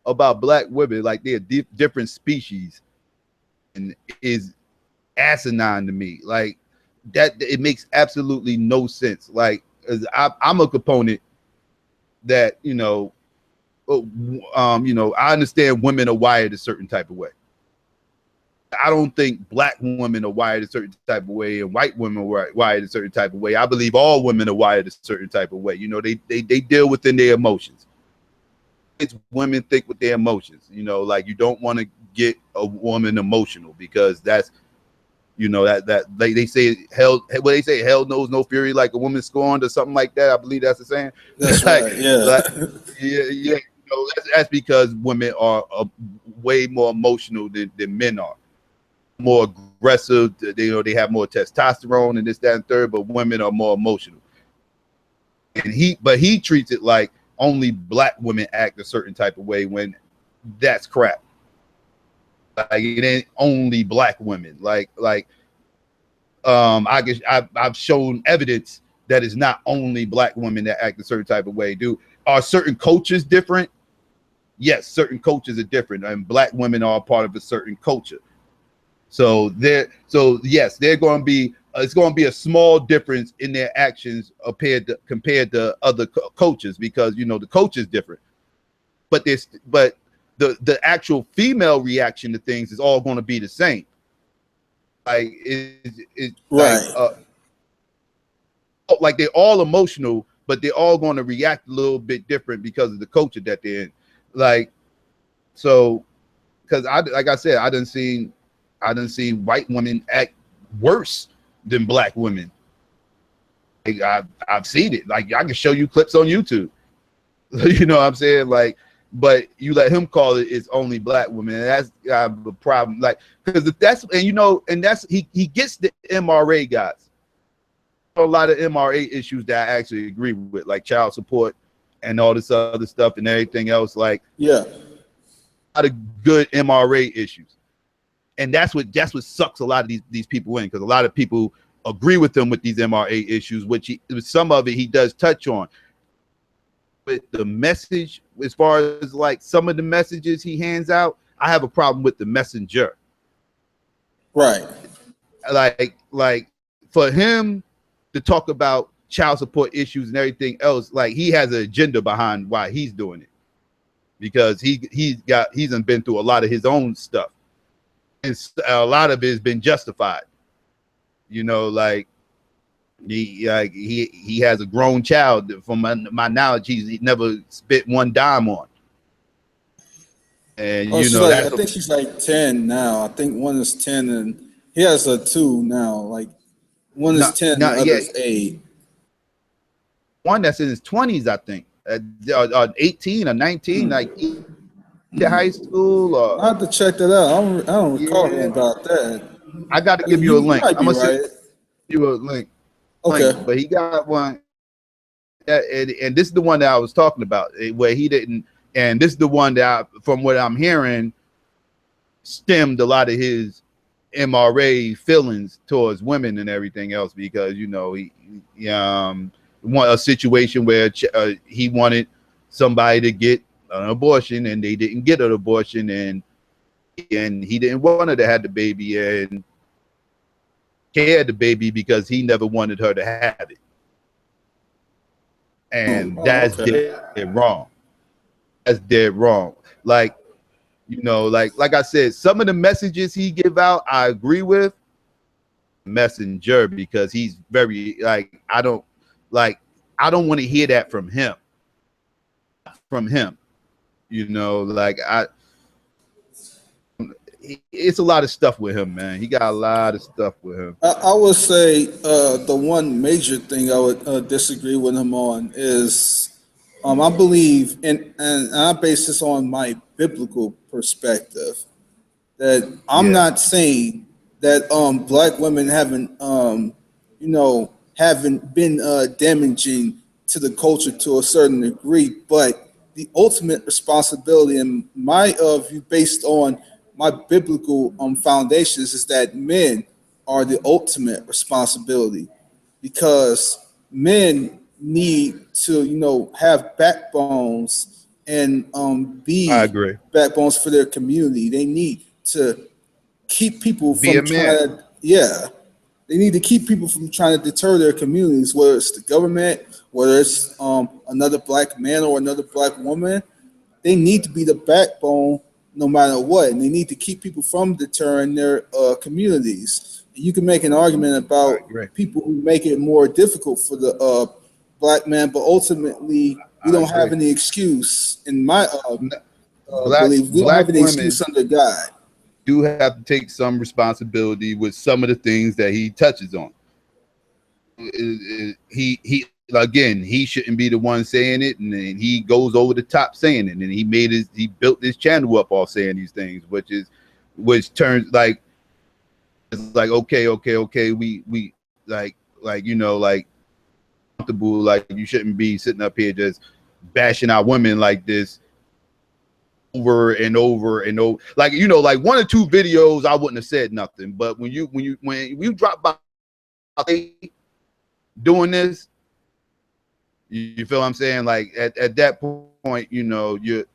Speaker 3: about black women like they're different species, and is asinine to me. Like that, it makes absolutely no sense. Like, I'm a component that I understand women are wired a certain type of way. I don't think black women are wired a certain type of way and white women are wired a certain type of way. I believe all women are wired a certain type of way. They deal within their emotions. It's women think with their emotions. Like, you don't want to get a woman emotional, because that's, that they say hell. What they say, hell knows no fury like a woman scorned, or something like that. I believe that's the saying.
Speaker 1: That's
Speaker 3: like,
Speaker 1: right. Yeah.
Speaker 3: Yeah. That's because women are way more emotional than men are. More aggressive, they have more testosterone and this, that, and third, but women are more emotional. And he treats it like only black women act a certain type of way, when that's crap. Like, it ain't only black women. I've shown evidence that it's not only black women that act a certain type of way. Are certain cultures different? Yes, certain cultures are different, and black women are a part of a certain culture. So yes, they're going to be. It's going to be a small difference in their actions compared to other cultures, because the culture is different. But the actual female reaction to things is all going to be the same. Like, it's
Speaker 1: right.
Speaker 3: Like they're all emotional, but they're all going to react a little bit different because of the culture that they're in. Like, so because I like I said, I done seen white women act worse than black women. Like, I've seen it. Like I can show you clips on YouTube. You know what I'm saying? Like, but you let him call it it's only black women, and that's a problem. Like, because that's and that's he gets the MRA guys. A lot of MRA issues that I actually agree with, like child support and all this other stuff and everything else. Like,
Speaker 1: Yeah.
Speaker 3: A lot of good MRA issues, and that's what sucks a lot of these people in, because a lot of people agree with him with these MRA issues, which some of it he does touch on. But the message, as far as like some of the messages he hands out, I have a problem with the messenger.
Speaker 1: Right.
Speaker 3: Like for him to talk about child support issues and everything else, like he has an agenda behind why he's doing it, because he's been through a lot of his own stuff, and a lot of it has been justified. You know, like he has a grown child. From my knowledge, he's never spent one dime on. And
Speaker 1: Oh,
Speaker 3: you know,
Speaker 1: I think she's like 10 now. I think one is 10 and he has a 2 now. Like one is 10, the other is 8.
Speaker 3: One that's in his 20s, I think, 18 or 19, like to high school. Or
Speaker 1: I have to check that out. I don't recall anything about that.
Speaker 3: I got to give you a link.
Speaker 1: I'm gonna send
Speaker 3: you a link.
Speaker 1: Okay.
Speaker 3: But he got one, and this is the one that I was talking about, where he didn't. And this is the one that, from what I'm hearing, stemmed a lot of his MRA feelings towards women and everything else, because you know he want a situation where he wanted somebody to get an abortion and they didn't get an abortion, and he didn't want her to have the baby, and cared the baby because he never wanted her to have it, and that's dead wrong. That's dead wrong. Like, you know, like I said, some of the messages he give out, I agree with. Messenger, because he's very like, I don't want to hear that from him. You know, like it's a lot of stuff with him, man. He got a lot of stuff with him.
Speaker 1: I would say the one major thing I would disagree with him on is I believe, and I base this on my biblical perspective, that I'm not saying that black women haven't been damaging to the culture to a certain degree, but the ultimate responsibility, in my view, based on my biblical foundations, is that men are the ultimate responsibility, because men need to have backbones and be
Speaker 3: I agree.
Speaker 1: backbones for their community. They need to keep people from they need to keep people from trying to deter their communities, whether it's the government, whether it's another black man or another black woman. They need to be the backbone no matter what, and they need to keep people from deterring their communities. You can make an argument about people who make it more difficult for the black man, but ultimately we don't have any excuse. In my belief, we don't have any excuse under God.
Speaker 3: Do have to take some responsibility with some of the things that he touches on. He again, he shouldn't be the one saying it, and then he goes over the top saying it, and he built this channel up all saying these things, which turns like, it's like okay, we like you know, like comfortable, like you shouldn't be sitting up here just bashing our women like this over and over and over. Like, you know, like 1 or 2 videos I wouldn't have said nothing, but when you drop by doing this, you feel what I'm saying? Like at that point, you know, you're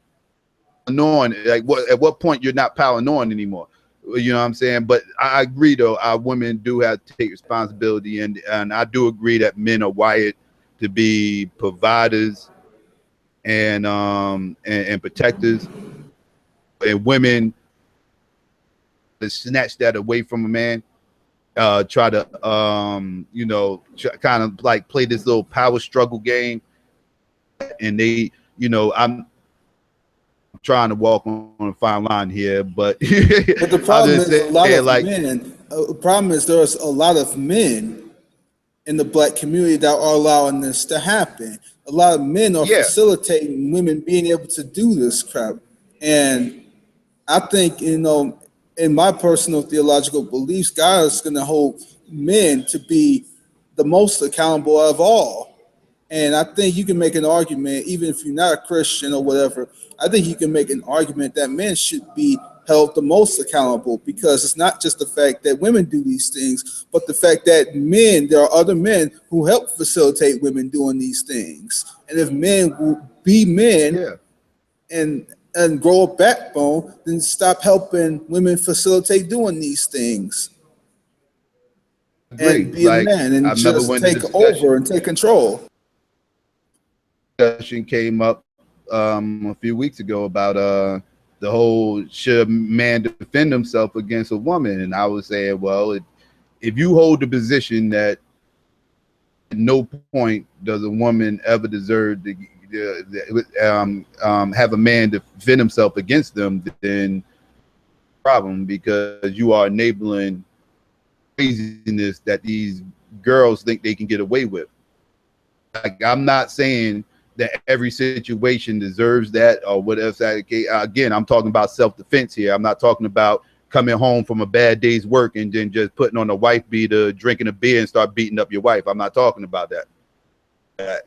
Speaker 3: annoying. Like at what point you're not paranoid anymore? You know what I'm saying? But I agree, though, our women do have to take responsibility, and I do agree that men are wired to be providers and protectors, and women to snatch that away from a man, try to kind of like play this little power struggle game, and they, you know, I'm trying to walk on a fine line here, but
Speaker 1: But the
Speaker 3: I'll
Speaker 1: problem
Speaker 3: just
Speaker 1: is a
Speaker 3: say
Speaker 1: lot of
Speaker 3: like,
Speaker 1: men. The problem is there's a lot of men in the black community that are allowing this to happen. A lot of men are
Speaker 3: yeah,
Speaker 1: facilitating women being able to do this crap, and I think, in my personal theological beliefs, God is going to hold men to be the most accountable of all. And I think you can make an argument, even if you're not a Christian or whatever, I think you can make an argument that men should be held the most accountable, because it's not just the fact that women do these things, but the fact that there are other men who help facilitate women doing these things. And if men will be men
Speaker 3: yeah,
Speaker 1: and grow a backbone, then stop helping women facilitate doing these things
Speaker 3: agree.
Speaker 1: and be a
Speaker 3: Like,
Speaker 1: man
Speaker 3: I
Speaker 1: and
Speaker 3: remember
Speaker 1: just
Speaker 3: when the
Speaker 1: take over and take control.
Speaker 3: discussion came up a few weeks ago about the whole should a man defend himself against a woman, and I was saying, well, if you hold the position that at no point does a woman ever deserve to have a man defend himself against them, then problem, because you are enabling craziness that these girls think they can get away with. Like, I'm not saying that every situation deserves that or whatever. Again, I'm talking about self-defense here. I'm not talking about coming home from a bad day's work and then just putting on a wife beater, drinking a beer, and start beating up your wife. I'm not talking about that.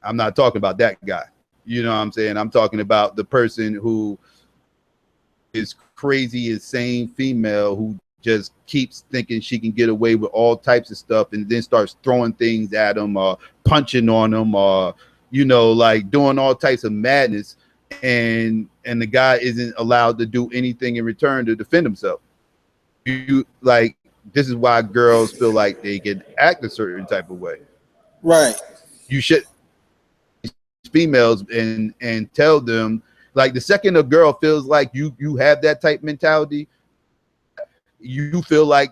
Speaker 3: I'm not talking about that guy. You know what I'm saying? I'm talking about the person who is crazy, insane female who just keeps thinking she can get away with all types of stuff and then starts throwing things at them or punching on them or, like doing all types of madness. And the guy isn't allowed to do anything in return to defend himself. This is why girls feel like they can act a certain type of way.
Speaker 1: Right.
Speaker 3: You should females and tell them, like, the second a girl feels like you have that type mentality, you feel like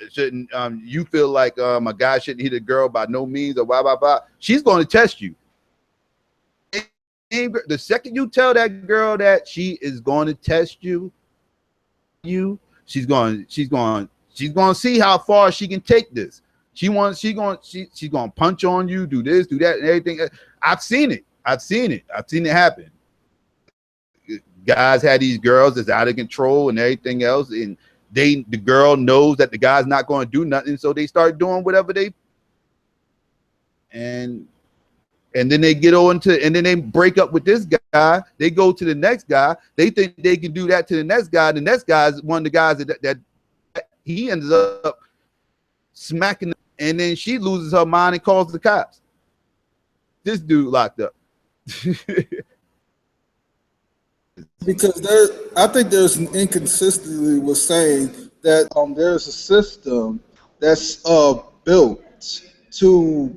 Speaker 3: shouldn't you feel like a guy shouldn't hit a girl by no means or blah blah blah. She's going to test you. The second you tell that girl that she is going to test she's going to see how far she can take this. She's going to punch on you, do this, do that, and everything. I've seen it happen. Guys had these girls that's out of control and everything else, and the girl knows that the guy's not going to do nothing, so they start doing whatever and then they get on to, and then they break up with this guy. They go to the next guy. They think they can do that to the next guy. The next guy is one of the guys that he ends up smacking them, and then she loses her mind and calls the cops. This dude locked up.
Speaker 1: Because I think there's an inconsistency with saying that there's a system that's built to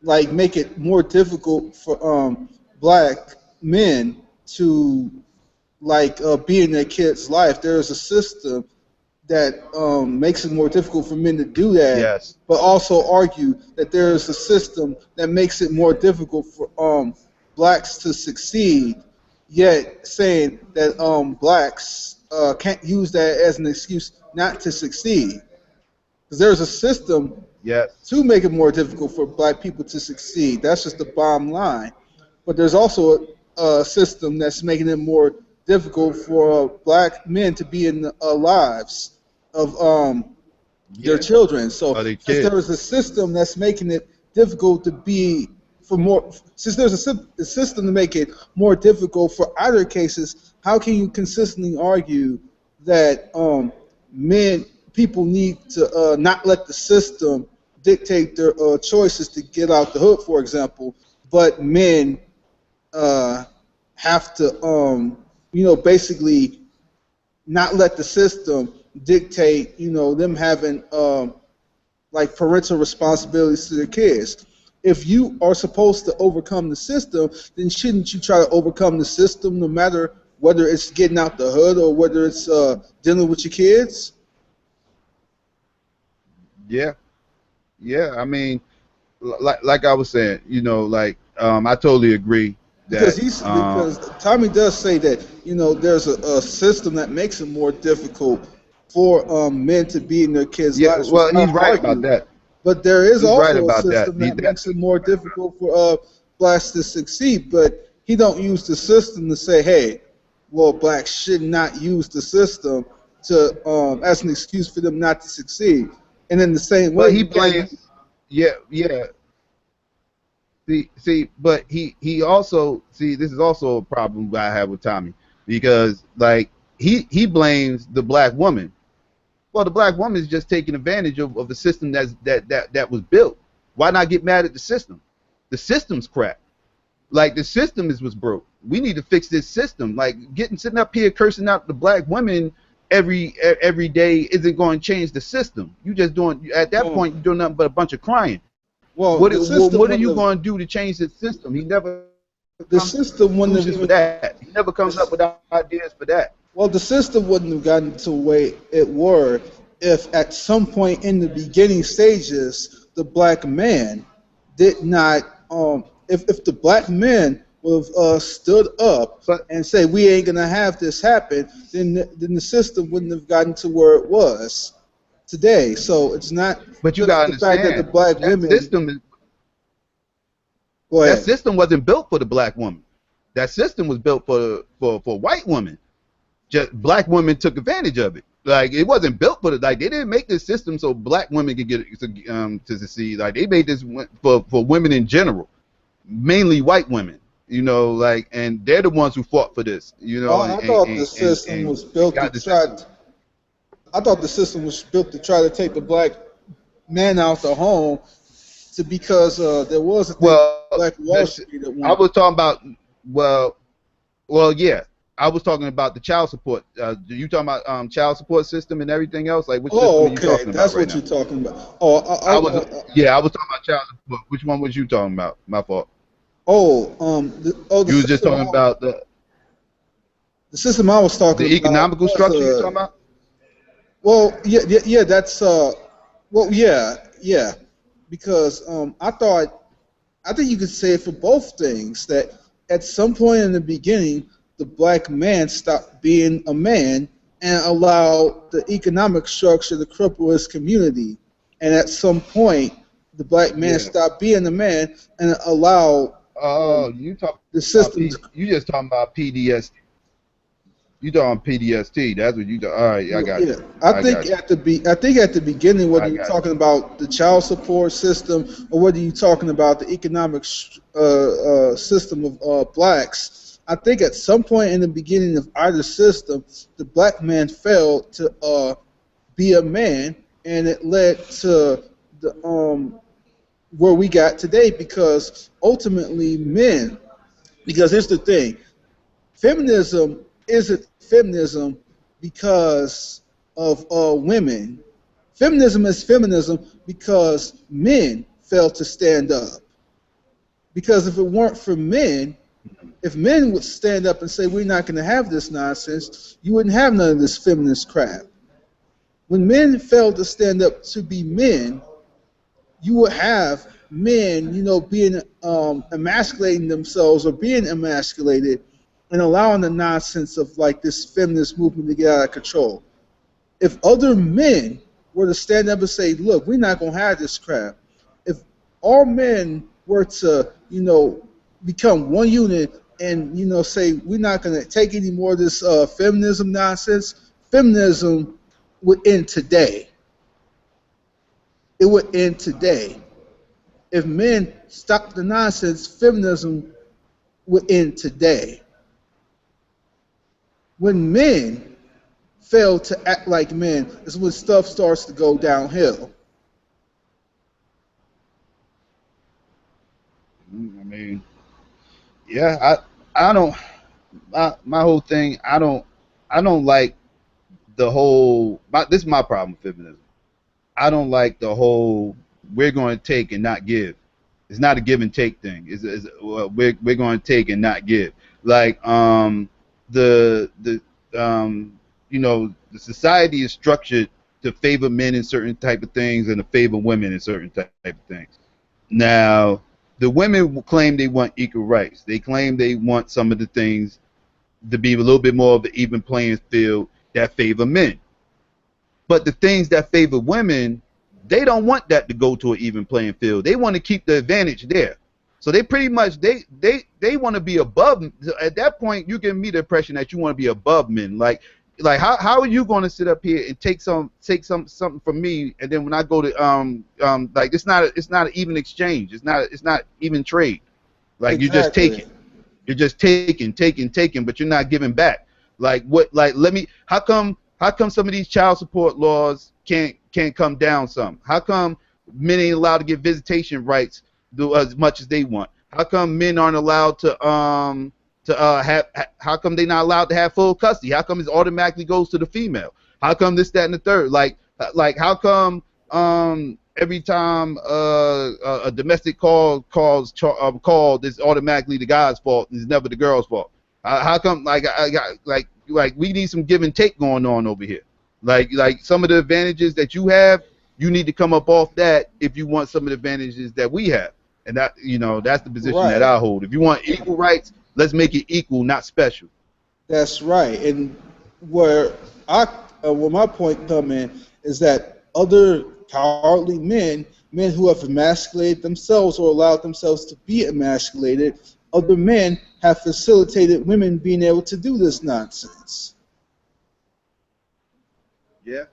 Speaker 1: like make it more difficult for black men to be in their kids' life. There's a system that makes it more difficult for men to do that.
Speaker 3: Yes.
Speaker 1: But also argue that there is a system that makes it more difficult for blacks to succeed. Yet saying that blacks can't use that as an excuse not to succeed, because there's a system
Speaker 3: Yes.
Speaker 1: to make it more difficult for black people to succeed. That's just the bottom line. But there's also a system that's making it more difficult for black men to be in the lives of their children. So since there is a system that's making it difficult to be for more, since there's a system to make it more difficult for either cases, how can you consistently argue that people need to not let the system dictate their choices to get out the hood, for example, but men have to, basically not let the system dictate, them having like parental responsibilities to their kids. If you are supposed to overcome the system, then shouldn't you try to overcome the system no matter whether it's getting out the hood or whether it's dealing with your kids?
Speaker 3: Yeah. I mean, like I was saying, I totally agree
Speaker 1: because
Speaker 3: that
Speaker 1: he's because Tommy does say that there's a system that makes it more difficult for men to be in their kids'
Speaker 3: yeah,
Speaker 1: lives, which
Speaker 3: well,
Speaker 1: I
Speaker 3: he's right about
Speaker 1: argue.
Speaker 3: that.
Speaker 1: But there is
Speaker 3: He's right
Speaker 1: also a
Speaker 3: about that.
Speaker 1: system that makes it more difficult for blacks to succeed. But he don't use the system to say, hey, well, blacks should not use the system to as an excuse for them not to succeed. And in the same way,
Speaker 3: But he
Speaker 1: you can't use.
Speaker 3: blames, yeah, yeah. But he also see this is also a problem I have with Tommy because like he blames the black woman. Well, the black woman is just taking advantage of the system that was built. Why not get mad at the system? The system's crap. Like the system was broke. We need to fix this system. Like sitting up here cursing out the black women every day isn't going to change the system. You just doing at that
Speaker 1: Well,
Speaker 3: point you're doing nothing but a bunch of crying.
Speaker 1: well,
Speaker 3: What
Speaker 1: the system
Speaker 3: what are
Speaker 1: wouldn't
Speaker 3: you
Speaker 1: have.
Speaker 3: going to do to change the system? He never
Speaker 1: The
Speaker 3: comes
Speaker 1: system
Speaker 3: with
Speaker 1: wouldn't have
Speaker 3: solutions for
Speaker 1: even.
Speaker 3: that. He never comes up with ideas for that.
Speaker 1: Well, the system wouldn't have gotten to the way it were if at some point in the beginning stages the black man did not if the black men would have stood up
Speaker 3: But
Speaker 1: and say we ain't gonna have this happen, then the system wouldn't have gotten to where it was today. So it's not
Speaker 3: you
Speaker 1: just
Speaker 3: gotta
Speaker 1: the fact that the
Speaker 3: understand
Speaker 1: black
Speaker 3: that
Speaker 1: women.
Speaker 3: system is
Speaker 1: Go
Speaker 3: that
Speaker 1: ahead.
Speaker 3: system wasn't built for the black woman. That system was built for white women. Just black women took advantage of it. Like it wasn't built for the like they didn't make this system so black women could get to succeed. Like they made this for women in general, mainly white women. Like and they're the ones who fought for this.
Speaker 1: I thought the system was
Speaker 3: And
Speaker 1: built to
Speaker 3: got the
Speaker 1: try.
Speaker 3: system.
Speaker 1: I thought the system was built to try to take the black man out the home because there was a thing
Speaker 3: Well,
Speaker 1: Black Wall Street at
Speaker 3: I
Speaker 1: one.
Speaker 3: was talking about well, yeah. I was talking about the child support. You talking about child support system and everything else? Like which system
Speaker 1: Oh,
Speaker 3: are you
Speaker 1: okay,
Speaker 3: talking about
Speaker 1: that's
Speaker 3: right
Speaker 1: what
Speaker 3: now?
Speaker 1: you're talking about. Oh,
Speaker 3: I was yeah, I was talking about child support. Which one was you talking about? My fault.
Speaker 1: the
Speaker 3: You was just
Speaker 1: system.
Speaker 3: talking about
Speaker 1: The system I was
Speaker 3: the
Speaker 1: talking about
Speaker 3: economical
Speaker 1: was
Speaker 3: structure. You talking about?
Speaker 1: well, yeah. That's well, yeah. Because I think you could say it for both things that at some point in the beginning, the black man stopped being a man and allowed the economic structure to cripple his community. And at some point, the black man
Speaker 3: Yeah.
Speaker 1: stopped being a man and allowed
Speaker 3: Oh, you talking
Speaker 1: the
Speaker 3: about
Speaker 1: system to.
Speaker 3: You just talking about PDS. You talking PDST? That's what you. All right, I got
Speaker 1: Yeah,
Speaker 3: you. I got you.
Speaker 1: I think at the beginning, whether
Speaker 3: I
Speaker 1: you're
Speaker 3: got you.
Speaker 1: talking about the child support system or whether you're talking about the economic system of blacks, I think at some point in the beginning of either system, the black man failed to be a man, and it led to the where we got today because ultimately men. Because here's the thing: feminism isn't feminism because of women. Feminism is feminism because men failed to stand up. Because if it weren't for men, if men would stand up and say we're not going to have this nonsense, you wouldn't have none of this feminist crap. When men failed to stand up to be men, you would have men, being emasculating themselves or being emasculated and allowing the nonsense of like this feminist movement to get out of control. If other men were to stand up and say, look, we're not going to have this crap. If all men were to, become one unit and, say we're not going to take any more of this feminism nonsense, feminism would end today. It would end today. If men stopped the nonsense, feminism would end today. When men fail to act like men, is when stuff starts to go downhill.
Speaker 3: I mean, yeah. I don't. My whole thing. I don't like the whole. This is my problem with feminism. I don't like the whole we're going to take and not give. It's not a give and take thing. We're going to take and not give. Like the the society is structured to favor men in certain type of things and to favor women in certain type of things. Now The women claim they want equal rights. They claim they want some of the things to be a little bit more of an even playing field that favor men. But the things that favor women, they don't want that to go to an even playing field. They want to keep the advantage there. So they pretty much they want to be above. At that point, you give me the impression that you want to be above men. Like how are you going to sit up here and take something from me, and then when I go to like it's not an even exchange. It's not even trade. Like you just take
Speaker 1: Exactly.
Speaker 3: it. You're just taking, but you're not giving back. Like what? Like let me. How come some of these child support laws can't come down some? How come men ain't allowed to get visitation rights do as much as they want? How come men aren't allowed to have? How come they not allowed to have full custody? How come it automatically goes to the female? How come this, that, and the third? Like how come every time a domestic called, it's automatically the guy's fault. It's never the girl's fault. How come like we need some give and take going on over here? Like some of the advantages that you have, you need to come up off that if you want some of the advantages that we have. And that that's the position that
Speaker 1: Right.
Speaker 3: I hold. If you want equal rights, let's make it equal, not special.
Speaker 1: That's right. And where I where my point come in is that other cowardly men who have emasculated themselves or allowed themselves to be emasculated, other men have facilitated women being able to do this nonsense.
Speaker 3: Yeah.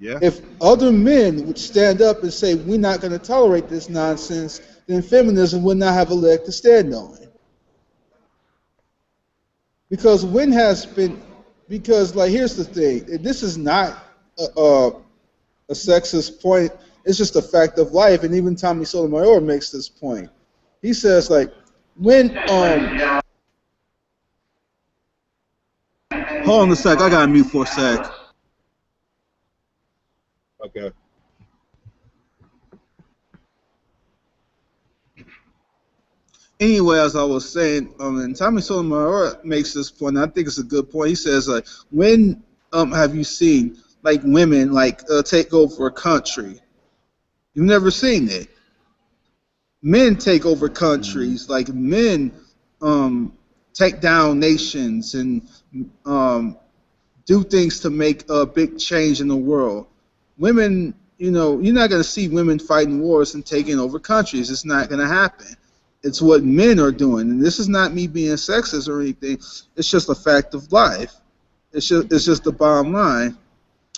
Speaker 3: Yeah.
Speaker 1: If other men would stand up and say, we're not going to tolerate this nonsense, then feminism would not have a leg to stand on. Because when has been, because like here's the thing, this is not a sexist point, it's just a fact of life, and even Tommy Sotomayor makes this point. He says like, when, hold on a sec, I gotta mute for a sec.
Speaker 3: Okay.
Speaker 1: Anyway, as I was saying, and Tommy Sotomayor makes this point, and I think it's a good point. He says, like, when have you seen like women like take over a country? You've never seen it. Men take over countries, like men take down nations and do things to make a big change in the world. Women, you're not going to see women fighting wars and taking over countries. It's not going to happen. It's what men are doing, and this is not me being sexist or anything. It's just a fact of life. It's just the bottom line.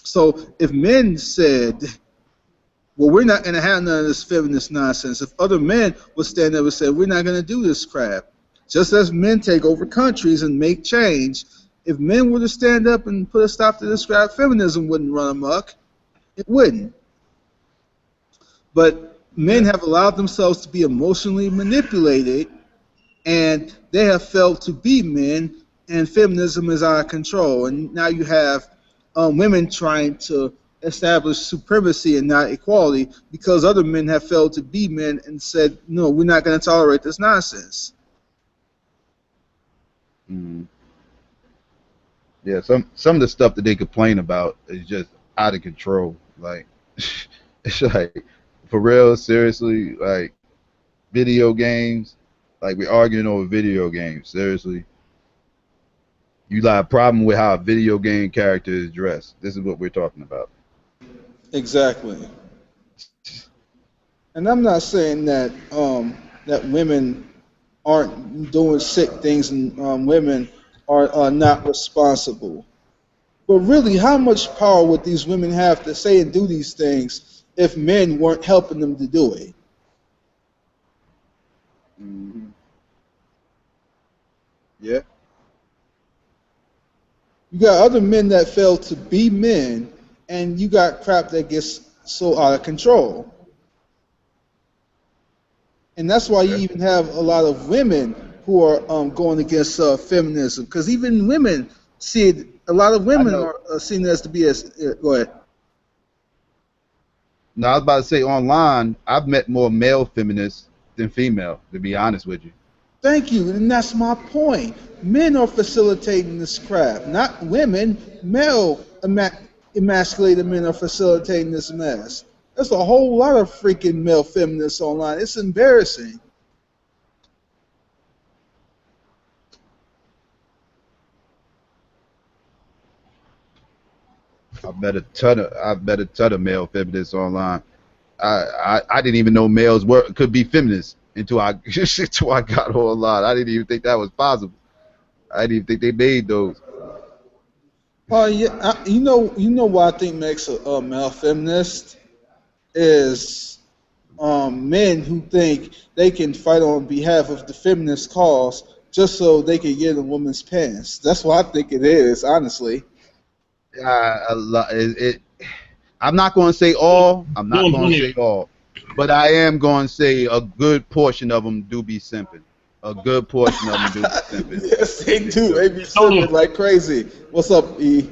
Speaker 1: So if men said, well, we're not going to have none of this feminist nonsense, if other men would stand up and say, we're not going to do this crap, just as men take over countries and make change, if men were to stand up and put a stop to this crap, feminism wouldn't run amok. It wouldn't. But men
Speaker 3: Yeah.
Speaker 1: have allowed themselves to be emotionally manipulated, and they have failed to be men, and feminism is out of control. And now you have women trying to establish supremacy and not equality because other men have failed to be men and said, no, we're not going to tolerate this nonsense.
Speaker 3: Mhm. Yeah, some of the stuff that they complain about is just out of control. Like it's like for real, seriously, like video games, like we're arguing over video games. Seriously, you got a problem with how a video game character is dressed. This is what we're talking about.
Speaker 1: Exactly. And I'm not saying that that women aren't doing sick things and women are not responsible. But really, how much power would these women have to say and do these things if men weren't helping them to do it?
Speaker 3: Hmm. Yeah.
Speaker 1: You got other men that fail to be men, and you got crap that gets so out of control. And that's why you
Speaker 3: Yeah.
Speaker 1: even have a lot of women who are going against feminism, because even women see it. A lot of
Speaker 3: I
Speaker 1: women
Speaker 3: know.
Speaker 1: are seen as to be as. Go ahead.
Speaker 3: Now I was about to say online, I've met more male feminists than female. To be honest with you.
Speaker 1: Thank you, and that's my point. Men are facilitating this crap, not women. Male emasculated men are facilitating this mess. There's a whole lot of freaking male feminists online. It's embarrassing.
Speaker 3: I met a ton of male feminists online. I didn't even know males could be feminists until I until I got online. I didn't even think that was possible. I didn't even think they made those.
Speaker 1: Oh yeah, you know what I think makes a male feminist is men who think they can fight on behalf of the feminist cause just so they can get a woman's pants. That's what I think it is, honestly.
Speaker 3: I'm not going to say all. I'm not
Speaker 4: Don't
Speaker 3: going to say
Speaker 4: it.
Speaker 3: all, but I am going to say a good portion of them do be simping. A good portion of them do be simping.
Speaker 1: Yes, they
Speaker 3: They
Speaker 1: do.
Speaker 3: do.
Speaker 1: They be
Speaker 4: Tony,
Speaker 1: sipping like crazy. What's up, E?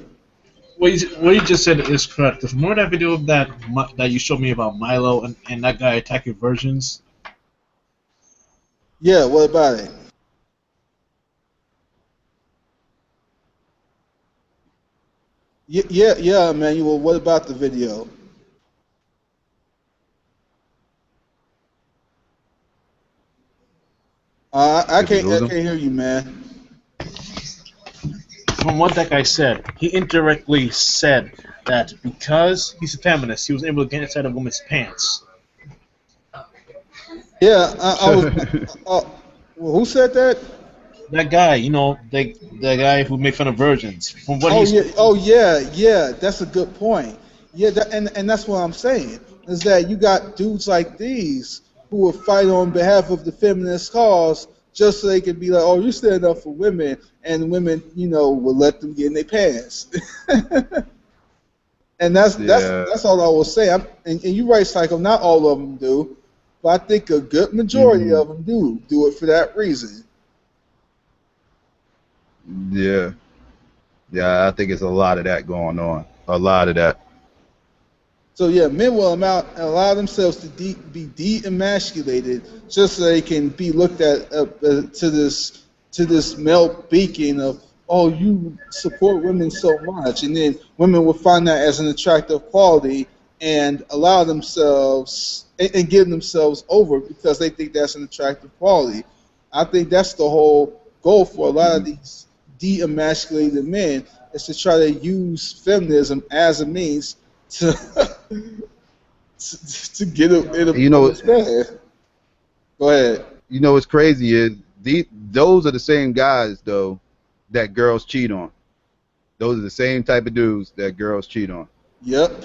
Speaker 4: what you just said is correct. Because remember that video that you showed me about Milo and that guy attacking virgins?
Speaker 1: Yeah, what about it? Yeah, Emmanuel. What about the video?
Speaker 3: Did we
Speaker 1: I
Speaker 3: lose them?
Speaker 1: can't hear you, man.
Speaker 4: From what that guy said, he indirectly said that because he's a feminist, he was able to get inside a woman's pants.
Speaker 1: Yeah, I was. Well, who said that?
Speaker 4: That guy, the guy who made fun of virgins. From what
Speaker 1: Oh
Speaker 4: he's
Speaker 1: yeah, yeah. That's a good point. Yeah, and that's what I'm saying is that you got dudes like these who will fight on behalf of the feminist cause just so they can be like, oh, you stand up for women, and women, will let them get in their pants. And
Speaker 3: Yeah.
Speaker 1: that's all I will say. And you're right, Psycho. Not all of them do, but I think a good majority
Speaker 3: Hmm.
Speaker 1: of them do it for that reason.
Speaker 3: Yeah. Yeah. I think it's a lot of that going on. A lot of that.
Speaker 1: So yeah, men will allow themselves to be de-emasculated just so they can be looked at to this male beacon of, oh, you support women so much, and then women will find that as an attractive quality and allow themselves and give themselves over because they think that's an attractive quality. I think that's the whole goal for a lot of these de-emasculated men is to try to use feminism as a means to to get in a
Speaker 3: You know.
Speaker 1: woman's bed. Go ahead.
Speaker 3: What's crazy is those are the same guys though that girls cheat on. Those are the same type of dudes that girls cheat on.
Speaker 1: Yep.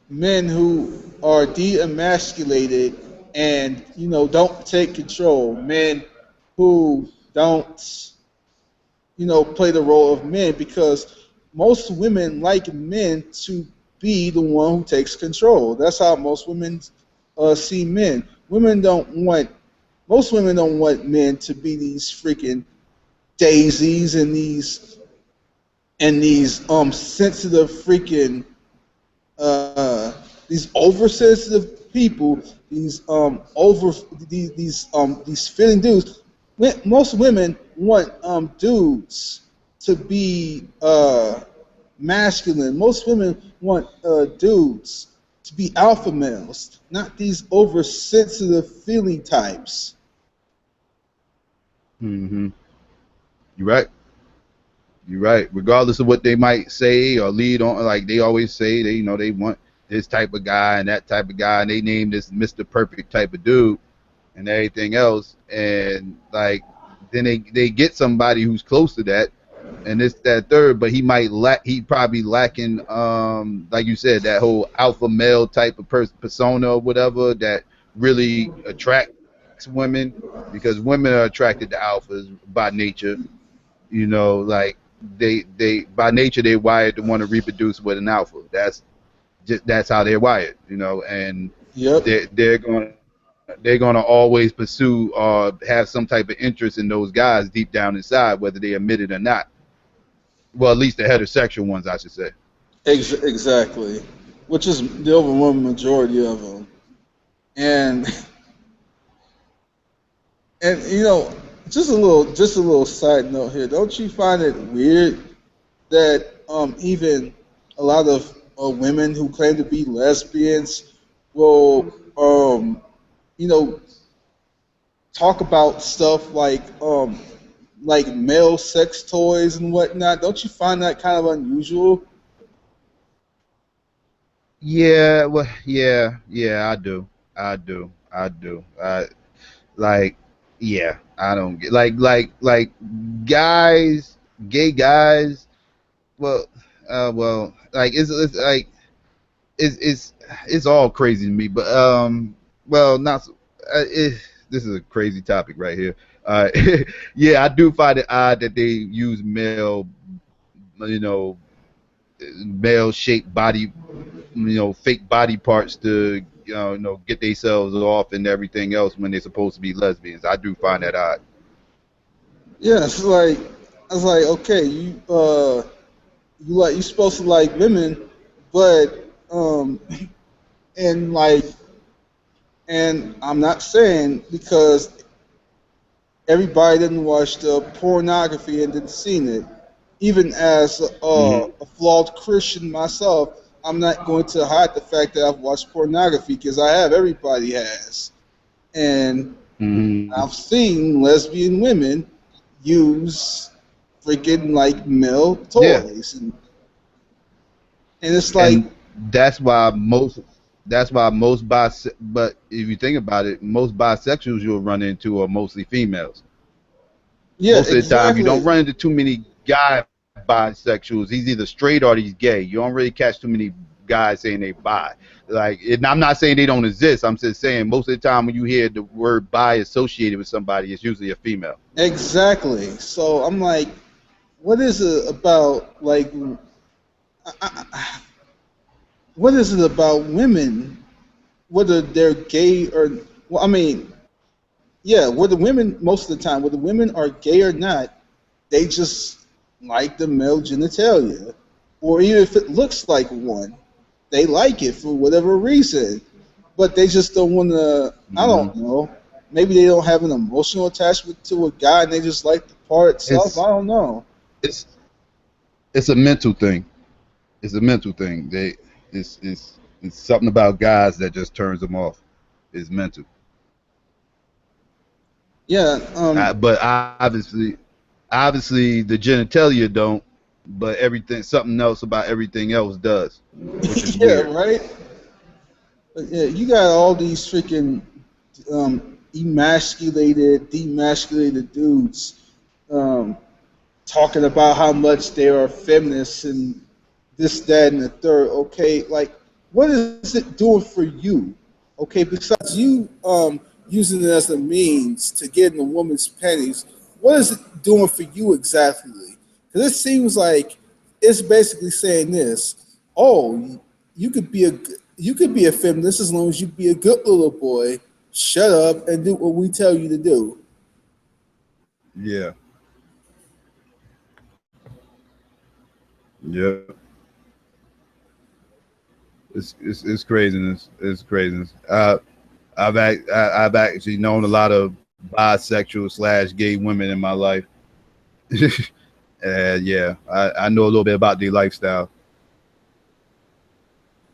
Speaker 1: Men who are de-emasculated and don't take control. Men who don't play the role of men because most women like men to be the one who takes control. That's how most women see men. Most women don't want men to be these freaking daisies and these sensitive freaking these oversensitive people, these these fitting dudes. Most women want dudes to be masculine. Most women want dudes to be alpha males, not these oversensitive feeling types.
Speaker 3: Hmm. You're right. You're right. Regardless of what they might say or lead on, like they always say, they want this type of guy and that type of guy, and they name this Mr. Perfect type of dude and everything else, and like then they get somebody who's close to that, and this that third, but he probably lacking like you said, that whole alpha male type of persona or whatever that really attracts women, because women are attracted to alphas by nature. Like they by nature they're wired to want to reproduce with an alpha. That's how they're wired. And
Speaker 1: Yep.
Speaker 3: they're gonna always pursue or have some type of interest in those guys deep down inside, whether they admit it or not. Well, at least the heterosexual ones, I should say.
Speaker 1: Exactly. Which is the overwhelming majority of them. And and just a little side note here. Don't you find it weird that even a lot of women who claim to be lesbians will, you know, talk about stuff like male sex toys and whatnot. Don't you find that kind of unusual?
Speaker 3: Yeah, well, yeah, I do. Like, yeah, I don't get like guys, gay guys. Well, like it's like it's it's all crazy to me. But well, not so, this is a crazy topic right here. Uh, yeah, I do find it odd that they use you know, male shaped body, fake body parts to get themselves off and everything else when they're supposed to be lesbians. I do find that odd.
Speaker 1: Yeah, it's like I was like, okay, you supposed to like women, but and like and I'm not saying because everybody didn't watch the pornography and didn't seen it. Even as
Speaker 3: Hmm.
Speaker 1: a flawed Christian myself, I'm not going to hide the fact that I've watched pornography because I have. Everybody has, and
Speaker 3: Hmm.
Speaker 1: I've seen lesbian women use freaking like male
Speaker 3: Yeah,
Speaker 1: toys, and it's like,
Speaker 3: and that's why most that's why most but if you think about it, most bisexuals you'll run into are mostly females.
Speaker 1: yeah,
Speaker 3: Most of the time you don't
Speaker 1: exactly,
Speaker 3: run into too many guy bisexuals. He's either straight or he's gay. You don't really catch too many guys saying they bi. Like, and I'm not saying they don't exist. I'm just saying most of the time when you hear the word bi associated with somebody, it's usually a female.
Speaker 1: exactly. So I'm like, what is it about like? What is it about women, whether they're gay or well, I mean, yeah, whether women most of the time, whether women are gay or not, they just like the male genitalia, or even if it looks like one, they like it for whatever reason, but they just don't want to. I
Speaker 3: Hmm.
Speaker 1: don't know. Maybe they don't have an emotional attachment to a guy, and they just like the part itself.
Speaker 3: It's
Speaker 1: I don't know.
Speaker 3: it's it's a mental thing. It's a mental thing. It's something about guys that just turns them off. It's mental.
Speaker 1: Yeah,
Speaker 3: But obviously the genitalia don't, but everything, something else about everything else does, which is
Speaker 1: yeah,
Speaker 3: weird.
Speaker 1: right. But yeah, you got all these freaking emasculated, demasculated dudes um, talking about how much they are feminists and this, that, and the third. Okay, like what is it doing for you? Okay, besides you using it as a means to get in a woman's panties, what is it doing for you exactly? Because it seems like it's basically saying this: oh, you could be you could be a feminist as long as you be a good little boy. Shut up and do what we tell you to do.
Speaker 3: Yeah. Yeah. It's craziness. It's craziness. I've actually known a lot of bisexual slash gay women in my life. And yeah, I know a little bit about their lifestyle.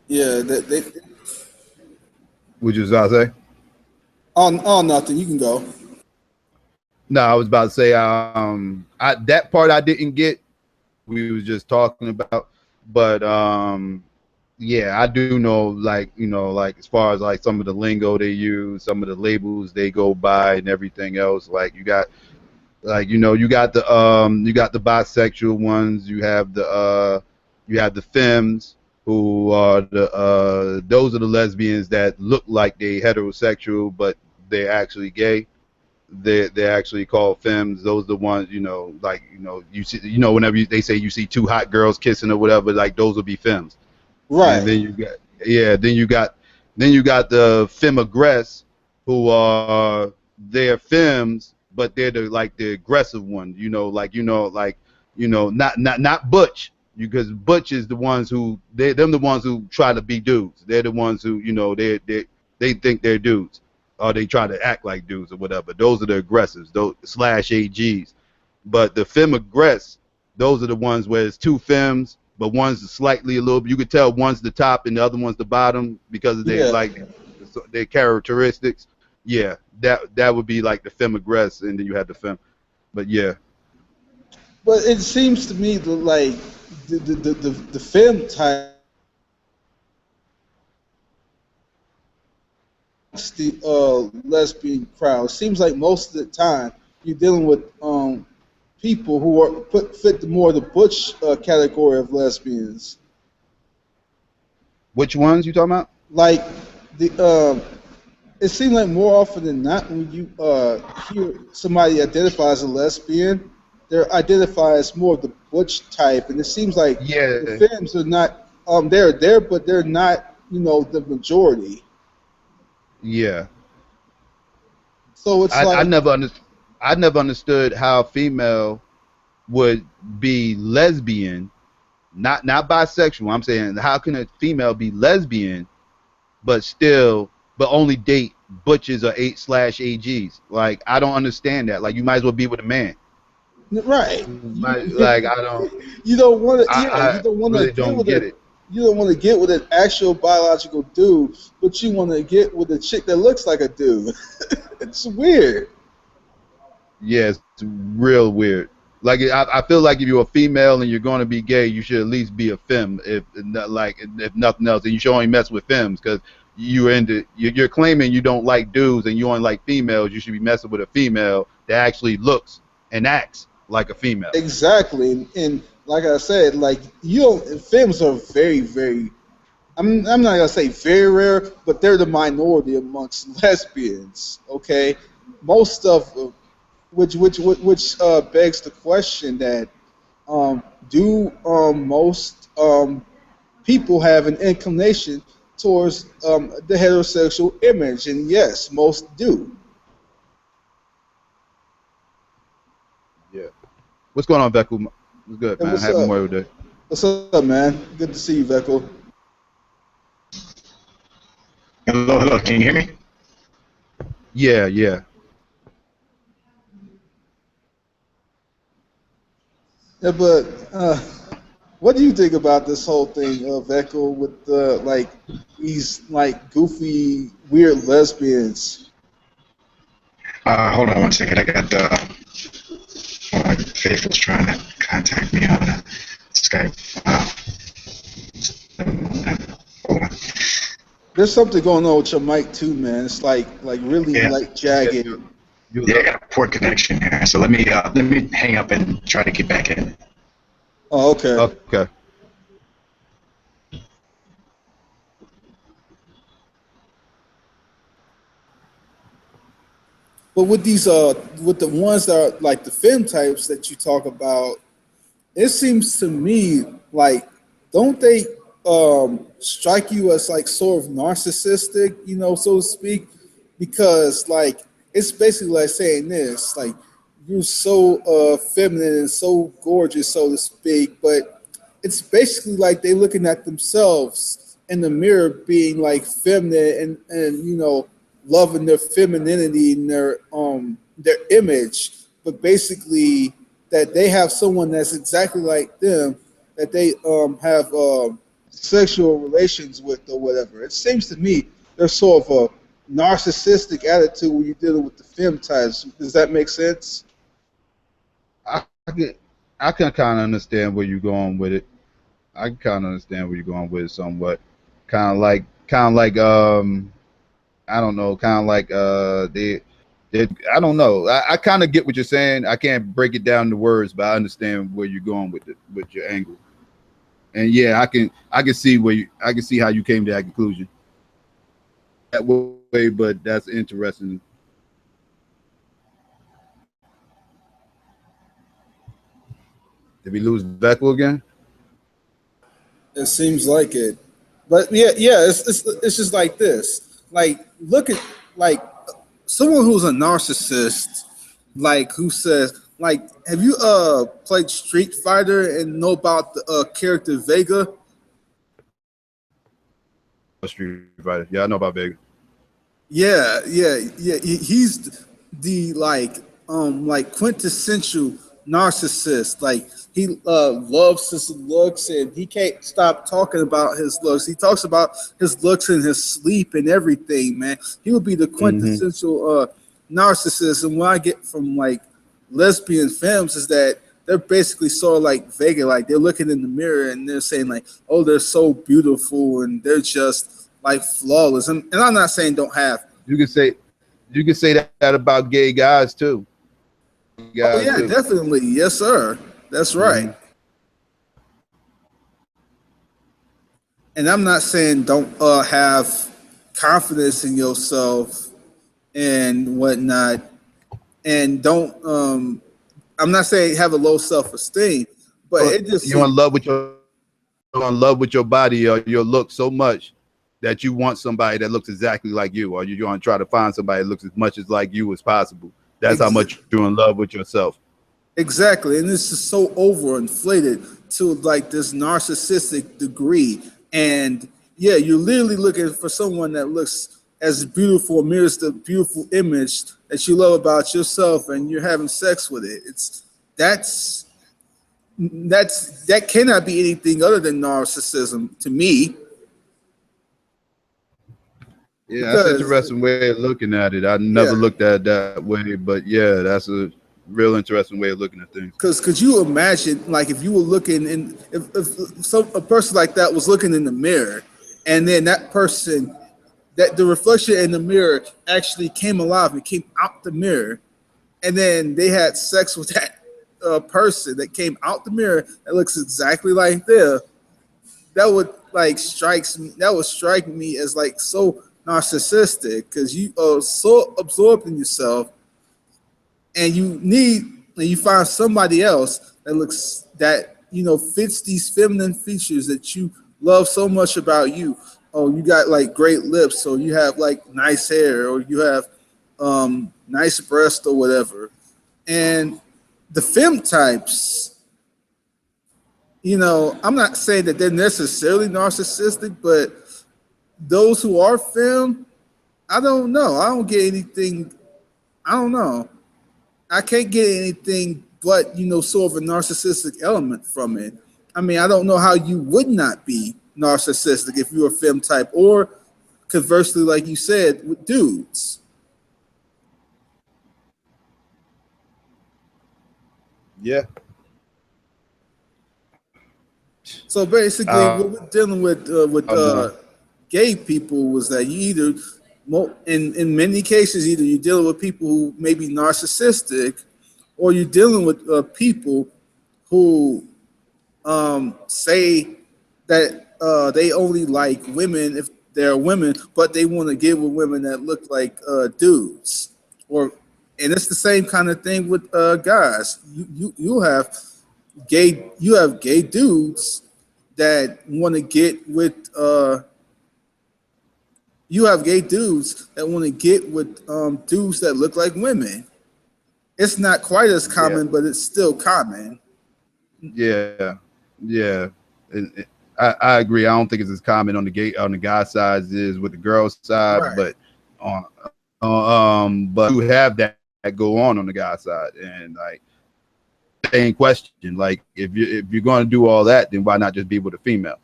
Speaker 1: Yeah,
Speaker 3: Would you say?
Speaker 1: on nothing. You can go.
Speaker 3: No, I was about to say that part I didn't get. We was just talking about, but yeah, I do know, like, like as far as like some of the lingo they use, some of the labels they go by, and everything else. Like you got, like, you got the bisexual ones. You have the femmes who are those are the lesbians that look like they heterosexual, but they're actually gay. They're actually called femmes. Those are the ones, like, you see, whenever they say you see two hot girls kissing or whatever, like those will be femmes. And
Speaker 1: Right.
Speaker 3: then you got, yeah, then you got the femme who are, they're femmes, but they're the aggressive ones, not butch, because butch is the ones who them the ones who try to be dudes. They're the ones who, they think they're dudes, or they try to act like dudes or whatever. Those are the aggressives, those slash AGs. But the femme aggress, those are the ones where it's two femmes, but one's slightly a little. You could tell one's the top and the other one's the bottom because of their
Speaker 1: Yeah,
Speaker 3: like their characteristics. Yeah, that would be like the femme aggress, and then you have the femme. But yeah,
Speaker 1: but it seems to me that like the film type, the lesbian crowd. It seems like most of the time you're dealing with people who are fit the more the butch category of lesbians.
Speaker 3: which ones you talking about?
Speaker 1: Like the it seems like more often than not when you hear somebody identify as a lesbian, they're identified as more of the butch type, and it seems like the
Speaker 3: Yeah,
Speaker 1: femmes are not they're there, but they're not the majority.
Speaker 3: yeah.
Speaker 1: So it's
Speaker 3: I
Speaker 1: like
Speaker 3: never I never understood how a female would be lesbian, not bisexual. I'm saying how can a female be lesbian but still but only date butches or 8/AGs? Like I don't understand that. Like you might as well be with a man.
Speaker 1: right.
Speaker 3: Like I don't
Speaker 1: You don't want to, yeah,
Speaker 3: I
Speaker 1: you don't want to
Speaker 3: really
Speaker 1: get
Speaker 3: don't
Speaker 1: with
Speaker 3: get it.
Speaker 1: you don't want to get with an actual biological dude, but you want to get with a chick that looks like a dude. It's weird.
Speaker 3: Yeah, it's real weird. Like I feel like if you're a female and you're going to be gay, you should at least be a femme, if not like if nothing else, and you should only mess with femmes because you're claiming you don't like dudes and you only like females. You should be messing with a female that actually looks and acts like a female.
Speaker 1: Exactly, and like I said, like you don't. Femmes are very, very. I'm not gonna say very rare, but they're the minority amongst lesbians. Okay, most of which begs the question that do most people have an inclination towards the heterosexual image? And yes, most do.
Speaker 3: Yeah. What's going on, Beku? What's good,
Speaker 1: And
Speaker 3: man?
Speaker 1: what's
Speaker 3: Happy
Speaker 1: up?
Speaker 3: Memorial Day.
Speaker 1: What's up, man? Good to see you, Vecco.
Speaker 5: Hello, hello. Can you hear me?
Speaker 3: Yeah, yeah.
Speaker 1: Yeah, but what do you think about this whole thing of Vecco with like these like goofy, weird lesbians?
Speaker 5: Hold on one second. I got Faithful's trying to contact me on Skype. Hold on.
Speaker 1: There's something going on with your mic too, man. It's like really
Speaker 5: Yeah.
Speaker 1: like jagged.
Speaker 5: Yeah, I got a poor connection here. So let me hang up and try to get back in.
Speaker 1: Oh, okay.
Speaker 3: Okay.
Speaker 1: But with these with the ones that are like the femme types that you talk about, it seems to me like don't they strike you as like sort of narcissistic, so to speak? Because like it's basically like saying this, like you're so feminine and so gorgeous, so to speak, but it's basically like they looking at themselves in the mirror being like feminine and loving their femininity and their image, but basically that they have someone that's exactly like them that they have sexual relations with or whatever. It seems to me there's sort of a narcissistic attitude when you're dealing with the femme types. Does that make sense?
Speaker 3: I can I can kind of understand where you're going with it. I can kind of understand where you're going with it somewhat. Kind of like I don't know, kind of like they I don't know. I kind of get what you're saying. I can't break it down to words, but I understand where you're going with it, with your angle. And yeah, I can see I can see how you came to that conclusion that way. But that's interesting. Did we lose Beckel again?
Speaker 1: It seems like it, but yeah, it's just like this. Like, look at like someone who's a narcissist, like who says, like, have you played Street Fighter and know about the character Vega?
Speaker 3: Street Fighter. Yeah, I know about Vega.
Speaker 1: Yeah. He's the like quintessential narcissist. Like he loves his looks, and he can't stop talking about his looks. He talks about his looks in his sleep and everything. Man, he would be the
Speaker 3: Hmm.
Speaker 1: quintessential narcissist. And what I get from like lesbian femmes is that they're basically sort of like Vega, like they're looking in the mirror and they're saying like, "Oh, they're so beautiful," and they're just like flawless. And I'm not saying don't have.
Speaker 3: You could say that about gay guys too.
Speaker 1: Oh
Speaker 3: Guys
Speaker 1: yeah,
Speaker 3: too.
Speaker 1: definitely, yes sir, that's right.
Speaker 3: Hmm.
Speaker 1: And I'm not saying don't have confidence in yourself and whatnot, and don't. I'm not saying have a low self esteem, but it just
Speaker 3: You
Speaker 1: seems
Speaker 3: in love with your body or your look so much that you want somebody that looks exactly like you, or you're going to try to find somebody that looks as much as like you as possible. That's how
Speaker 1: ex-
Speaker 3: much you're in love with yourself.
Speaker 1: exactly, and it's just so overinflated to like this narcissistic degree. And yeah, you're literally looking for someone that looks as beautiful, mirrors the beautiful image that you love about yourself, and you're having sex with it. It's that's that cannot be anything other than narcissism to me,
Speaker 3: Yeah, that's an
Speaker 1: because
Speaker 3: interesting way of looking at it. I never
Speaker 1: yeah,
Speaker 3: looked at it that way, but yeah, that's a real interesting way of looking at things.
Speaker 1: because could you imagine like if you were looking in if some a person like that was looking in the mirror, and then that person, that the reflection in the mirror actually came alive and came out the mirror, and then they had sex with that person that came out the mirror that looks exactly like them, that would that would strike me as like so narcissistic, because you are so absorbed in yourself, and you find somebody else that looks that fits these feminine features that you love so much about you. Oh, you got like great lips, or you have like nice hair, or you have nice breasts or whatever. And the fem types, I'm not saying that they're necessarily narcissistic, but those who are fem, I don't know. I don't get anything. I don't know. I can't get anything but sort of a narcissistic element from it. I mean, I don't know how you would not be narcissistic if you're a fem type, or conversely, like you said, with dudes.
Speaker 3: Yeah.
Speaker 1: So basically,
Speaker 3: Uh,
Speaker 1: what we're dealing with
Speaker 3: no.
Speaker 1: gay people was that you either, in many cases, either you're dealing with people who may be narcissistic, or you're dealing with people who say that they only like women if they're women, but they want to get with women that look like dudes. Or, and it's the same kind of thing with guys. You have gay dudes that want to get with you have gay dudes that want to get with dudes that look like women. It's not quite as
Speaker 3: Yeah.
Speaker 1: common, but it's still common.
Speaker 3: Yeah. Yeah. I agree. I don't think it's as common on the guy side as it is with the girl side,
Speaker 1: Right.
Speaker 3: but on but you have that go on the guy side, and like same question. Like if you're going to do all that, then why not just be with a female?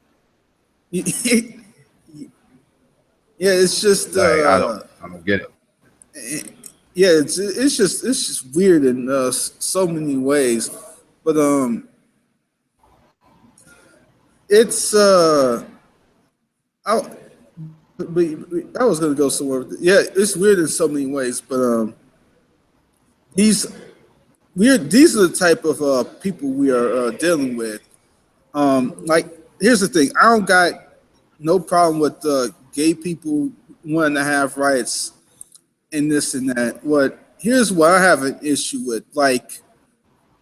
Speaker 1: Yeah, it's just
Speaker 3: Like I don't get it.
Speaker 1: yeah, it's just weird in so many ways, but it's I, but I was gonna go somewhere. Yeah, it's weird in so many ways, but these these are the type of people we are dealing with. Like here's the thing, I don't got no problem with gay people wanting to have rights and this and that. Here's what I have an issue with. Like,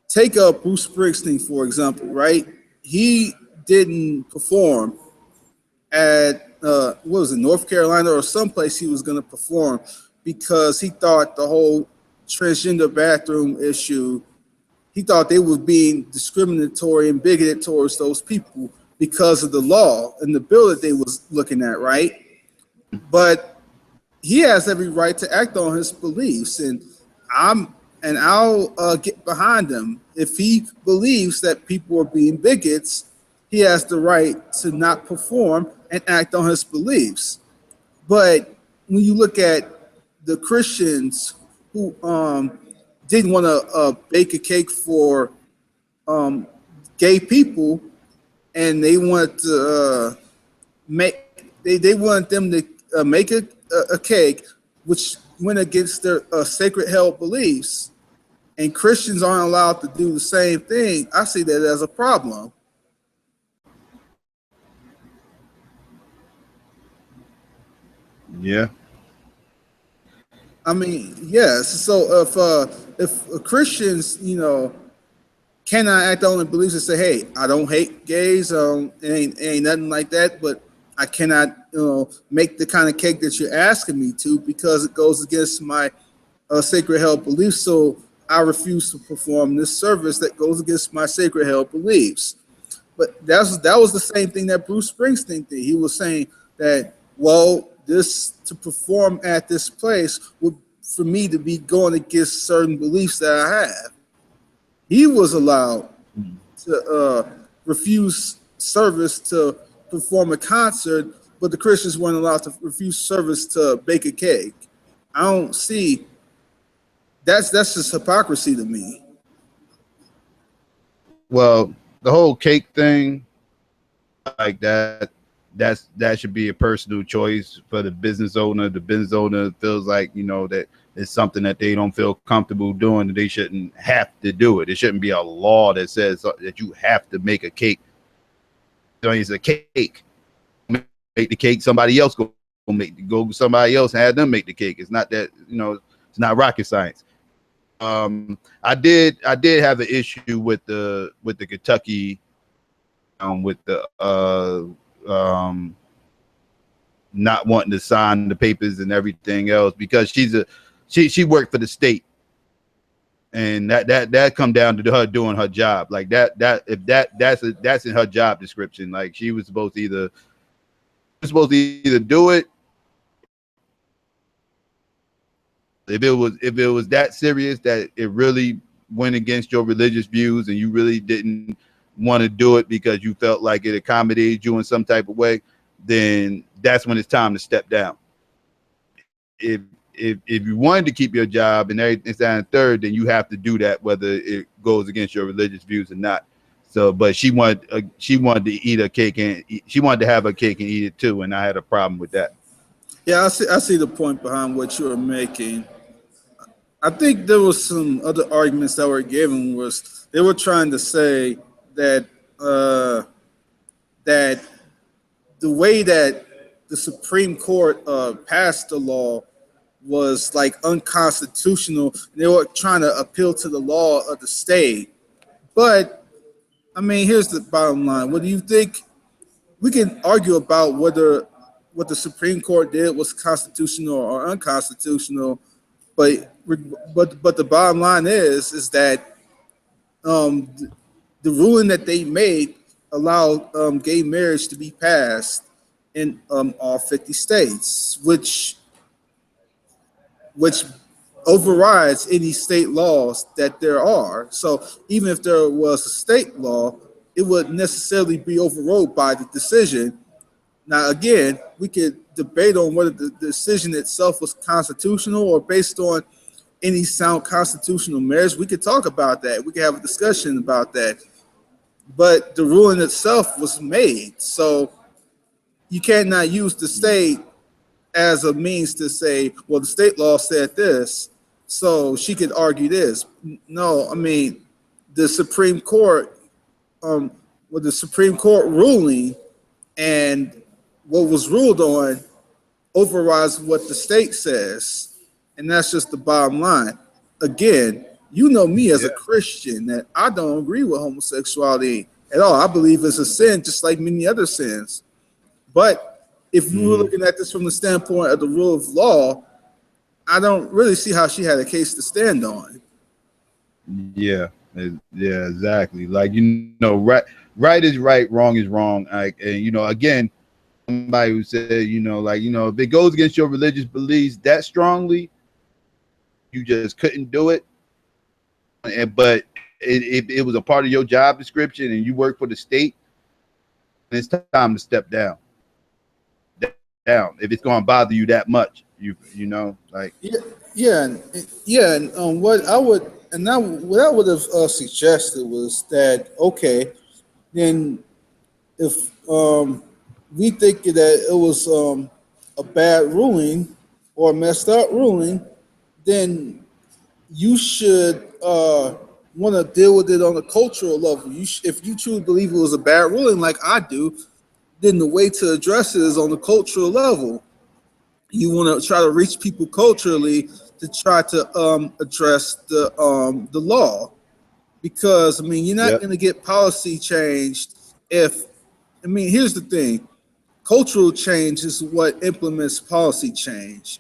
Speaker 1: take up Bruce Springsteen for example, right? He didn't perform at what was it, North Carolina or someplace he was going to perform, because he thought the whole transgender bathroom issue. He thought they were being discriminatory and bigoted towards those people because of the law and the bill that they was looking at, right? But he has every right to act on his beliefs, and I'm and I'll get behind him. If he believes that people are being bigots, he has the right to not perform and act on his beliefs. But when you look at the Christians who didn't want to bake a cake for um, gay people, and they wanted to they wanted them to make a cake, which went against their sacred held beliefs, and Christians aren't allowed to do the same thing. I see that as a problem.
Speaker 3: Yeah.
Speaker 1: I mean, yes. So if Christians, cannot act on their beliefs and say, "Hey, I don't hate gays. It ain't nothing like that," but I cannot, make the kind of cake that you're asking me to because it goes against my sacred held beliefs. So I refuse to perform this service that goes against my sacred held beliefs. But that was the same thing that Bruce Springsteen did. He was saying that, well, this to perform at this place would for me to be going against certain beliefs that I have. He was allowed to refuse service to perform a concert, but the Christians weren't allowed to refuse service to bake a cake. I don't see that's just hypocrisy to me.
Speaker 3: Well, the whole cake thing, like that should be a personal choice for the business owner. The business owner feels like, that it's something that they don't feel comfortable doing, and they shouldn't have to do it. It shouldn't be a law that says that you have to make a cake. It's a cake. Make the cake. Somebody else go somebody else and have them make the cake. It's not that, it's not rocket science. I did have an issue with the Kentucky, with the not wanting to sign the papers and everything else, because she worked for the state, and that come down to her doing her job. Like that's in her job description. Like she was supposed to either do it. If it was that serious that it really went against your religious views and you really didn't want to do it because you felt like it accommodated you in some type of way, then that's when it's time to step down. If you wanted to keep your job and everything's down and third, then you have to do that whether it goes against your religious views or not. So, but she wanted to eat a cake, and she wanted to have a cake and eat it too, and I had a problem with that.
Speaker 1: Yeah, I see the point behind what you were making. I think there was some other arguments that were given. Was they were trying to say that that the way that the Supreme Court passed the law was like unconstitutional. They were trying to appeal to the law of the state. But I mean, here's the bottom line. What do you think? We can argue about whether what the Supreme Court did was constitutional or unconstitutional, but the bottom line is that the ruling that they made allowed gay marriage to be passed in all 50 states, which overrides any state laws that there are. So even if there was a state law, it wouldn't necessarily be overrode by the decision. Now, again, we could debate on whether the decision itself was constitutional or based on any sound constitutional merits. We could talk about that. We could have a discussion about that. But the ruling itself was made. So you cannot use the state as a means to say, well, the state law said this, so she could argue this. No, I mean, the Supreme Court, with the Supreme Court ruling and what was ruled on overrides what the state says. And that's just the bottom line. Again, you know me as a Christian that I don't agree with homosexuality at all. I believe it's a sin just like many other sins. But if you were looking at this from the standpoint of the rule of law, I don't really see how she had a case to stand on.
Speaker 3: Yeah, exactly. Like, right is right, wrong is wrong. Like, and again, somebody who said, if it goes against your religious beliefs that strongly, you just couldn't do it. but it was a part of your job description and you work for the state, it's time to step down. If it's going to bother you that much, you know, like
Speaker 1: Yeah, yeah, and what I would and now what I would have suggested was that okay, then if we think that it was a bad ruling or a messed up ruling, then you should want to deal with it on a cultural level. If you truly believe it was a bad ruling, like I do, then the way to address it is on the cultural level. You want to try to reach people culturally to try to address the law, because I mean you're not
Speaker 3: yep,
Speaker 1: going to get policy changed if I mean here's the thing: cultural change is what implements policy change.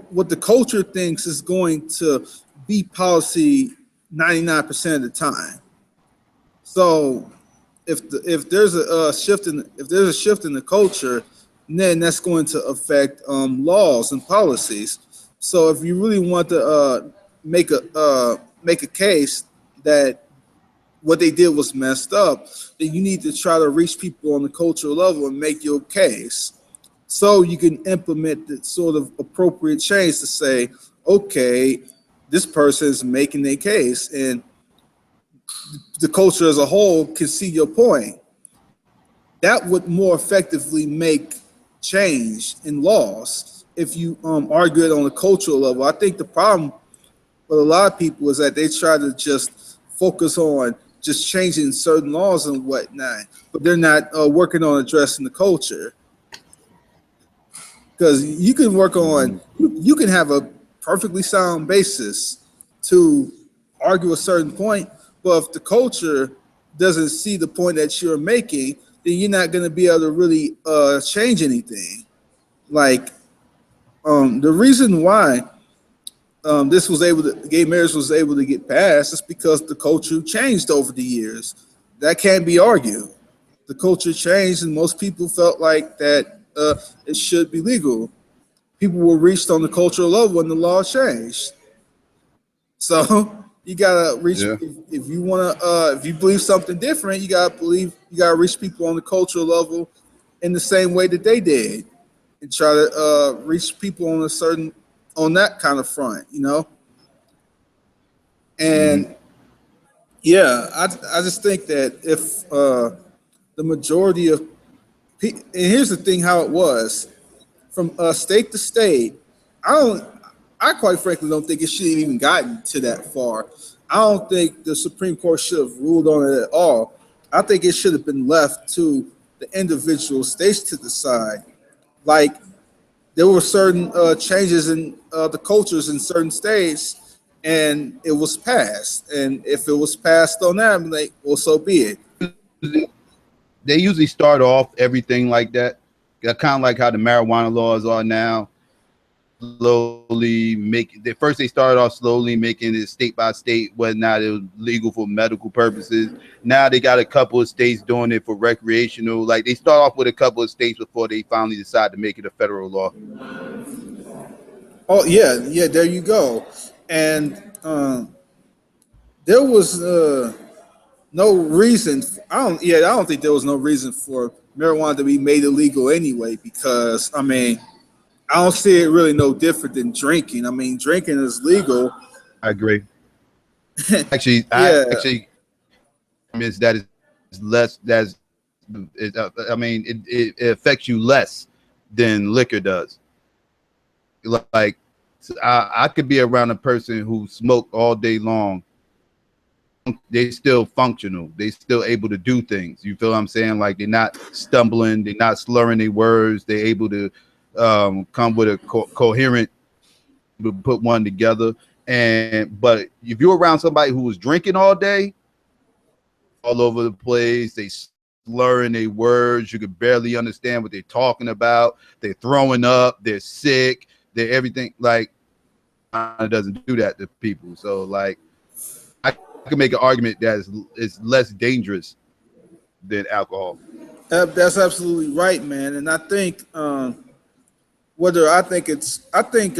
Speaker 1: What the culture thinks is going to be policy 99% of the time. So if there's a shift in the culture, then that's going to affect laws and policies. So if you really want to make a case that what they did was messed up, then you need to try to reach people on the cultural level and make your case, so you can implement the sort of appropriate change to say, okay, this person is making their case, and the culture as a whole can see your point. That would more effectively make change in laws if you argue it on a cultural level. I think the problem with a lot of people is that they try to just focus on just changing certain laws and whatnot, but they're not working on addressing the culture. Because you can work on, you can have a perfectly sound basis to argue a certain point, but if the culture doesn't see the point that you're making, then you're not going to be able to really change anything. Like the reason why this was able to gay marriage was able to get passed is because the culture changed over the years. That can't be argued. The culture changed, and most people felt like that it should be legal. People were reached on the cultural level when the law changed. So you gotta reach
Speaker 3: yeah.
Speaker 1: if you wanna if you believe something different, you gotta reach people on the cultural level in the same way that they did, and try to reach people on a certain on that kind of front, you know.
Speaker 3: Mm-hmm.
Speaker 1: And yeah, I just think that if the majority of and here's the thing, how it was from state to state. I don't. I quite frankly don't think it should have even gotten to that far. I don't think the Supreme Court should have ruled on it at all. I think it should have been left to the individual states to decide. Like there were certain changes in the cultures in certain states, and it was passed. And if it was passed on that, I'm like, well, so be it.
Speaker 3: They usually start off everything like that. Kind of like how the marijuana laws are now. Slowly make they first they started off slowly making it state by state whether or not it was legal for medical purposes. Now they got a couple of states doing it for recreational. Like they start off with a couple of states before they finally decide to make it a federal law.
Speaker 1: Oh yeah, yeah. There you go. And there was no reason. I don't. Yeah, I don't think there was no reason for marijuana to be made illegal anyway. Because I mean, I don't see it really no different than drinking. I mean, drinking is legal.
Speaker 3: I agree. Actually, I
Speaker 1: Yeah.
Speaker 3: actually is that is less. That's I mean, it affects you less than liquor does. Like I could be around a person who smoked all day long. They still functional. They still able to do things. You feel what I'm saying? Like they're not stumbling. They're not slurring their words. They're able to come with a coherent, put one together. And but if you're around somebody who was drinking all day, all over the place, they slurring their words. You could barely understand what they're talking about. They're throwing up. They're sick. They're everything. Like it doesn't do that to people. So like I can make an argument that is less dangerous than alcohol.
Speaker 1: That's absolutely right, man. And I think I think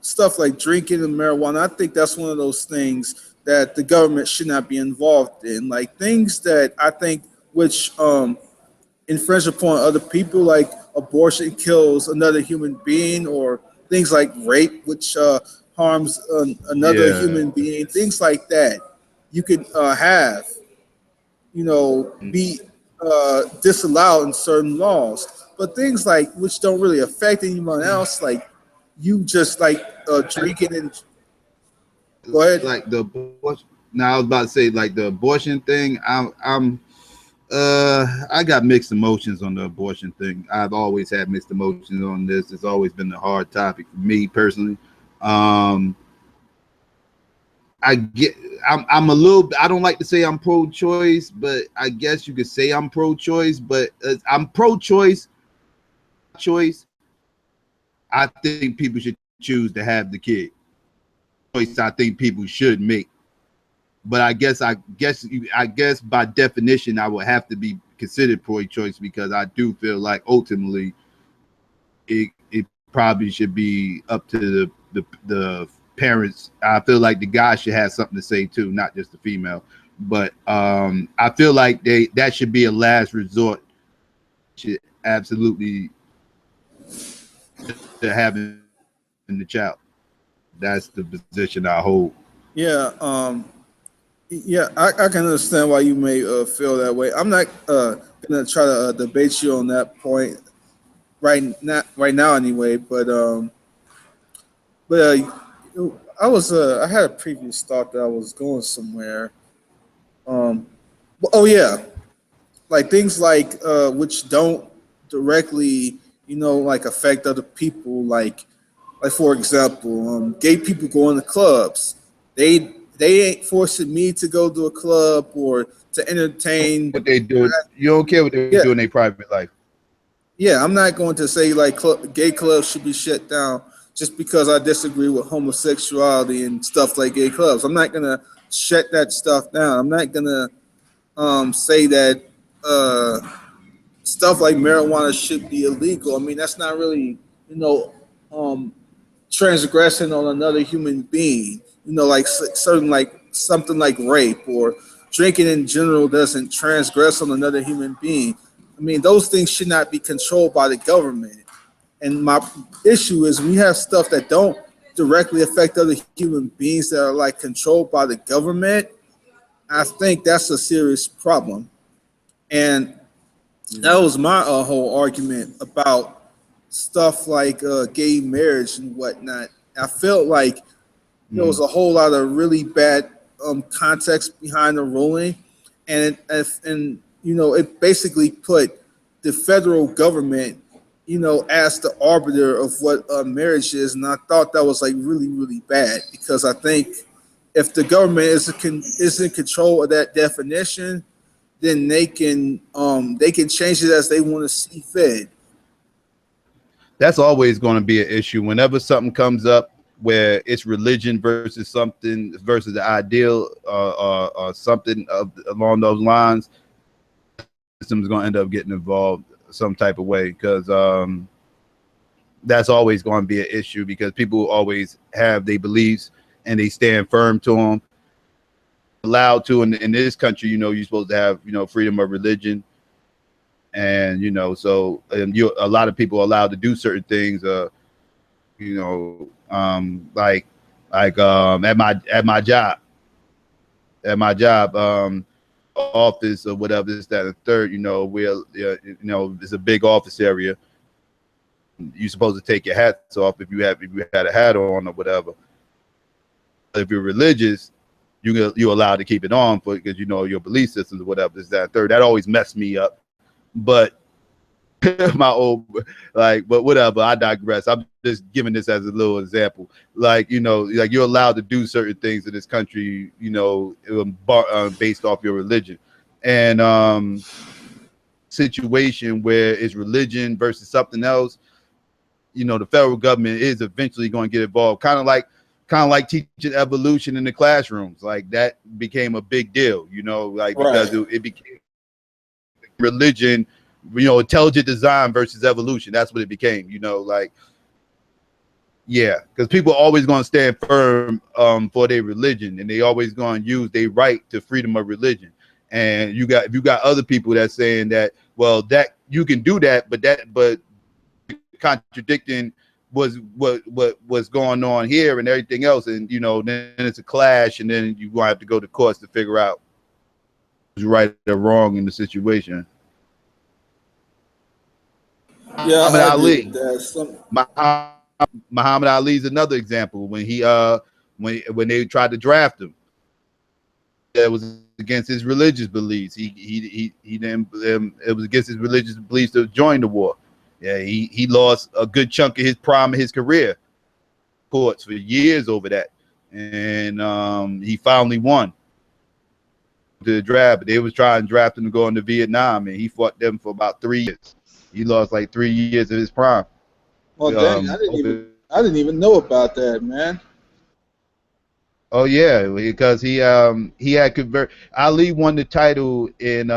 Speaker 1: stuff like drinking and marijuana. I think that's one of those things that the government should not be involved in, like things that I think which infringe upon other people, like abortion kills another human being, or things like rape, which harms another
Speaker 3: Yeah.
Speaker 1: human being, things like that. You can have, be disallowed in certain laws, but things like which don't really affect anyone else, like you just like drinking and go ahead.
Speaker 3: Like the abortion. Now I was about to say like the abortion thing. I got mixed emotions on the abortion thing. I've always had mixed emotions on this. It's always been a hard topic for me personally. Um, I get. I'm a little. I don't like to say I'm pro-choice, but I guess you could say I'm pro-choice. But I'm pro-choice. Choice. I think people should choose to have the kid. Choice. I think people should make. But I guess by definition I would have to be considered pro-choice because I do feel like ultimately it probably should be up to the parents. I feel like the guy should have something to say too, not just the female. But I feel like that should be a last resort. Should absolutely to having the child. That's the position I hold.
Speaker 1: Yeah, yeah, I can understand why you may feel that way. I'm not gonna try to debate you on that point right now anyway. But I had a previous thought that I was going somewhere. Um, oh yeah, like things like which don't directly like affect other people, like for example, gay people going to clubs. They ain't forcing me to go to a club or to entertain.
Speaker 3: What they do, you don't care what they
Speaker 1: Yeah,
Speaker 3: do in their private life.
Speaker 1: yeah, I'm not going to say like gay clubs should be shut down just because I disagree with homosexuality and stuff like gay clubs. I'm not gonna shut that stuff down. I'm not gonna say that uh, stuff like marijuana should be illegal. I mean, that's not really, you know, um, transgressing on another human being. Like certain like something like rape or drinking in general doesn't transgress on another human being. I mean, those things should not be controlled by the government. And my issue is we have stuff that don't directly affect other human beings that are like controlled by the government. I think that's a serious problem. And that was my whole argument about stuff like gay marriage and whatnot. I felt like there was a whole lot of really bad context behind the ruling, and it basically put the federal government, as the arbiter of what marriage is, and I thought that was like really really bad because I think if the government is in control of that definition, then they can change it as they want to see fit.
Speaker 3: That's always going to be an issue whenever something comes up where it's religion versus something versus the ideal or something along those lines. System is going to end up getting involved some type of way because that's always going to be an issue because people always have their beliefs and they stand firm to them. Allowed to in this country, you're supposed to have freedom of religion, and so a lot of people are allowed to do certain things. Like at my job, office or whatever, this, that, and third. It's a big office area. You're supposed to take your hats off if you had a hat on or whatever. If you're religious, you're allowed to keep it on because your belief systems or whatever, this, that, and third. That always messed me up. But but whatever, I digress. I'm just giving this as a little example. Like you're allowed to do certain things in this country, based off your religion. And situation where it's religion versus something else, the federal government is eventually going to get involved. Kind of like teaching evolution in the classrooms. Like that became a big deal, because
Speaker 1: Right.
Speaker 3: it became religion, intelligent design versus evolution. That's what it became, Yeah, because people are always going to stand firm for their religion, and they always going to use their right to freedom of religion. And you got other people that saying that, well, that you can do that, but contradicting what was going on here and everything else, and then it's a clash, and then you going to have to go to courts to figure out who's right or wrong in the situation.
Speaker 1: Yeah,
Speaker 3: Muhammad
Speaker 1: I agree with
Speaker 3: Ali.
Speaker 1: that. Some,
Speaker 3: Muhammad Ali is another example when when they tried to draft him. That was against his religious beliefs. He didn't. It was against his religious beliefs to join the war. Yeah, he lost a good chunk of his prime of his career courts for years over that, and he finally won the draft. But they was trying to draft him to go into Vietnam, and he fought them for about 3 years. He lost like 3 years of his prime.
Speaker 1: well, dang, I didn't even know about that, man.
Speaker 3: Oh yeah, because he had convert. Ali won the title in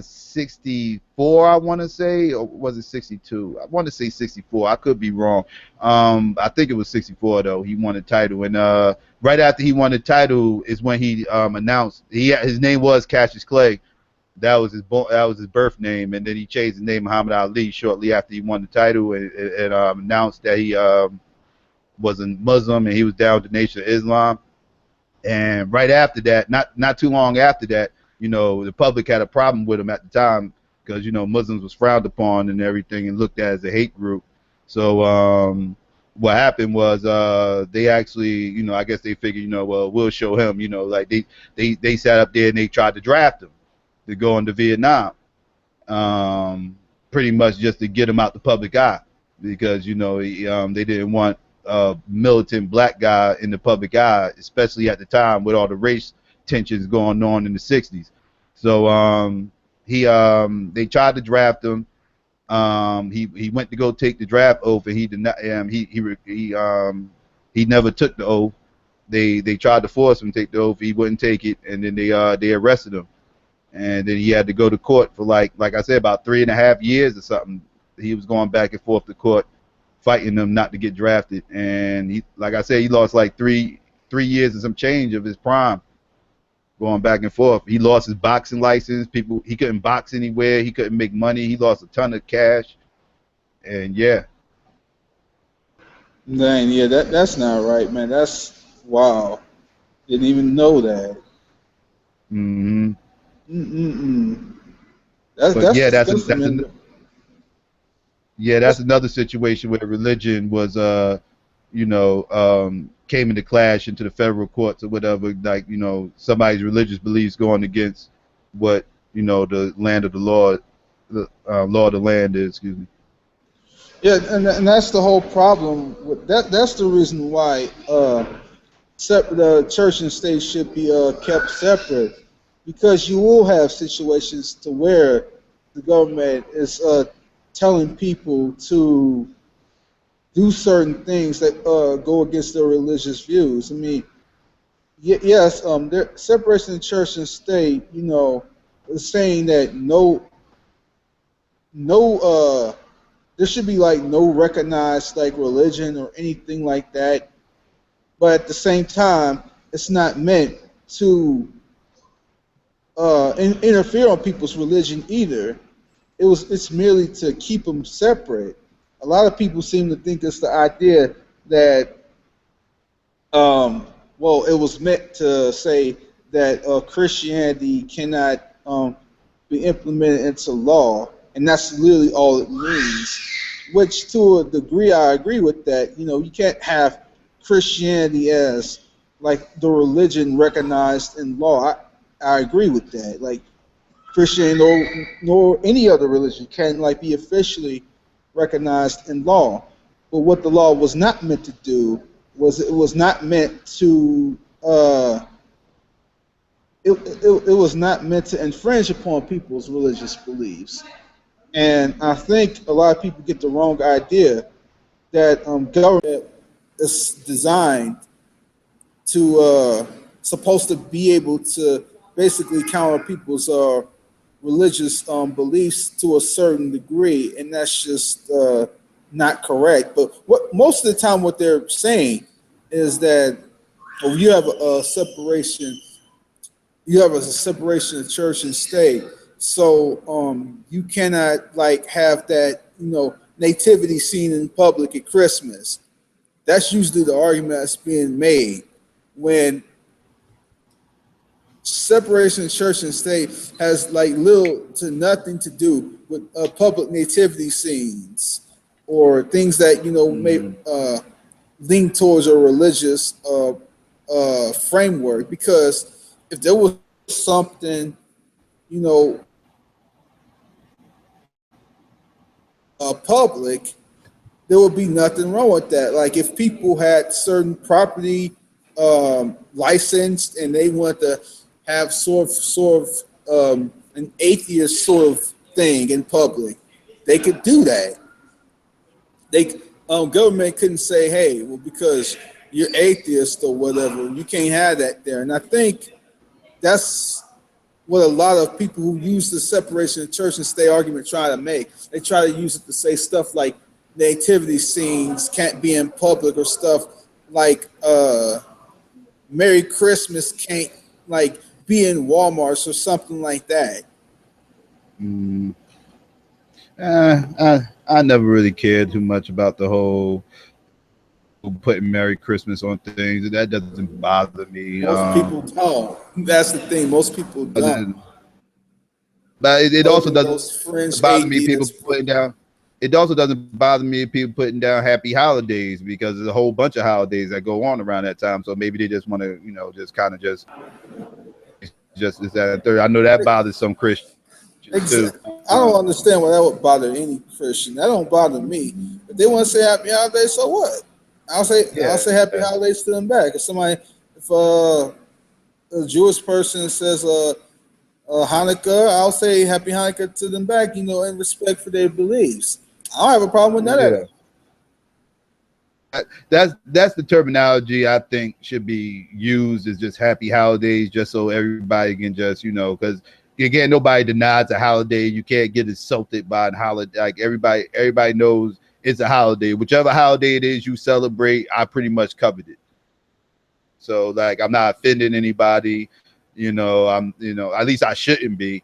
Speaker 3: '64, I want to say, or was it '62? I want to say '64. I could be wrong. I think it was '64 though. He won the title, and right after he won the title is when he announced his name was Cassius Clay. That was his birth name, and then he changed his name Muhammad Ali shortly after he won the title, and announced that he was a Muslim and he was down with the Nation of Islam. And right after that, not too long after that, the public had a problem with him at the time because Muslims was frowned upon and everything and looked at as a hate group. So what happened was they actually, I guess they figured, well, we'll show him, like they sat up there and they tried to draft him to go into Vietnam, pretty much just to get him out the public eye because they didn't want a militant black guy in the public eye, especially at the time with all the race tensions going on in the '60s. So they tried to draft him. He went to go take the draft oath, and he did not. He never took the oath. They tried to force him to take the oath. He wouldn't take it, and then they arrested him, and then he had to go to court for like I said, about 3.5 years or something. He was going back and forth to court, fighting them not to get drafted, and he, like I said, he lost like three years and some change of his prime, going back and forth. He lost his boxing license. He couldn't box anywhere. He couldn't make money. He lost a ton of cash, and yeah.
Speaker 1: Dang, yeah, that's not right, man. That's wow. Didn't even know that.
Speaker 3: Mm-hmm.
Speaker 1: Mm-mm-mm.
Speaker 3: But
Speaker 1: That's
Speaker 3: yeah,
Speaker 1: disgusting, man.
Speaker 3: that's another situation where religion was came into clash into the federal courts or whatever, like somebody's religious beliefs going against what the land of the Lord, the law of the land is. Excuse me.
Speaker 1: Yeah, and that's the whole problem with that. That's the reason why the church and state should be kept separate, because you will have situations to where the government is telling people to do certain things that go against their religious views. I mean, yes, there separation of church and state, is saying that no there should be like no recognized like religion or anything like that. But at the same time, it's not meant to interfere on people's religion either. It's merely to keep them separate. A lot of people seem to think it's the idea that well, it was meant to say that Christianity cannot be implemented into law, and that's literally all it means. Which, to a degree, I agree with that. You can't have Christianity as like the religion recognized in law. I agree with that. Like Christianity nor any other religion can like be officially recognized in law. But what the law was not meant to do was it was not meant to it was not meant to infringe upon people's religious beliefs. And I think a lot of people get the wrong idea that government is designed to supposed to be able to basically counter people's religious beliefs to a certain degree, and that's just not correct. But what most of the time what they're saying is that you have a separation. You have a separation of church and state. So you cannot like have that nativity scene in public at Christmas. That's usually the argument that's being made when separation of church and state has like little to nothing to do with public nativity scenes or things that may lean towards a religious framework. Because if there was something public, there would be nothing wrong with that. Like if people had certain property licensed and they want to have sort of an atheist sort of thing in public, they could do that. They government couldn't say, hey, well, because you're atheist or whatever, you can't have that there. And I think that's what a lot of people who use the separation of church and state argument try to make. They try to use it to say stuff like nativity scenes can't be in public, or stuff like Merry Christmas can't like be in Walmarts or something like that.
Speaker 3: I never really cared too much about the whole putting Merry Christmas on things. That doesn't bother me.
Speaker 1: Most people don't. That's the thing. Most people don't.
Speaker 3: But it also
Speaker 1: Those
Speaker 3: doesn't
Speaker 1: fringe
Speaker 3: bother me people
Speaker 1: atheists.
Speaker 3: putting down. It also doesn't bother me if people putting down happy holidays, because there's a whole bunch of holidays that go on around that time. So maybe they just want to, just kind of just is that third. I know that bothers some Christians too.
Speaker 1: Exactly. I don't understand why that would bother any Christian. That don't bother me. If they want to say happy holidays, so what? I'll say happy holidays to them back. If a Jewish person says Hanukkah, I'll say happy Hanukkah to them back, in respect for their beliefs. I don't have a problem with that at all.
Speaker 3: That's the terminology I think should be used, is just happy holidays, just so everybody can just, because again, nobody denies a holiday. You can't get insulted by a holiday. Like everybody knows it's a holiday. Whichever holiday it is you celebrate, I pretty much covered it. So like I'm not offending anybody, I'm at least I shouldn't be.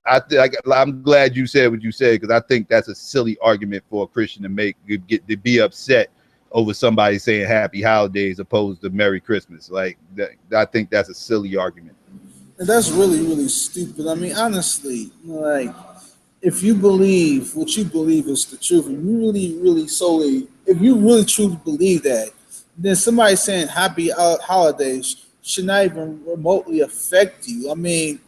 Speaker 3: I'm glad you said what you said, because I think that's a silly argument for a Christian to make, to be upset over somebody saying happy holidays opposed to Merry Christmas. Like that, I think that's a silly argument.
Speaker 1: And that's really, really stupid. I mean, honestly, like if you believe what you believe is the truth, and you if you really truly believe that, then somebody saying happy holidays should not even remotely affect you. I mean,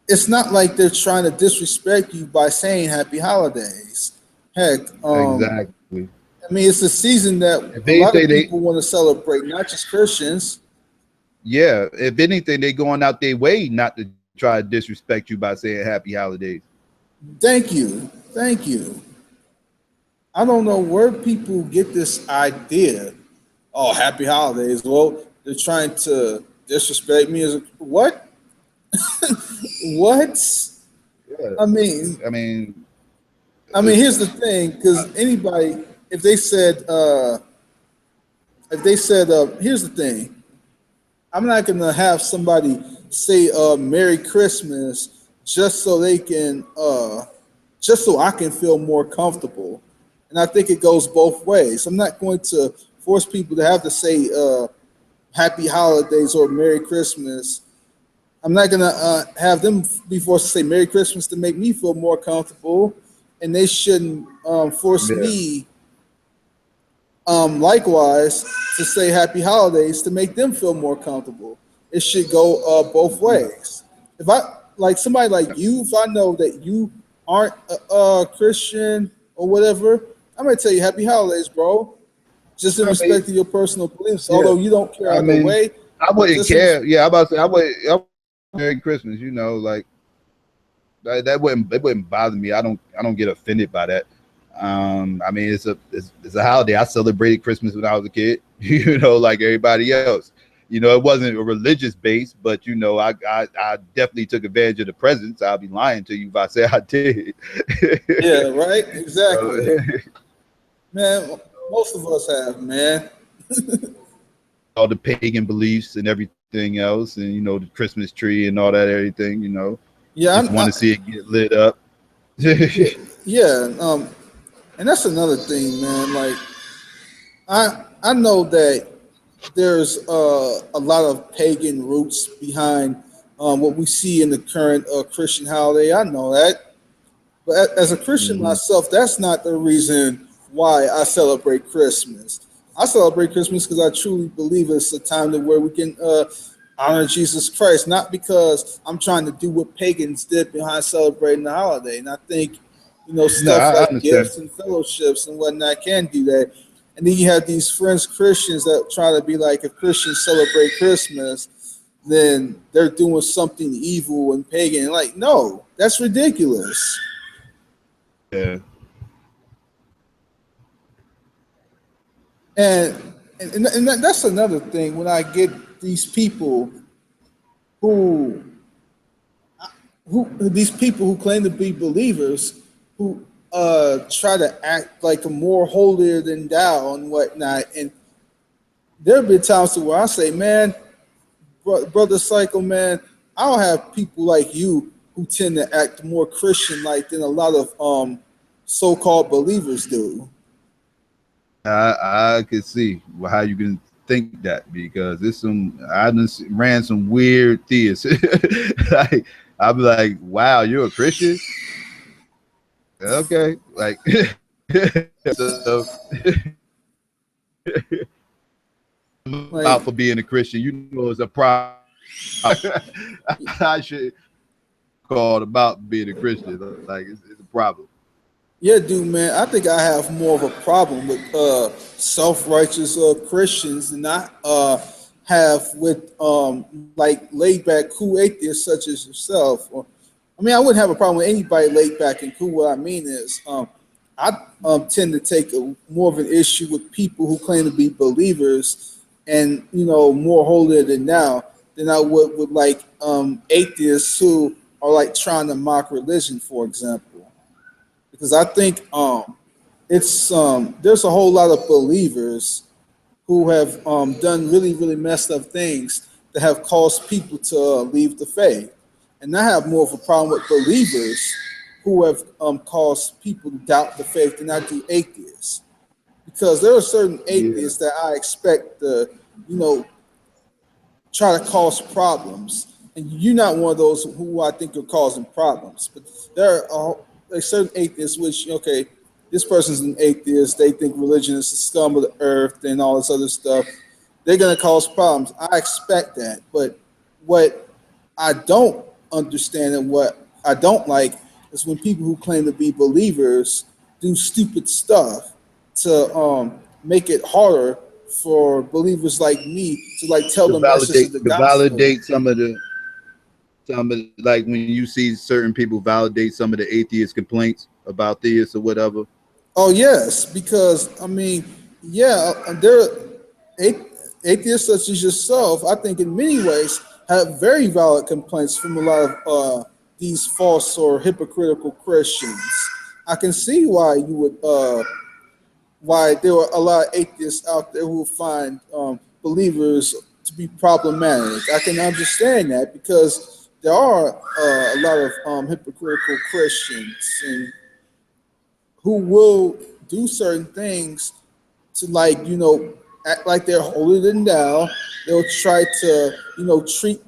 Speaker 1: it's not like they're trying to disrespect you by saying happy holidays. Heck,
Speaker 3: Exactly.
Speaker 1: I mean, it's a season that a lot of people want to celebrate, not just Christians.
Speaker 3: Yeah, if anything, they're going out their way not to try to disrespect you by saying happy holidays.
Speaker 1: Thank you. I don't know where people get this idea. Oh, happy holidays. Well, they're trying to disrespect me as a what? What?
Speaker 3: Yeah.
Speaker 1: I mean, here's the thing, because anybody, if they said, here's the thing, I'm not gonna have somebody say Merry Christmas just so they can, just so I can feel more comfortable, and I think it goes both ways. I'm not going to force people to have to say Happy Holidays or Merry Christmas. I'm not gonna have them be forced to say Merry Christmas to make me feel more comfortable, and they shouldn't force me likewise to say Happy Holidays to make them feel more comfortable. It should go both ways. If I like somebody like you, if I know that you aren't a Christian or whatever, I'm gonna tell you Happy Holidays, bro. Just in respect to your personal beliefs, although you don't care either way.
Speaker 3: I wouldn't care. Yeah, I'm about to say I would Merry Christmas, like that wouldn't bother me. I don't get offended by that. I mean, it's a holiday. I celebrated Christmas when I was a kid, like everybody else. You know, it wasn't a religious base, but you know, I definitely took advantage of the presence. I'll be lying to you if I say I did.
Speaker 1: Yeah, right. Exactly, man. Most of us have, man.
Speaker 3: All the pagan beliefs and everything else, and you know, the Christmas tree and all that, everything. You know,
Speaker 1: Yeah,
Speaker 3: just want to see it get lit up.
Speaker 1: yeah, yeah. And that's another thing, man. Like I know that there's a lot of pagan roots behind what we see in the current Christian holiday. I know that, but as a Christian
Speaker 3: Mhm.
Speaker 1: myself, that's not the reason why I celebrate Christmas. I celebrate Christmas because I truly believe it's a time to where we can honor Jesus Christ, not because I'm trying to do what pagans did behind celebrating the holiday. And I think,
Speaker 3: No,
Speaker 1: stuff
Speaker 3: I
Speaker 1: like
Speaker 3: understand.
Speaker 1: gifts and fellowships and whatnot can do that. And then you have these French Christians that try to be like, if Christians celebrate Christmas, then they're doing something evil and pagan. Like, no, that's ridiculous.
Speaker 3: Yeah,
Speaker 1: And that's another thing when I get these people who these people who claim to be believers who try to act like a more holier than thou and whatnot. And there have been times to where I say, man, brother Cycle, man, I don't have people like you who tend to act more Christian like than a lot of so-called believers do.
Speaker 3: I could see how you can think that because it's some I just ran some weird theists. Like I'll be like, wow, you're a Christian? Okay, like so
Speaker 1: Like,
Speaker 3: out for being a Christian, you know, it's a problem. I should call about being a Christian. Like it's a problem.
Speaker 1: yeah, dude, man, I think I have more of a problem with self-righteous Christians than I have with like laid-back, cool atheists such as yourself. Or, I mean, I wouldn't have a problem with anybody laid back and cool. What I mean is, I tend to take more of an issue with people who claim to be believers and more holier than now than I would with like atheists who are like trying to mock religion, for example. Because I think it's there's a whole lot of believers who have done really really messed up things that have caused people to leave the faith, and I have more of a problem with believers who have caused people to doubt the faith than I do atheists. Because there are certain
Speaker 3: Yeah,
Speaker 1: atheists that I expect to, you know, try to cause problems. And you're not one of those who I think are causing problems. But there are like certain atheists which, okay, this person's an atheist. They think religion is the scum of the earth and all this other stuff. They're going to cause problems. I expect that. But what I don't understand and what I don't like is when people who claim to be believers do stupid stuff to make it harder for believers like me to like tell the message of the
Speaker 3: to
Speaker 1: gospel.
Speaker 3: validate some of like when you see certain people validate some of the atheist complaints about theists or whatever.
Speaker 1: Oh yes, because I mean, yeah, there are atheists such as yourself. I think in many ways have very valid complaints from a lot of these false or hypocritical Christians. I can see why you would why there are a lot of atheists out there who find believers to be problematic. I can understand that because there are a lot of hypocritical Christians and who will do certain things to like act like they're holier than thou. They'll try to treat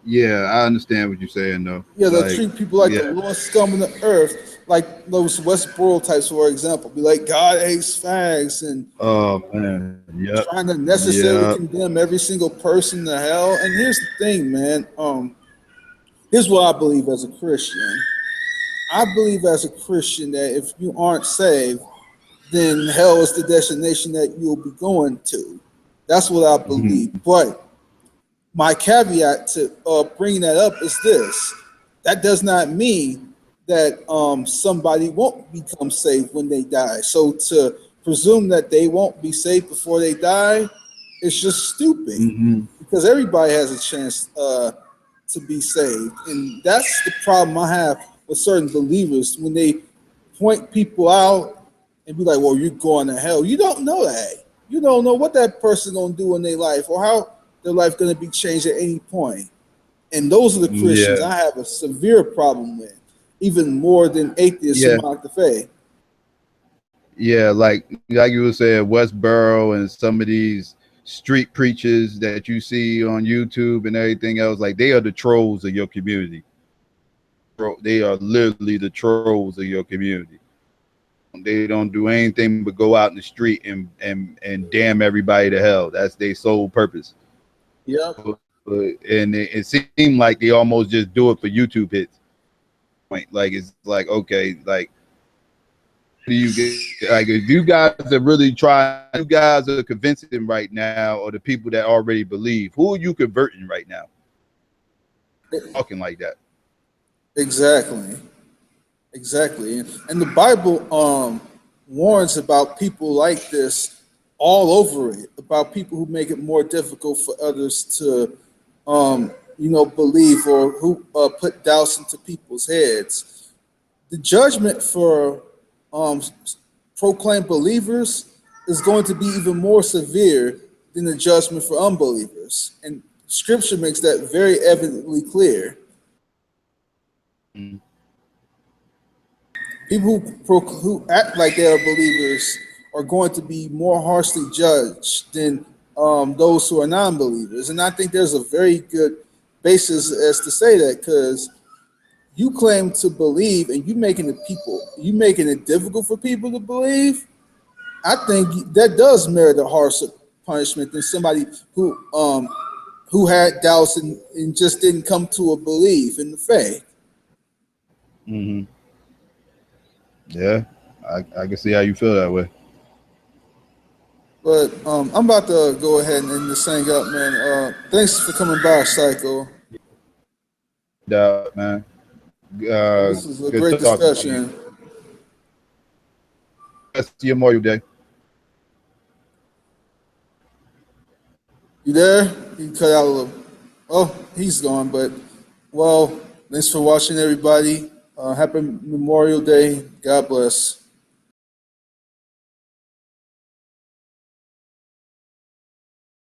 Speaker 3: Yeah, I understand what you're saying though.
Speaker 1: they'll
Speaker 3: Like,
Speaker 1: treat people like the
Speaker 3: yeah.
Speaker 1: lowest scum on the earth, like those Westboro types, for example. Be like God hates fags and
Speaker 3: Oh man. Yep.
Speaker 1: trying to necessarily
Speaker 3: Yep.
Speaker 1: condemn every single person to hell. And here's the thing, man. Here's what I believe as a Christian. I believe as a Christian that if you aren't saved, then hell is the destination that you'll be going to. That's what I believe.
Speaker 3: Mhm.
Speaker 1: But my caveat to bringing that up is this: that does not mean that somebody won't become saved when they die. So to presume that they won't be saved before they die is just stupid.
Speaker 3: Mm-hmm.
Speaker 1: Because everybody has a chance to be saved, and that's the problem I have with certain believers when they point people out and be like, "Well, you're going to hell." You don't know that. You don't know what that person gonna do in their life or how their life gonna be changed at any point. And those are the Christians
Speaker 3: Yeah,
Speaker 1: I have a severe problem with, even more than atheists who
Speaker 3: yeah,
Speaker 1: mock the faith.
Speaker 3: yeah. Like you were saying, Westboro and some of these street preachers that you see on YouTube and everything else, like they are the trolls of your community. They are literally the trolls of your community. They don't do anything but go out in the street and damn everybody to hell. That's their sole purpose.
Speaker 1: Yep.
Speaker 3: And it seemed like they almost just do it for YouTube hits. Like it's like, okay, like do you get, like if you guys are really trying, you guys are convincing right now, or the people that already believe, who are you converting right now? Talking like that.
Speaker 1: Exactly. Exactly. And the Bible warns about people like this all over it, about people who make it more difficult for others to, believe or who put doubts into people's heads. The judgment for um, proclaimed believers is going to be even more severe than the judgment for unbelievers. And scripture makes that very evidently clear.
Speaker 3: Mm-hmm.
Speaker 1: People who act like they are believers are going to be more harshly judged than those who are non-believers. And I think there's a very good basis as to say that, because you claim to believe and you making it difficult for people to believe. I think that does merit a harsher punishment than somebody who had doubts and just didn't come to a belief in the faith.
Speaker 3: Mm-hmm. Yeah, I can see how you feel that way.
Speaker 1: But I'm about to go ahead and end this thing up, man. Thanks for coming by, Psycho.
Speaker 3: Doubt, man.
Speaker 1: This is a
Speaker 3: Good
Speaker 1: great
Speaker 3: talking to you.
Speaker 1: discussion.
Speaker 3: Rest of your Memorial Day.
Speaker 1: You there? You cut out a little. Oh, he's gone. But well, thanks for watching, everybody. Happy Memorial Day. God bless.